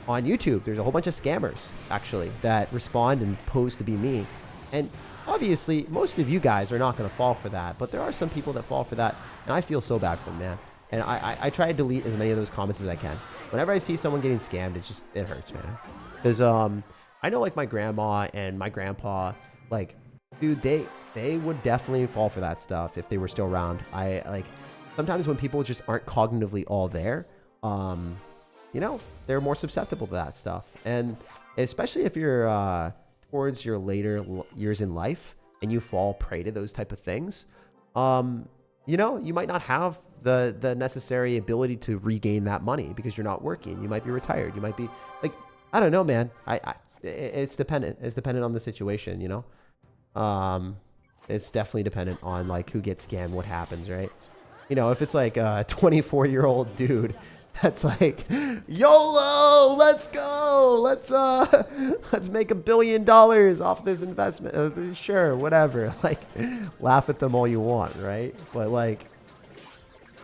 on YouTube, there's a whole bunch of scammers, actually, that respond and pose to be me. And obviously, most of you guys are not going to fall for that, but there are some people that fall for that, and I feel so bad for them, man. And I try to delete as many of those comments as I can. Whenever I see someone getting scammed, it hurts, man. Because I know like my grandma and my grandpa, like, dude, they would definitely fall for that stuff if they were still around. I like sometimes when people just aren't cognitively all there, you know, they're more susceptible to that stuff. And especially if you're towards your later years in life and you fall prey to those type of things, you know, you might not have the necessary ability to regain that money because you're not working. You might be retired. You might be like, I don't know, man. It's dependent. It's dependent on the situation, you know? It's definitely dependent on like who gets scammed, what happens, right? You know, if it's like a 24-year-old dude that's like, YOLO, let's go. Let's make $1 billion off this investment. Sure, whatever. Like, laugh at them all you want, right? But like,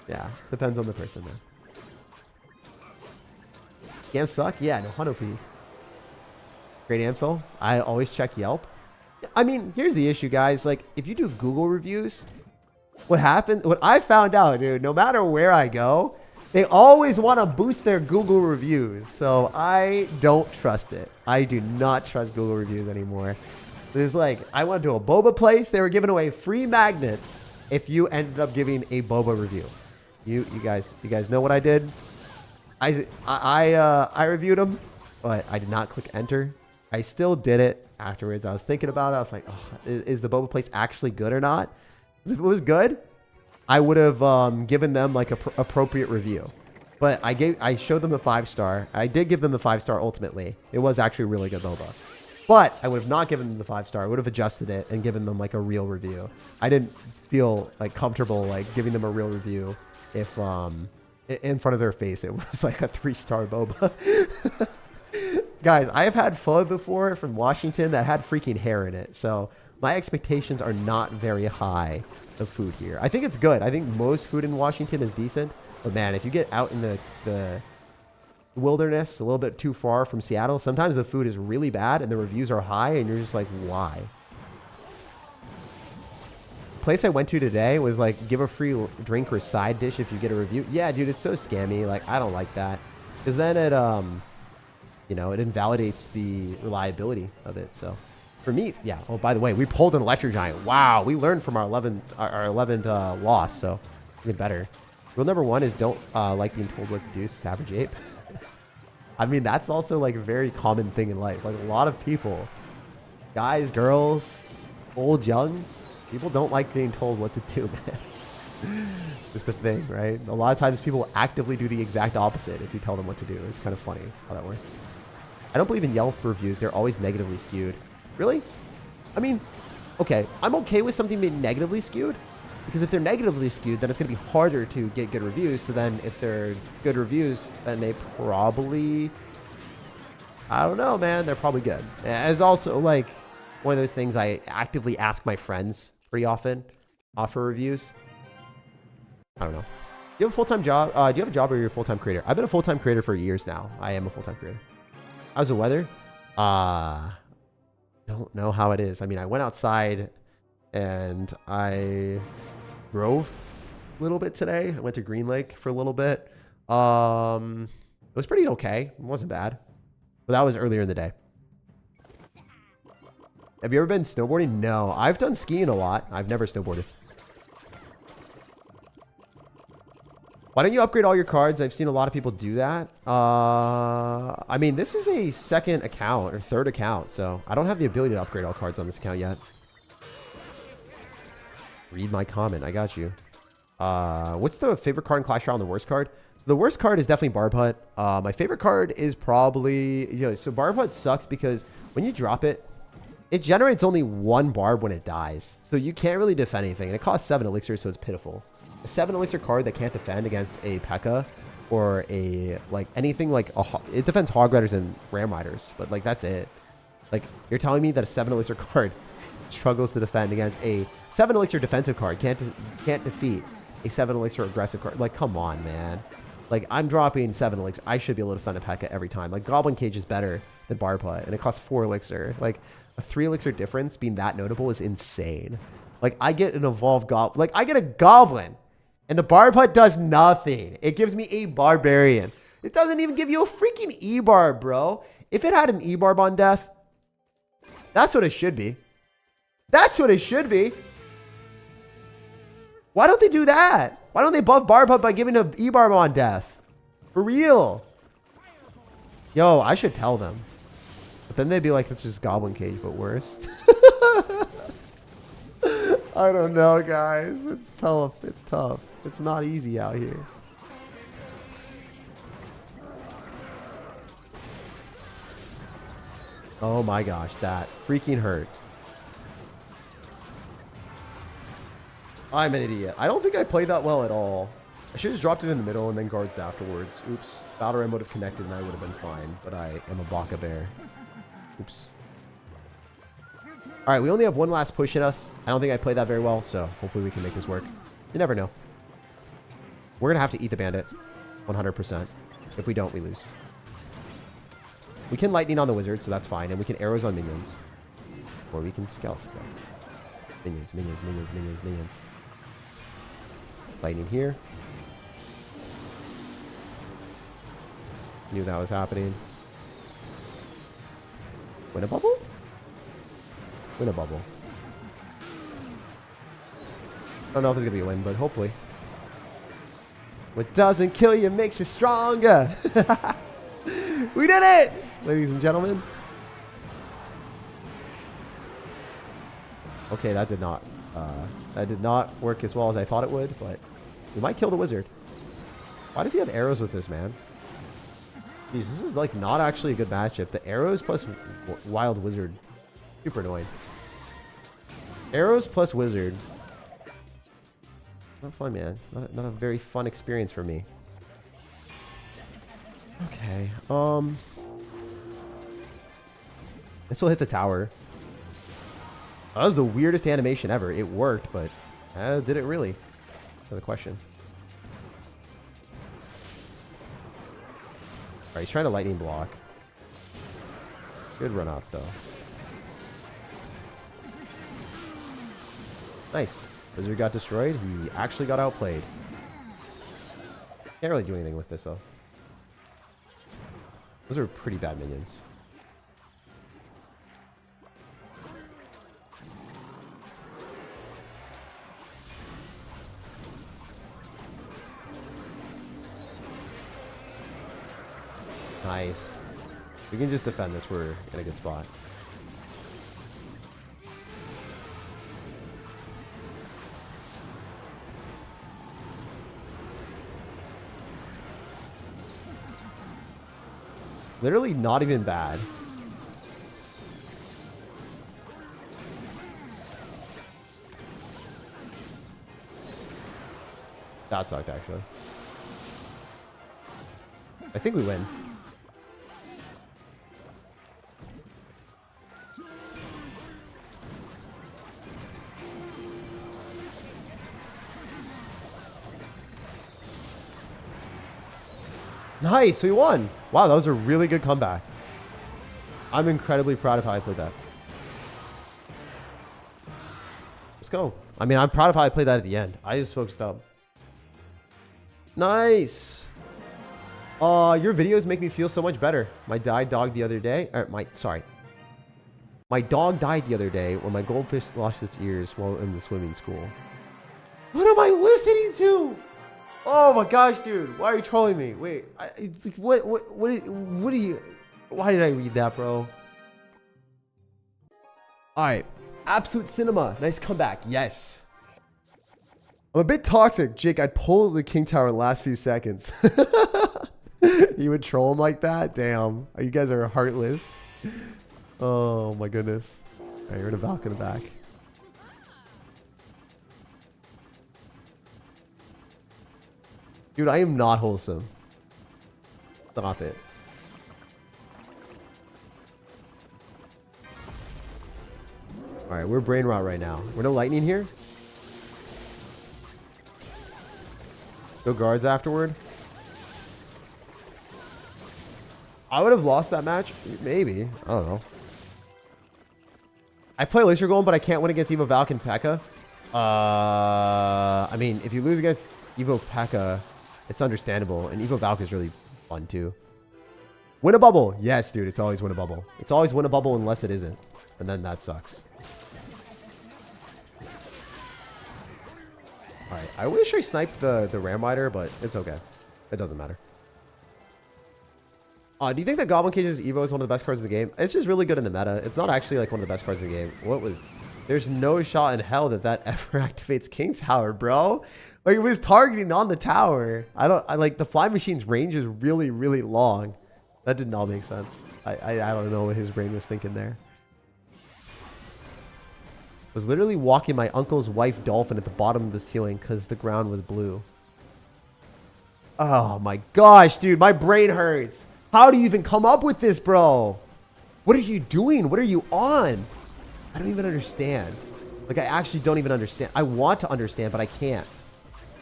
yeah, depends on the person, man. Scams suck? Yeah, no, 100p. Great info. I always check Yelp. I mean, here's the issue, guys. Like, if you do Google reviews, what I found out, dude, no matter where I go, they always want to boost their Google reviews. So I don't trust it. I do not trust Google reviews anymore. There's like, I went to a boba place. They were giving away free magnets if you ended up giving a boba review. You guys know what I did? I reviewed them, but I did not click enter. I still did it afterwards. I was thinking about it. I was like, oh, is the boba place actually good or not? If it was good, I would have given them like a appropriate review. But I showed them the 5-star. I did give them the 5-star ultimately. It was actually really good boba. But I would have not given them the 5-star. I would have adjusted it and given them like a real review. I didn't feel like comfortable like giving them a real review if in front of their face it was like a 3-star boba. Guys, I have had pho before from Washington that had freaking hair in it. So my expectations are not very high of food here. I think it's good. I think most food in Washington is decent. But man, if you get out in the wilderness a little bit too far from Seattle, sometimes the food is really bad and the reviews are high and you're just like, why? Place I went to today was like, give a free drink or side dish if you get a review. Yeah, dude, it's so scammy. Like, I don't like that. Because then it, you know, it invalidates the reliability of it. So for me, yeah. Oh, by the way, we pulled an electric giant. Wow. We learned from our 11th loss. So even better. Rule number 1 is don't like being told what to do. Savage ape. I mean, that's also like a very common thing in life. Like a lot of people, guys, girls, old, young, people don't like being told what to do, man. Just a thing, right? A lot of times people actively do the exact opposite if you tell them what to do. It's kind of funny how that works. I don't believe in Yelp reviews. They're always negatively skewed. Really? I mean, okay. I'm okay with something being negatively skewed because if they're negatively skewed, then it's going to be harder to get good reviews. So then if they're good reviews, then they probably, I don't know, man. They're probably good. And it's also like one of those things I actively ask my friends pretty often for reviews. I don't know. Do you have a full-time job? Do you have a job or you're a full-time creator? I've been a full-time creator for years now. I am a full-time creator. How's the weather? Don't know how it is. I mean, I went outside and I drove a little bit today. I went to Green Lake for a little bit. It was pretty okay. It wasn't bad. But that was earlier in the day. Have you ever been snowboarding? No. I've done skiing a lot. I've never snowboarded. Why don't you upgrade all your cards? I've seen a lot of people do that. I mean, this is a second account or third account, so I don't have the ability to upgrade all cards on this account yet. Read my comment. I got you. What's the favorite card in Clash Royale and the worst card? So the worst card is definitely Barb Hut. My favorite card is probably... You know, so Barb Hut sucks because when you drop it, it generates only 1 barb when it dies. So you can't really defend anything. And it costs 7 elixir, so it's pitiful. A 7 elixir card that can't defend against a P.E.K.K.A. or a, like, anything like, it defends Hog Riders and Ram Riders, but, like, that's it. Like, you're telling me that a 7 elixir card struggles to defend against a 7 elixir defensive card, can't defeat a 7 elixir aggressive card. Like, come on, man. Like, I'm dropping 7 elixir. I should be able to defend a P.E.K.K.A. every time. Like, Goblin Cage is better than Barb Hut, and it costs 4 elixir. Like, a 3 elixir difference being that notable is insane. Like, I get an evolved goblin. Like, I get a goblin. And the barb hut does nothing. It gives me a barbarian. It doesn't even give you a freaking E-barb, bro. If it had an E-barb on death, that's what it should be. That's what it should be. Why don't they do that? Why don't they buff barb hut by giving an E-barb on death? For real. Yo, I should tell them. But then they'd be like, it's just Goblin Cage, but worse. I don't know, guys. It's tough. It's tough. It's not easy out here. Oh my gosh, that freaking hurt. I'm an idiot. I don't think I played that well at all. I should have just dropped it in the middle and then guards afterwards. Oops. Battle Ram would have connected and I would have been fine. But I am a Baka Bear. Oops. Alright, we only have one last push in us. I don't think I played that very well, so hopefully we can make this work. You never know. We're going to have to eat the bandit. 100%. If we don't, we lose. We can lightning on the wizard, so that's fine. And we can arrows on minions. Or we can scout. Minions, minions, minions, minions, minions. Lightning here. Knew that was happening. Win a bubble? Win a bubble. I don't know if it's going to be a win, but hopefully. What doesn't kill you makes you stronger. We did it, ladies and gentlemen. Okay, that did not work as well as I thought it would, but we might kill the wizard. Why does he have arrows with this, man? Jeez, this is like not actually a good matchup. The arrows plus wild wizard. Super annoying. Arrows plus wizard. Not fun, man. Not a very fun experience for me. Okay. This will hit the tower. That was the weirdest animation ever. It worked, but did it really? That's the question. Alright, he's trying to lightning block. Good run up, though. Nice. Wizard got destroyed. He actually got outplayed. Can't really do anything with this, though. Those are pretty bad minions. Nice. We can just defend this. We're in a good spot. Literally not even bad. That sucked, actually. I think we win. Nice, we won. Wow, that was a really good comeback. I'm incredibly proud of how I played that. Let's go. I mean, I'm proud of how I played that at the end. I just focused up. Nice. Your videos make me feel so much better. My dog the other day. My dog died the other day when my goldfish lost its ears while in the swimming school. What am I listening to? Oh my gosh, dude. Why are you trolling me? Wait, what do you... Why did I read that, bro? Alright. Absolute Cinema. Nice comeback. Yes. I'm a bit toxic. Jake, I'd pull the King Tower in the last few seconds. You would troll him like that? Damn. You guys are heartless. Oh my goodness. Alright, you're in a Valk in the back. Dude, I am not wholesome. Stop it. Alright, we're brain rot right now. We're no lightning here. Go guards afterward. I would have lost that match. Maybe. I don't know. I play Laser Golem, but I can't win against Evo Valk and P.E.K.K.A. I mean, if you lose against Evo P.E.K.K.A, it's understandable. And Evo Valk is really fun too. Win a bubble. Yes, dude. It's always win a bubble. It's always win a bubble unless it isn't. And then that sucks. Alright. I wish I sniped the Ram Rider, but it's okay. It doesn't matter. Do you think that Goblin Cage's Evo is one of the best cards in the game? It's just really good in the meta. It's not actually like one of the best cards in the game. What was... There's no shot in hell that ever activates King Tower, bro. Like, it was targeting on the tower. I like, the Fly Machine's range is really, really long. That did not make sense. I don't know what his brain was thinking there. I was literally walking my uncle's wife dolphin at the bottom of the ceiling because the ground was blue. Oh my gosh, dude. My brain hurts. How do you even come up with this, bro? What are you doing? What are you on? I don't even understand. Like, I actually don't even understand. I want to understand, but I can't.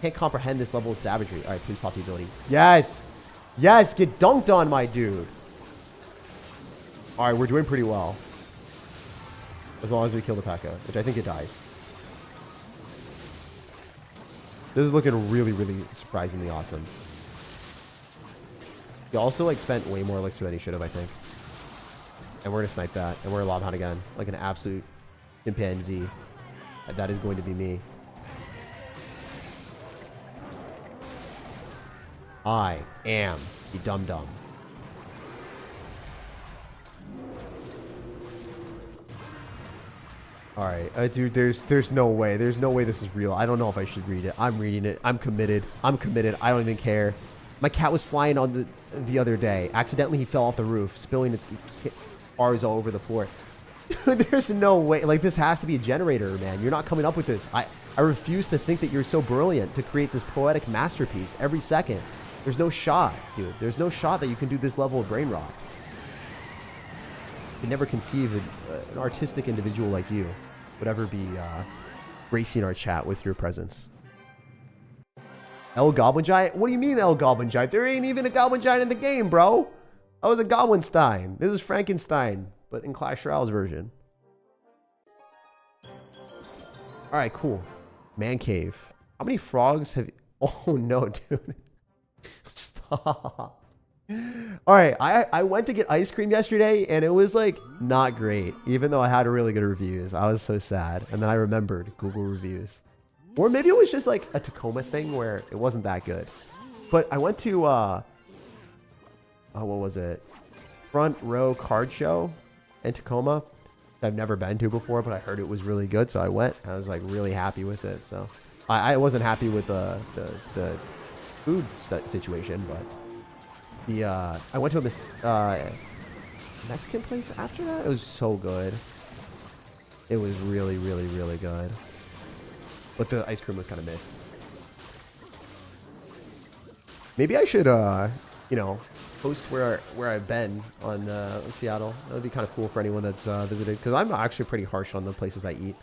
Can't comprehend this level of savagery. All right, please pop the ability. Yes. Yes, get dunked on, my dude. All right, we're doing pretty well. As long as we kill the P.E.K.K.A, which I think it dies. This is looking really, really surprisingly awesome. He also, like, spent way more elixir than he should have, I think. And we're going to snipe that. And we're a Lava Hound again. Like an absolute chimpanzee. That is going to be me. I am the dum-dum. Alright, dude, there's no way. There's no way this is real. I don't know if I should read it. I'm reading it. I'm committed. I'm committed. I don't even care. My cat was flying on the other day. Accidentally, he fell off the roof, spilling its bars all over the floor. There's no way. Like, this has to be a generator, man. You're not coming up with this. I refuse to think that you're so brilliant to create this poetic masterpiece every second. There's no shot, dude. There's no shot that you can do this level of brain rot. I could never conceive an artistic individual like you would ever be gracing our chat with your presence. El Goblin Giant? What do you mean El Goblin Giant? There ain't even a Goblin Giant in the game, bro. I was a Goblinstein. This is Frankenstein, but in Clash Royale's version. Alright, cool. Man cave. How many frogs have you... Oh, no, dude. Stop. Alright, I went to get ice cream yesterday, and it was, like, not great. Even though I had really good reviews. I was so sad. And then I remembered Google reviews. Or maybe it was just, like, a Tacoma thing where it wasn't that good. But I went to, what was it? Front Row Card Show in Tacoma. I've never been to before, but I heard it was really good, so I went. I was, like, really happy with it. So I wasn't happy with the food situation, but I went to a Mexican place after that. It was so good. It was really, really, really good. But the ice cream was kind of mid. Maybe I should, you know, post where I've been on Seattle. That would be kind of cool for anyone that's visited, because I'm actually pretty harsh on the places I eat.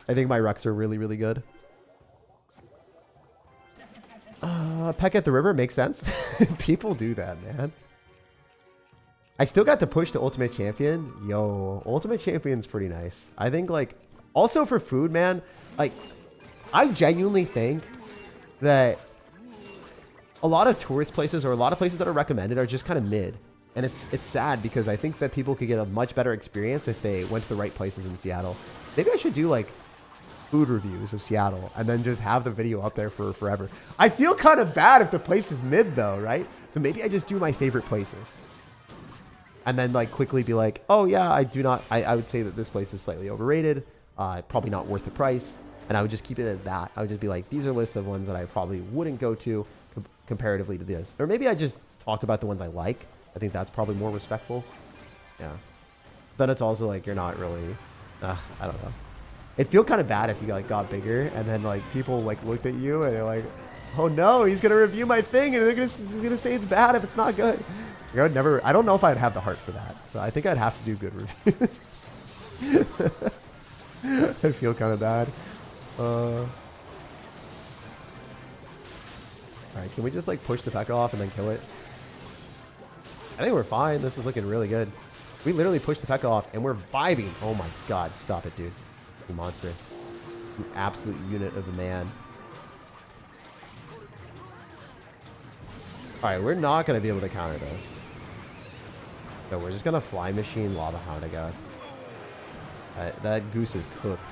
I think my recs are really, really good. Peck at the river makes sense. People do that, man. I still got to push the Ultimate Champion. Yo, Ultimate Champion's pretty nice. I think, like, also for food, man, like, I genuinely think that a lot of tourist places or a lot of places that are recommended are just kind of mid. And it's sad because I think that people could get a much better experience if they went to the right places in Seattle. Maybe I should do, like, food reviews of Seattle and then just have the video up there for forever. I feel kind of bad if the place is mid, though, right? So maybe I just do my favorite places. And then, like, quickly be like, oh, yeah, I would say that this place is slightly overrated. Probably not worth the price. And I would just keep it at that. I would just be like, these are lists of ones that I probably wouldn't go to comparatively to this. Or maybe I just talk about the ones I like. I think that's probably more respectful. Yeah. Then it's also like, you're not really, I don't know. It'd feel kind of bad if you like got bigger and then like people like looked at you and they're like, oh no, he's going to review my thing and they're going to say it's bad if it's not good. Like, I don't know if I'd have the heart for that. So I think I'd have to do good reviews. I feel kind of bad. Alright, can we just like push the P.E.K.K.A off and then kill it? I think we're fine. This is looking really good. We literally pushed the P.E.K.K.A off and we're vibing. Oh my god, stop it, dude. You monster. You absolute unit of a man. All right, we're not going to be able to counter this. So we're just going to fly machine Lava Hound, I guess. That goose is cooked.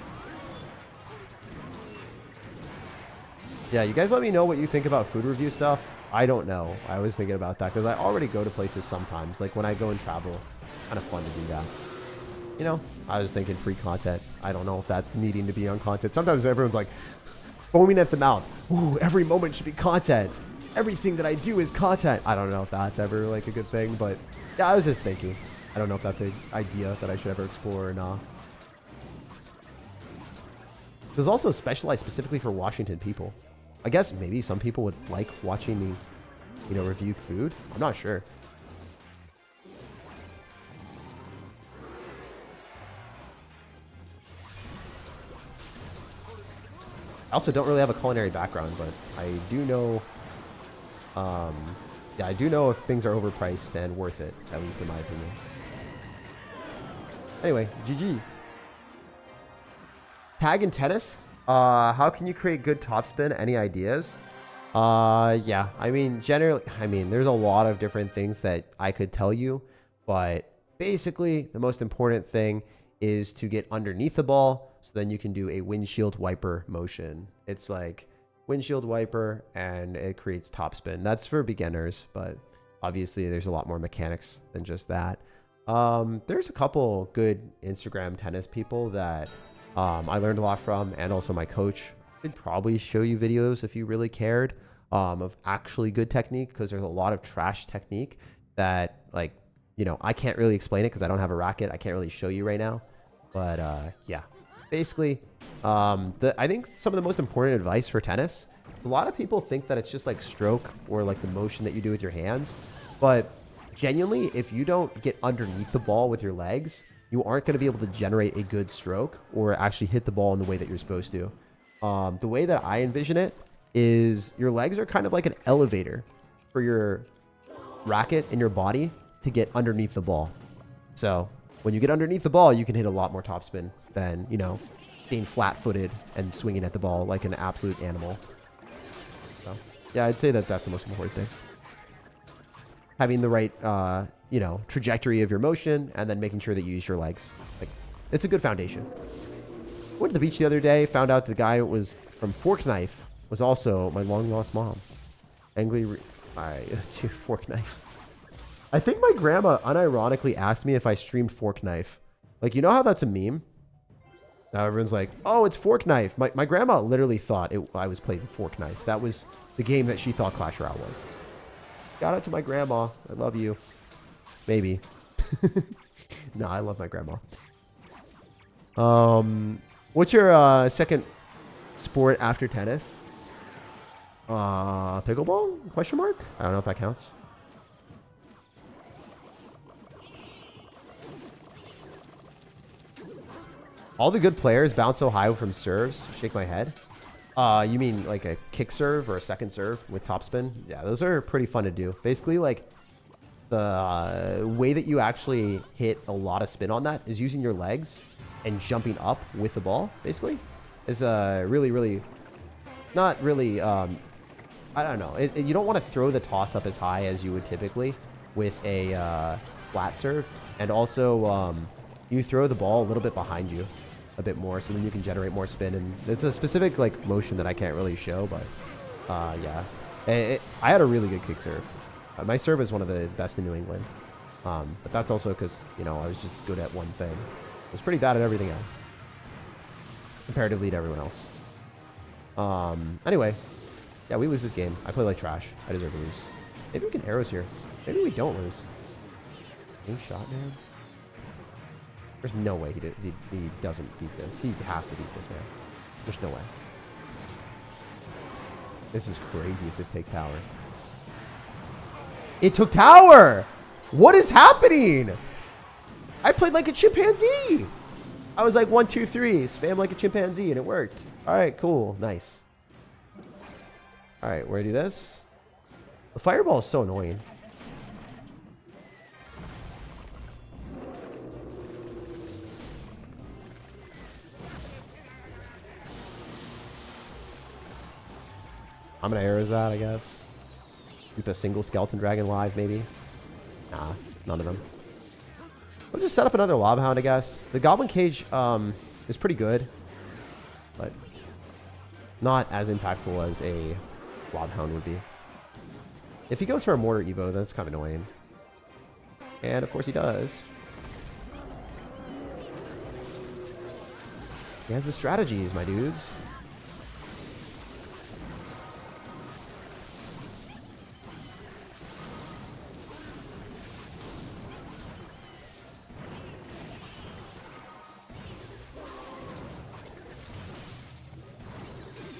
Yeah, you guys let me know what you think about food review stuff. I don't know. I was thinking about that because I already go to places sometimes. Like when I go and travel, kind of fun to do that. You know, I was thinking free content. I don't know if that's needing to be on content. Sometimes everyone's like foaming at the mouth. Ooh, every moment should be content. Everything that I do is content. I don't know if that's ever like a good thing, but yeah, I was just thinking. I don't know if that's an idea that I should ever explore or not. There's also specialized specifically for Washington people. I guess maybe some people would like watching these, you know, reviewed food. I'm not sure. I also don't really have a culinary background, but I do know, yeah, I do know if things are overpriced and worth it, at least in my opinion. Anyway, GG. Tag in tennis? How can you create good topspin? Any ideas? Yeah, I mean, generally, there's a lot of different things that I could tell you, but basically the most important thing is to get underneath the ball so then you can do a windshield wiper motion. It's like windshield wiper and it creates topspin. That's for beginners, but obviously there's a lot more mechanics than just that. There's a couple good Instagram tennis people that I learned a lot from, and also my coach could probably show you videos if you really cared of actually good technique, because there's a lot of trash technique that, like, you know, I can't really explain it because I don't have a racket. I can't really show you right now, but yeah, basically I think some of the most important advice for tennis, a lot of people think that it's just like stroke or like the motion that you do with your hands, but genuinely, if you don't get underneath the ball with your legs, you aren't going to be able to generate a good stroke or actually hit the ball in the way that you're supposed to. The way that I envision it is your legs are kind of like an elevator for your racket and your body to get underneath the ball. So when you get underneath the ball, you can hit a lot more topspin than, you know, being flat-footed and swinging at the ball like an absolute animal. So yeah, I'd say that that's the most important thing. Having the right, you know, trajectory of your motion, and then making sure that you use your legs. Like, it's a good foundation. Went to the beach the other day, found out the guy who was from Fork Knife was also my long-lost mom. Fork Knife. I think my grandma unironically asked me if I streamed Fork Knife. Like, you know how that's a meme? Now everyone's like, oh, it's Fork Knife. My grandma literally thought I was playing Fork Knife. That was the game that she thought Clash Royale was. Shout out to my grandma. I love you. Maybe. No, I love my grandma. What's your second sport after tennis? Pickleball? Question mark? I don't know if that counts. All the good players bounce so high from serves. Shake my head. You mean like a kick serve or a second serve with topspin? Yeah, those are pretty fun to do. Basically, like, the way that you actually hit a lot of spin on that is using your legs and jumping up with the ball, basically. Is really, not really, I don't know. You don't want to throw the toss up as high as you would typically with a flat serve. And also, you throw the ball a little bit behind you a bit more, so then you can generate more spin. And it's a specific like motion that I can't really show, but yeah. I had a really good kick serve. My serve is one of the best in New England. But that's also because, you know, I was just good at one thing. I was pretty bad at everything else, comparatively to everyone else. Anyway, yeah, we lose this game. I play like trash. I deserve to lose. Maybe we can arrows here. Maybe we don't lose. Any shot, man? There's no way he doesn't beat this. He has to beat this, man. There's no way. This is crazy if this takes tower. It took tower! What is happening? I played like a chimpanzee. I was like 1, 2, 3, spam like a chimpanzee, and it worked. All right, cool, nice. All right, we're gonna do this. The fireball is so annoying. I'm gonna arrows that, I guess. Keep a single skeleton dragon live, maybe. Nah, none of them. We'll just set up another Lava Hound, I guess. The Goblin Cage is pretty good, but not as impactful as a Lava Hound would be. If he goes for a Mortar Evo, that's kind of annoying. And of course he does. He has the strategies, my dudes.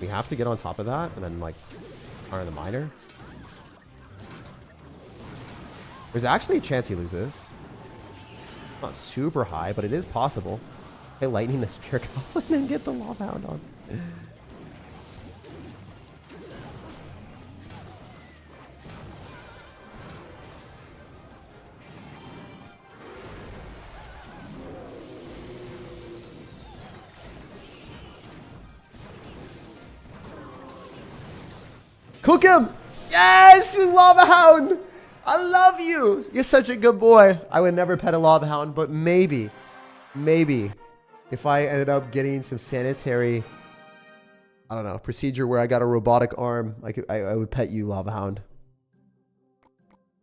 We have to get on top of that and then like fire the miner. There's actually a chance he loses. Not super high, but it is possible. Hey, lightning the Spirit Goblin and get the Lava Hound on. Cook him! Yes! Lava Hound! I love you! You're such a good boy. I would never pet a Lava Hound, but maybe, if I ended up getting some sanitary, I don't know, procedure where I got a robotic arm, I would pet you, Lava Hound.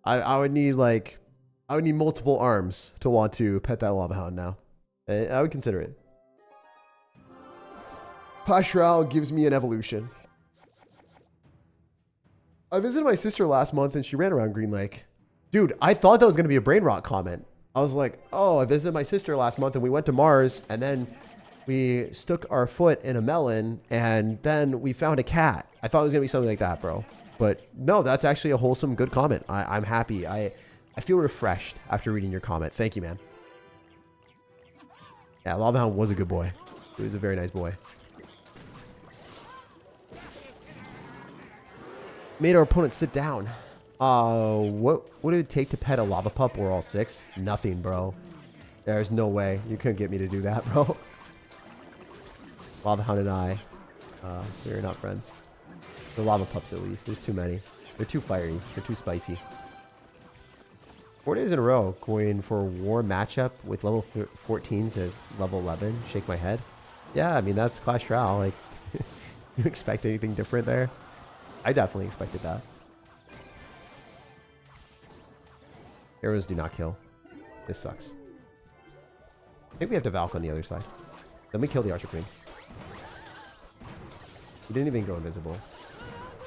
I would need multiple arms to want to pet that Lava Hound now. I would consider it. Clash Royale gives me an evolution. I visited my sister last month and she ran around Green Lake. Dude, I thought that was going to be a brain rot comment. I was like, oh, I visited my sister last month and we went to Mars and then we stuck our foot in a melon and then we found a cat. I thought it was going to be something like that, bro. But no, that's actually a wholesome, good comment. I'm happy. I feel refreshed after reading your comment. Thank you, man. Yeah, Lava Hound was a good boy. He was a very nice boy. Made our opponent sit down. What would it take to pet a lava pup? We're all 6. Nothing, bro. There's no way. You couldn't get me to do that, bro. Lava Hound and I, we're not friends. The lava pups, at least. There's too many. They're too fiery. They're too spicy. 4 days in a row going for a war matchup with level 14s as level 11. Shake my head. Yeah, I mean, that's Clash Royale. Like, you expect anything different there? I definitely expected that. Arrows do not kill. This sucks. I think we have to Valk on the other side. Then we kill the Archer Queen. He didn't even go invisible.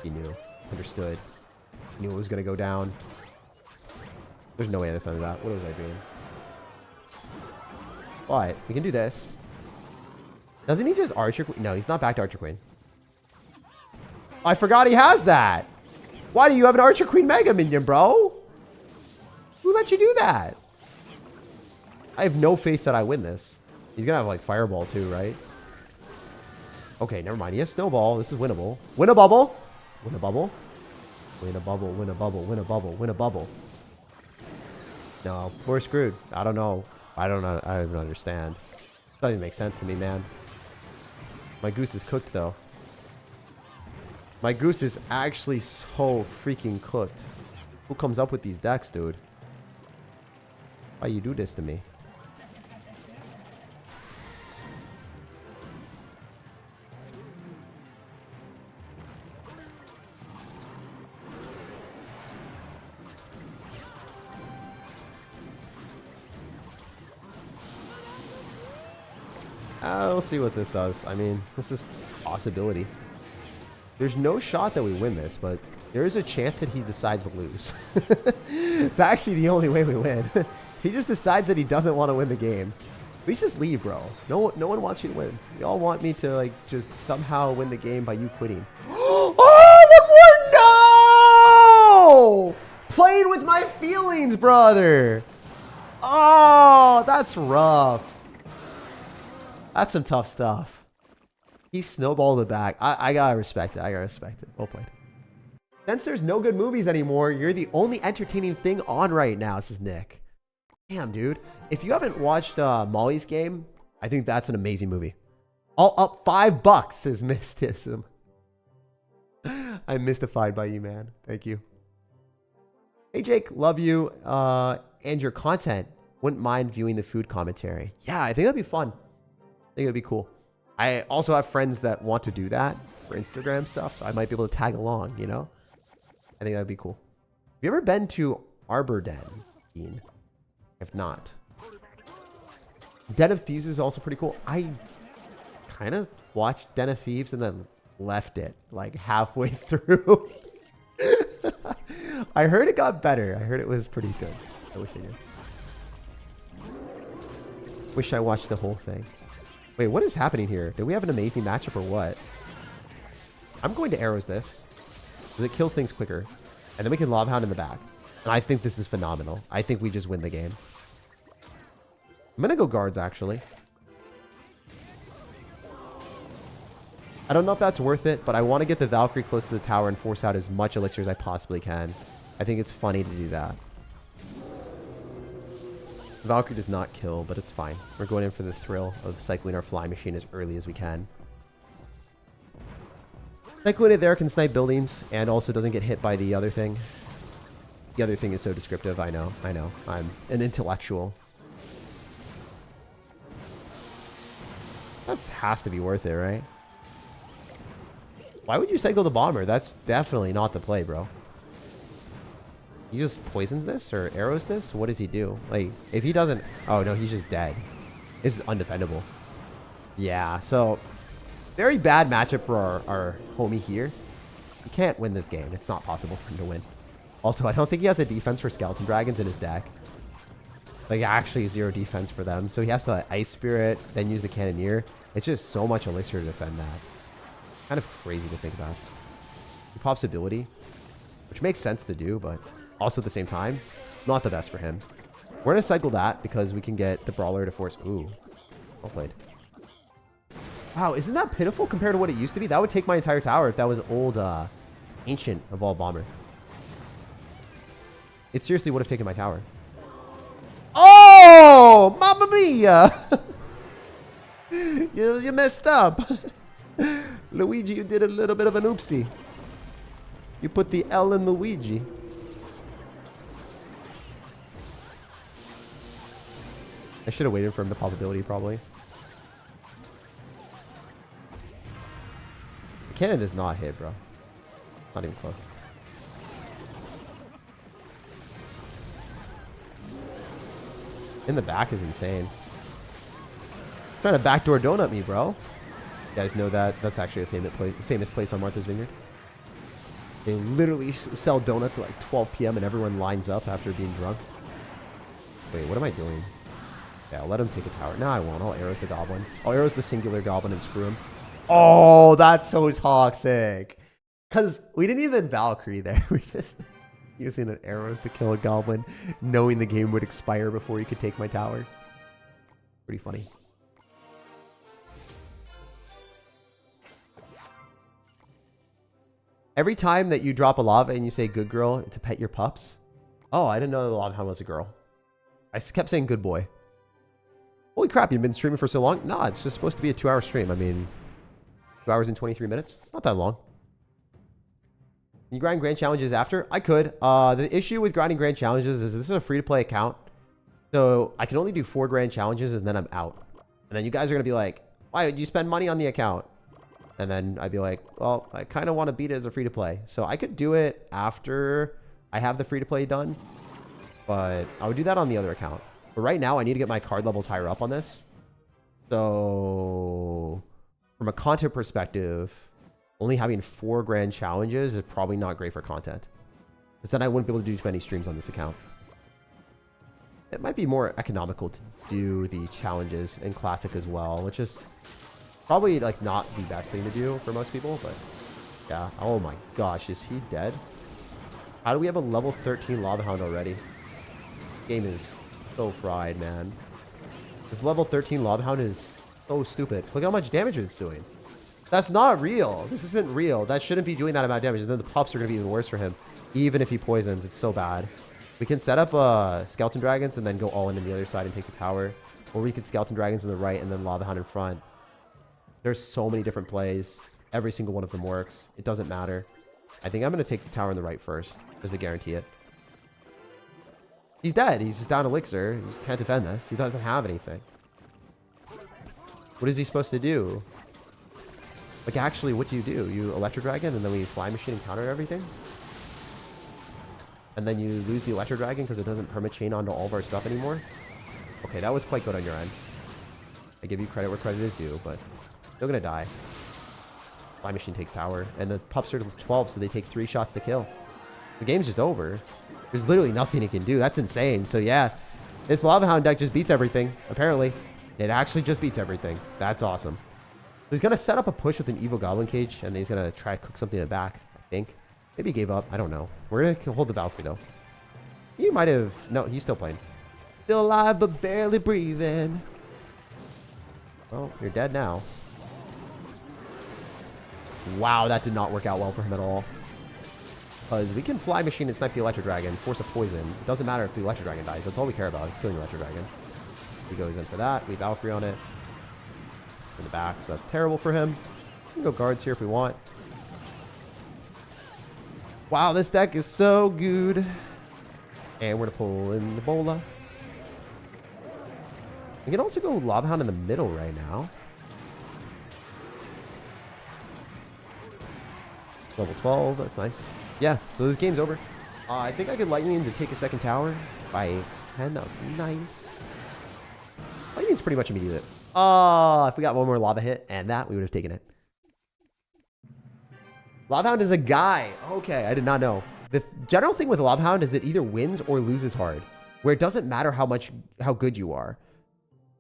He knew. Understood. He knew it was going to go down. There's no way I defended that. What was I doing? But we can do this. Doesn't he just Archer Queen? No, he's not back to Archer Queen. I forgot he has that. Why do you have an Archer Queen Mega Minion, bro? Who let you do that? I have no faith that I win this. He's going to have, like, Fireball, too, right? Okay, never mind. He has Snowball. This is winnable. Win a bubble. Win a bubble. Win a bubble. Win a bubble. Win a bubble. Win a bubble. No, we're screwed. I don't know. I don't know. I don't even understand. Doesn't even make sense to me, man. My goose is cooked, though. My goose is actually so freaking cooked. Who comes up with these decks, dude? Why you do this to me? We'll see what this does. I mean, this is a possibility. There's no shot that we win this, but there is a chance that he decides to lose. It's actually the only way we win. He just decides that he doesn't want to win the game. Please just leave, bro. No one wants you to win. You all want me to, like, just somehow win the game by you quitting. Oh, one more! No! Playing with my feelings, brother. Oh, that's rough. That's some tough stuff. He snowballed it back. I gotta respect it. I gotta respect it. Well played. Since there's no good movies anymore, you're the only entertaining thing on right now, says Nick. Damn, dude. If you haven't watched Molly's Game, I think that's an amazing movie. All up $5, says Mysticism. I'm mystified by you, man. Thank you. Hey, Jake, love you and your content. Wouldn't mind viewing the food commentary. Yeah, I think that'd be fun. I think it'd be cool. I also have friends that want to do that for Instagram stuff, so I might be able to tag along, you know? I think that'd be cool. Have you ever been to Arbor Den, Dean? If not. Den of Thieves is also pretty cool. I kind of watched Den of Thieves and then left it like halfway through. I heard it got better. I heard it was pretty good. I wish I did. Wish I watched the whole thing. Wait, what is happening here? Did we have an amazing matchup or what? I'm going to arrows this, because it kills things quicker. And then we can Lava Hound in the back. And I think this is phenomenal. I think we just win the game. I'm going to go guards, actually. I don't know if that's worth it, but I want to get the Valkyrie close to the tower and force out as much elixir as I possibly can. I think it's funny to do that. Valkyrie does not kill, but it's fine. We're going in for the thrill of cycling our fly machine as early as we can. Cycling it there can snipe buildings and also doesn't get hit by the other thing. The other thing is so descriptive. I know. I'm an intellectual. That has to be worth it, right? Why would you cycle the bomber? That's definitely not the play, bro. He just poisons this or arrows this? What does he do? Like, if he doesn't... Oh, no, he's just dead. This is undefendable. Yeah, so... Very bad matchup for our homie here. He can't win this game. It's not possible for him to win. Also, I don't think he has a defense for Skeleton Dragons in his deck. Like, actually zero defense for them. So he has to Ice Spirit, then use the Cannoneer. It's just so much elixir to defend that. Kind of crazy to think about. He pops ability, which makes sense to do, but also at the same time, not the best for him. We're going to cycle that because we can get the Brawler to force... Ooh. Well played. Wow, isn't that pitiful compared to what it used to be? That would take my entire tower if that was old, Ancient Evolved Bomber. It seriously would have taken my tower. Oh! Mamma mia! you messed up. Luigi, you did a little bit of an oopsie. You put the L in Luigi. I should have waited for him to pop ability, probably. The cannon does not hit, bro. Not even close. In the back is insane. Trying to backdoor donut me, bro. You guys know that? That's actually a famous place on Martha's Vineyard. They literally sell donuts at like 12 p.m. and everyone lines up after being drunk. Wait, what am I doing? Yeah, I'll let him take a tower. No, I won't. I'll arrows the goblin. I'll arrows the singular goblin and screw him. Oh, that's so toxic. Because we didn't even Valkyrie there. We just using an arrows to kill a goblin, knowing the game would expire before he could take my tower. Pretty funny. Every time that you drop a lava and you say good girl to pet your pups. Oh, I didn't know the Lava Hound was a girl. I kept saying good boy. Holy crap, you've been streaming for so long? Nah, it's just supposed to be a 2-hour stream. I mean, 2 hours and 23 minutes. It's not that long. Can you grind grand challenges after? I could. The issue with grinding grand challenges is this is a free-to-play account. So I can only do 4 grand challenges and then I'm out. And then you guys are going to be like, why did you spend money on the account? And then I'd be like, well, I kind of want to beat it as a free-to-play. So I could do it after I have the free-to-play done. But I would do that on the other account. But right now, I need to get my card levels higher up on this. So from a content perspective, only having 4 grand challenges is probably not great for content. Because then I wouldn't be able to do too many streams on this account. It might be more economical to do the challenges in Classic as well, which is probably like not the best thing to do for most people, but yeah. Oh my gosh, is he dead? How do we have a level 13 Lava Hound already? Game is so fried, man. This level 13 Lava Hound is so stupid. Look how much damage it's doing. That's not real. This isn't real. That shouldn't be doing that amount of damage. And then the pups are going to be even worse for him. Even if he poisons, it's so bad. We can set up Skeleton Dragons and then go all in on the other side and take the tower. Or we could Skeleton Dragons in the right and then Lava Hound in front. There's so many different plays. Every single one of them works. It doesn't matter. I think I'm going to take the tower in the right first, just to guarantee it. He's dead. He's just down elixir. He can't defend this. He doesn't have anything. What is he supposed to do? Like, actually, what do? You Electro Dragon, and then we Fly Machine and counter everything? And then you lose the Electro Dragon because it doesn't permit chain onto all of our stuff anymore? Okay, that was quite good on your end. I give you credit where credit is due, but still gonna die. Fly Machine takes tower, and the pups are 12, so they take 3 shots to kill. The game's just over. There's literally nothing he can do. That's insane. So yeah, this Lava Hound deck just beats everything, apparently. It actually just beats everything. That's awesome. So he's gonna set up a push with an Evil Goblin Cage, and then he's gonna try to cook something in the back, I think. Maybe he gave up. I don't know. We're gonna hold the Valkyrie, though. He might have... No, he's still playing. Still alive, but barely breathing. Well, you're dead now. Wow, that did not work out well for him at all. Because we can Fly Machine and snipe the Electro Dragon, force a poison. It doesn't matter if the Electro Dragon dies. That's all we care about. It's killing the Electro Dragon. He goes in for that. We Valkyrie on it. In the back, so that's terrible for him. We can go guards here if we want. Wow, this deck is so good. And we're going to pull in the Bola. We can also go Lava Hound in the middle right now. Level 12, that's nice. Yeah, so this game's over. I think I could Lightning to take a second tower by 10. That would be nice. Lightning's pretty much immediate. If we got one more lava hit and that, we would have taken it. Lava Hound is a guy. Okay, I did not know. The general thing with Lava Hound is it either wins or loses hard, where it doesn't matter how good you are.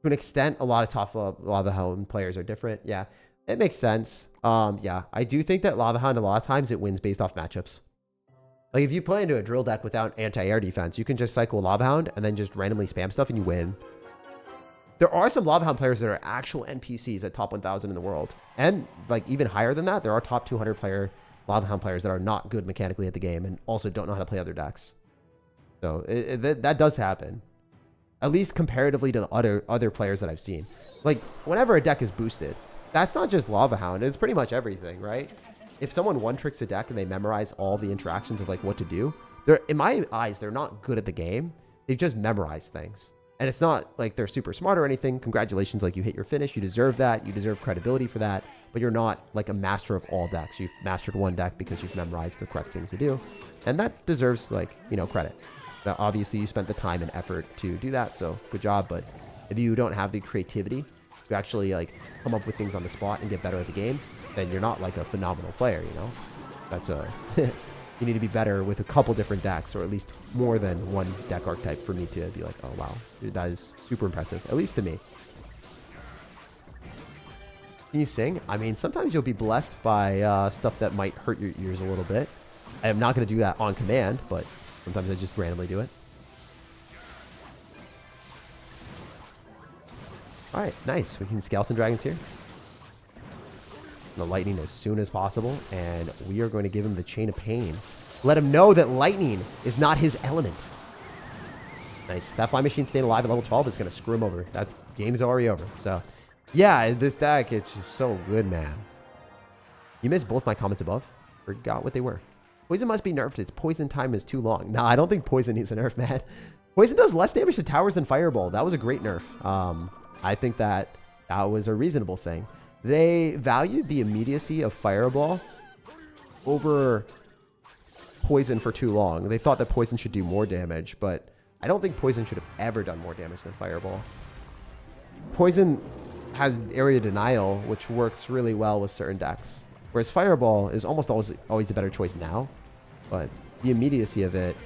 To an extent, a lot of top Lava Hound players are different. Yeah, it makes sense. Yeah, I do think that Lava Hound, a lot of times, it wins based off matchups. Like, if you play into a drill deck without anti-air defense, you can just cycle Lava Hound and then just randomly spam stuff and you win. There are some Lava Hound players that are actual NPCs at top 1,000 in the world. And, like, even higher than that, there are top 200 player Lava Hound players that are not good mechanically at the game and also don't know how to play other decks. So, that does happen. At least comparatively to the other players that I've seen. Like, whenever a deck is boosted, that's not just Lava Hound. It's pretty much everything, right? If someone one-tricks a deck and they memorize all the interactions of, like, what to do, in my eyes, they're not good at the game. They've just memorized things. And it's not like they're super smart or anything. Congratulations, like, you hit your finish. You deserve that. You deserve credibility for that. But you're not, like, a master of all decks. You've mastered one deck because you've memorized the correct things to do. And that deserves, like, you know, credit. Now, obviously, you spent the time and effort to do that, so good job. But if you don't have the creativity to actually, like, come up with things on the spot and get better at the game, then you're not, like, a phenomenal player, you know? That's you need to be better with a couple different decks, or at least more than one deck archetype for me to be like, oh, wow, dude, that is super impressive, at least to me. Can you sing? I mean, sometimes you'll be blessed by stuff that might hurt your ears a little bit. I am not going to do that on command, but sometimes I just randomly do it. All right, nice. We can Skeleton Dragons here. The Lightning as soon as possible, and we are going to give him the Chain of Pain. Let him know that Lightning is not his element. Nice. That Fly Machine staying alive at level 12 is going to screw him over. That game's already over. So, yeah, this deck, it's just so good, man. You missed both my comments above. Forgot what they were. Poison must be nerfed. Its poison time is too long. Nah, I don't think poison needs a nerf, man. Poison does less damage to towers than Fireball. That was a great nerf. I think that was a reasonable thing. They valued the immediacy of Fireball over Poison for too long. They thought that Poison should do more damage, but I don't think Poison should have ever done more damage than Fireball. Poison has area denial, which works really well with certain decks, whereas Fireball is almost always a better choice now. But the immediacy of it,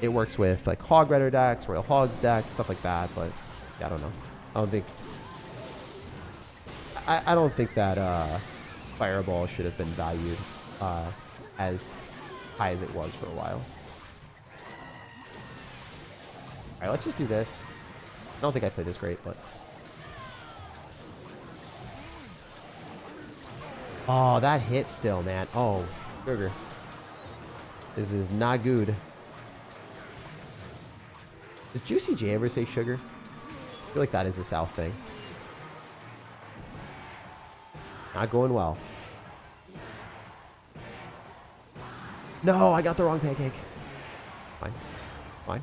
it works with like Hog Rider decks, Royal Hogs decks, stuff like that. But yeah, I don't know. I don't think that Fireball should have been valued as high as it was for a while. All right, let's just do this. I don't think I played this great, but... Oh, that hit still, man. Oh, sugar. This is not good. Does Juicy J ever say sugar? I feel like that is a South thing. Not going well. No, I got the wrong pancake. Fine. Fine.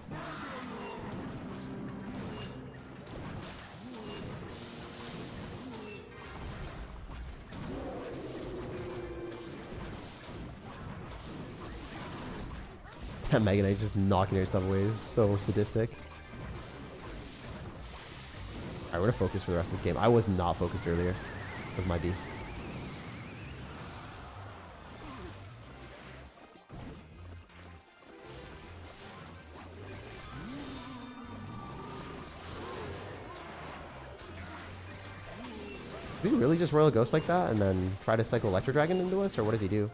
That Mega Knight just knocking their stuff away is so sadistic. Alright, we're gonna focus for the rest of this game. I was not focused earlier. That was my B. Did he really just Royal Ghost like that and then try to cycle Electro Dragon into us? Or what does he do?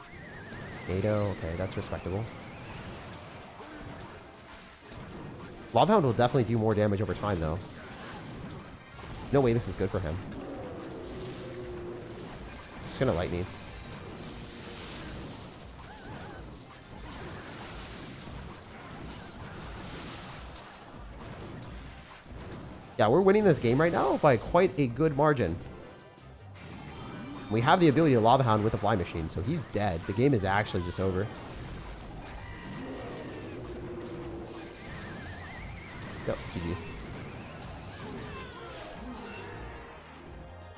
NATO, okay, that's respectable. Lava Hound will definitely do more damage over time, though. No way this is good for him. It's gonna lightning. Yeah, we're winning this game right now by quite a good margin. We have the ability to Lava Hound with a Fly Machine, so he's dead. The game is actually just over. Yep, GG.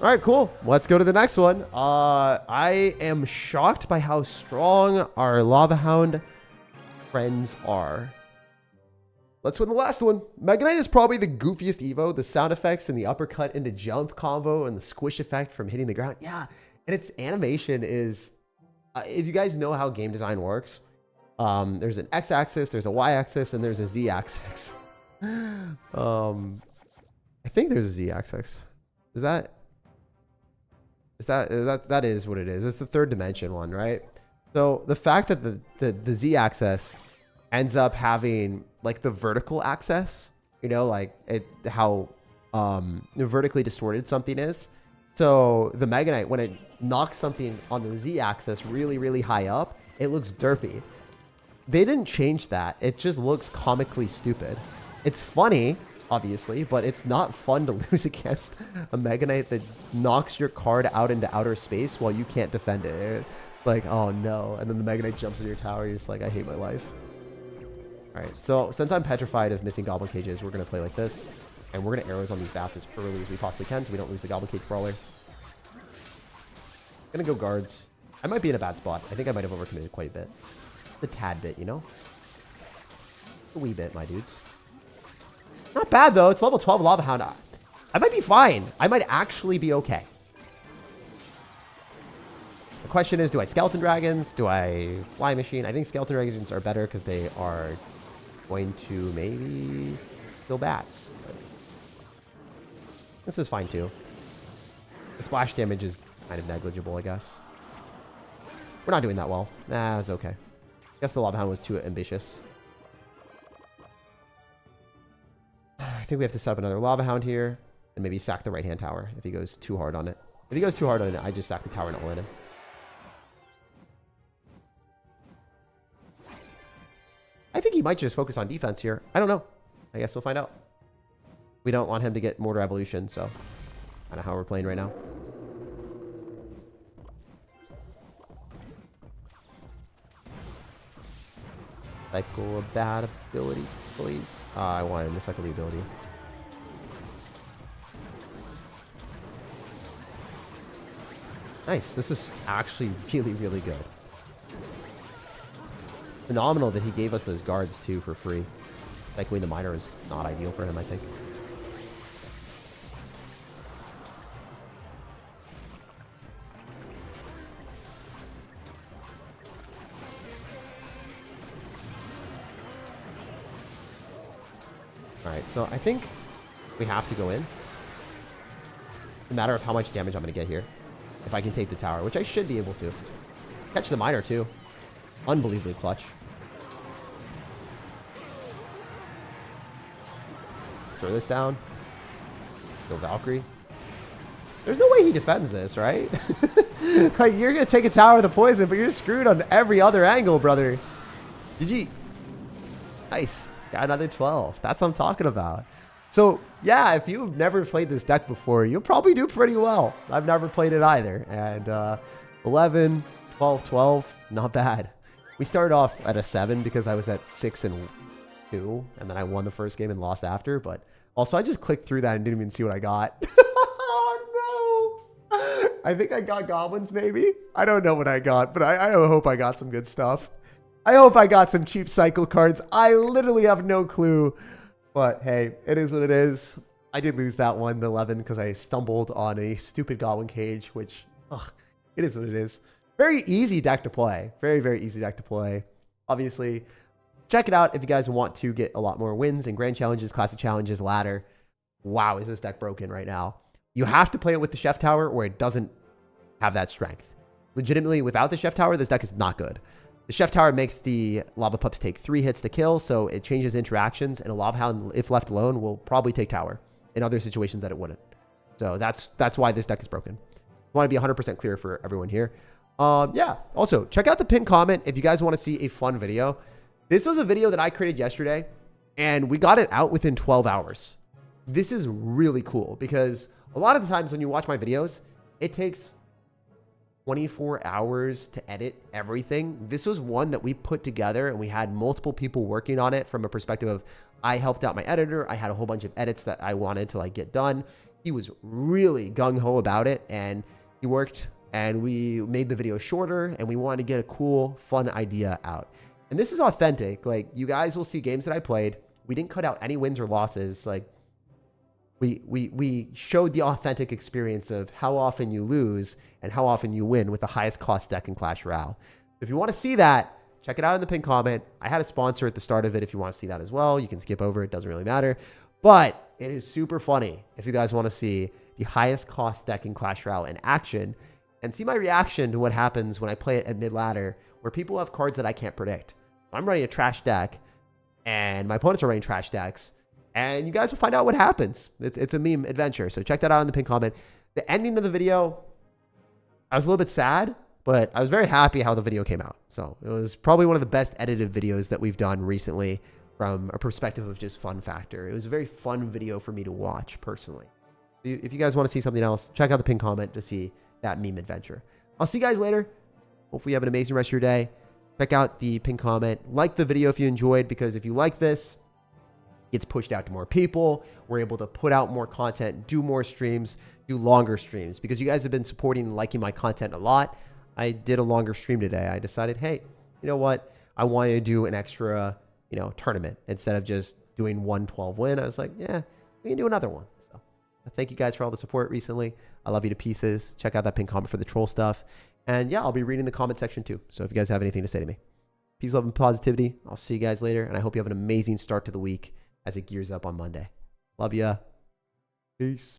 Alright, cool. Let's go to the next one. I am shocked by how strong our Lava Hound friends are. Let's win the last one. Mega Knight is probably the goofiest Evo. The sound effects and the uppercut into jump combo and the squish effect from hitting the ground. Yeah, and its animation is... if you guys know how game design works, there's an X-axis, there's a Y-axis, and there's a Z-axis. I think there's a Z-axis. That is what it is. It's the third dimension one, right? So the fact that the Z-axis ends up having like the vertical axis, you know, like how vertically distorted something is. So the Mega Knight, when it knocks something on the Z-axis really, really high up, it looks derpy. They didn't change that. It just looks comically stupid. It's funny, obviously, but it's not fun to lose against a Mega Knight that knocks your card out into outer space while you can't defend it. Like, oh no. And then the Mega Knight jumps into your tower. You're just like, I hate my life. Alright, so since I'm petrified of missing Goblin Cages, we're going to play like this. And we're going to arrows on these bats as early as we possibly can so we don't lose the Goblin Cage Brawler. Going to go guards. I might be in a bad spot. I think I might have overcommitted quite a bit. A tad bit, you know? A wee bit, my dudes. Not bad, though. It's level 12 Lava Hound. I might be fine. I might actually be okay. The question is, do I Skeleton Dragons? Do I Fly Machine? I think Skeleton Dragons are better because they are going to maybe kill bats. But this is fine, too. The splash damage is kind of negligible, I guess. We're not doing that well. Nah, it's okay. I guess the Lava Hound was too ambitious. I think we have to set up another Lava Hound here and maybe sack the right-hand tower if he goes too hard on it. If he goes too hard on it, I just sack the tower and all in him. I think he might just focus on defense here. I don't know. I guess we'll find out. We don't want him to get Mortar Evolution, so kind of how we're playing right now. Cycle of bad ability, please. I wanted him to cycle the ability. Nice. This is actually really, really good. Phenomenal that he gave us those guards, too, for free. Cycling the miner is not ideal for him, I think. Alright, so I think we have to go in. No matter of how much damage I'm going to get here. If I can take the tower, which I should be able to. Catch the miner, too. Unbelievably clutch. Throw this down. Go Valkyrie. There's no way he defends this, right? Like, you're going to take a tower with a poison, but you're screwed on every other angle, brother. GG. Nice. Got another 12. That's what I'm talking about. So, yeah, if you've never played this deck before, you'll probably do pretty well. I've never played it either. And 11, 12, 12, not bad. We started off at a 7 because I was at 6 and 2, and then I won the first game and lost after. But also, I just clicked through that and didn't even see what I got. Oh, no. I think I got goblins, maybe. I don't know what I got, but I hope I got some good stuff. I hope I got some cheap cycle cards. I literally have no clue. But hey, it is what it is. I did lose that one, the 11, because I stumbled on a stupid Goblin Cage, which, it is what it is. Very easy deck to play. Very, very easy deck to play. Obviously, check it out if you guys want to get a lot more wins in Grand Challenges, Classic Challenges, Ladder. Wow, is this deck broken right now? You have to play it with the Chef Tower or it doesn't have that strength. Legitimately, without the Chef Tower, this deck is not good. The Chef Tower makes the Lava Pups take 3 hits to kill, so it changes interactions, and a Lava Hound, if left alone, will probably take Tower in other situations that it wouldn't. So that's why this deck is broken. I want to be 100% clear for everyone here. Yeah, also, check out the pinned comment if you guys want to see a fun video. This was a video that I created yesterday, and we got it out within 12 hours. This is really cool, because a lot of the times when you watch my videos, it takes 24 hours to edit everything. This was one that we put together and we had multiple people working on it from a perspective of I helped out my editor. I had a whole bunch of edits that I wanted to get done. He was really gung-ho about it and he worked and we made the video shorter and we wanted to get a cool, fun idea out. And this is authentic. You guys will see games that I played. We didn't cut out any wins or losses. We showed the authentic experience of how often you lose and how often you win with the highest cost deck in Clash Royale. If you want to see that, check it out in the pinned comment. I had a sponsor at the start of it. If you want to see that as well, you can skip over. It doesn't really matter. But it is super funny if you guys want to see the highest cost deck in Clash Royale in action and see my reaction to what happens when I play it at mid-ladder where people have cards that I can't predict. I'm running a trash deck and my opponents are running trash decks. And you guys will find out what happens. It's a meme adventure. So check that out in the pinned comment. The ending of the video, I was a little bit sad, but I was very happy how the video came out. So it was probably one of the best edited videos that we've done recently from a perspective of just fun factor. It was a very fun video for me to watch personally. If you guys want to see something else, check out the pinned comment to see that meme adventure. I'll see you guys later. Hopefully you have an amazing rest of your day. Check out the pinned comment. Like the video if you enjoyed, because if you like this, gets pushed out to more people. We're able to put out more content, do more streams, do longer streams, because you guys have been supporting and liking my content a lot. I did a longer stream today. I decided, hey, you know what? I wanted to do an extra, tournament instead of just doing 112 win. I was like, yeah, we can do another one. So thank you guys for all the support recently. I love you to pieces. Check out that pinned comment for the troll stuff. And yeah, I'll be reading the comment section too. So if you guys have anything to say to me, peace, love, and positivity. I'll see you guys later. And I hope you have an amazing start to the week as it gears up on Monday. Love ya. Peace.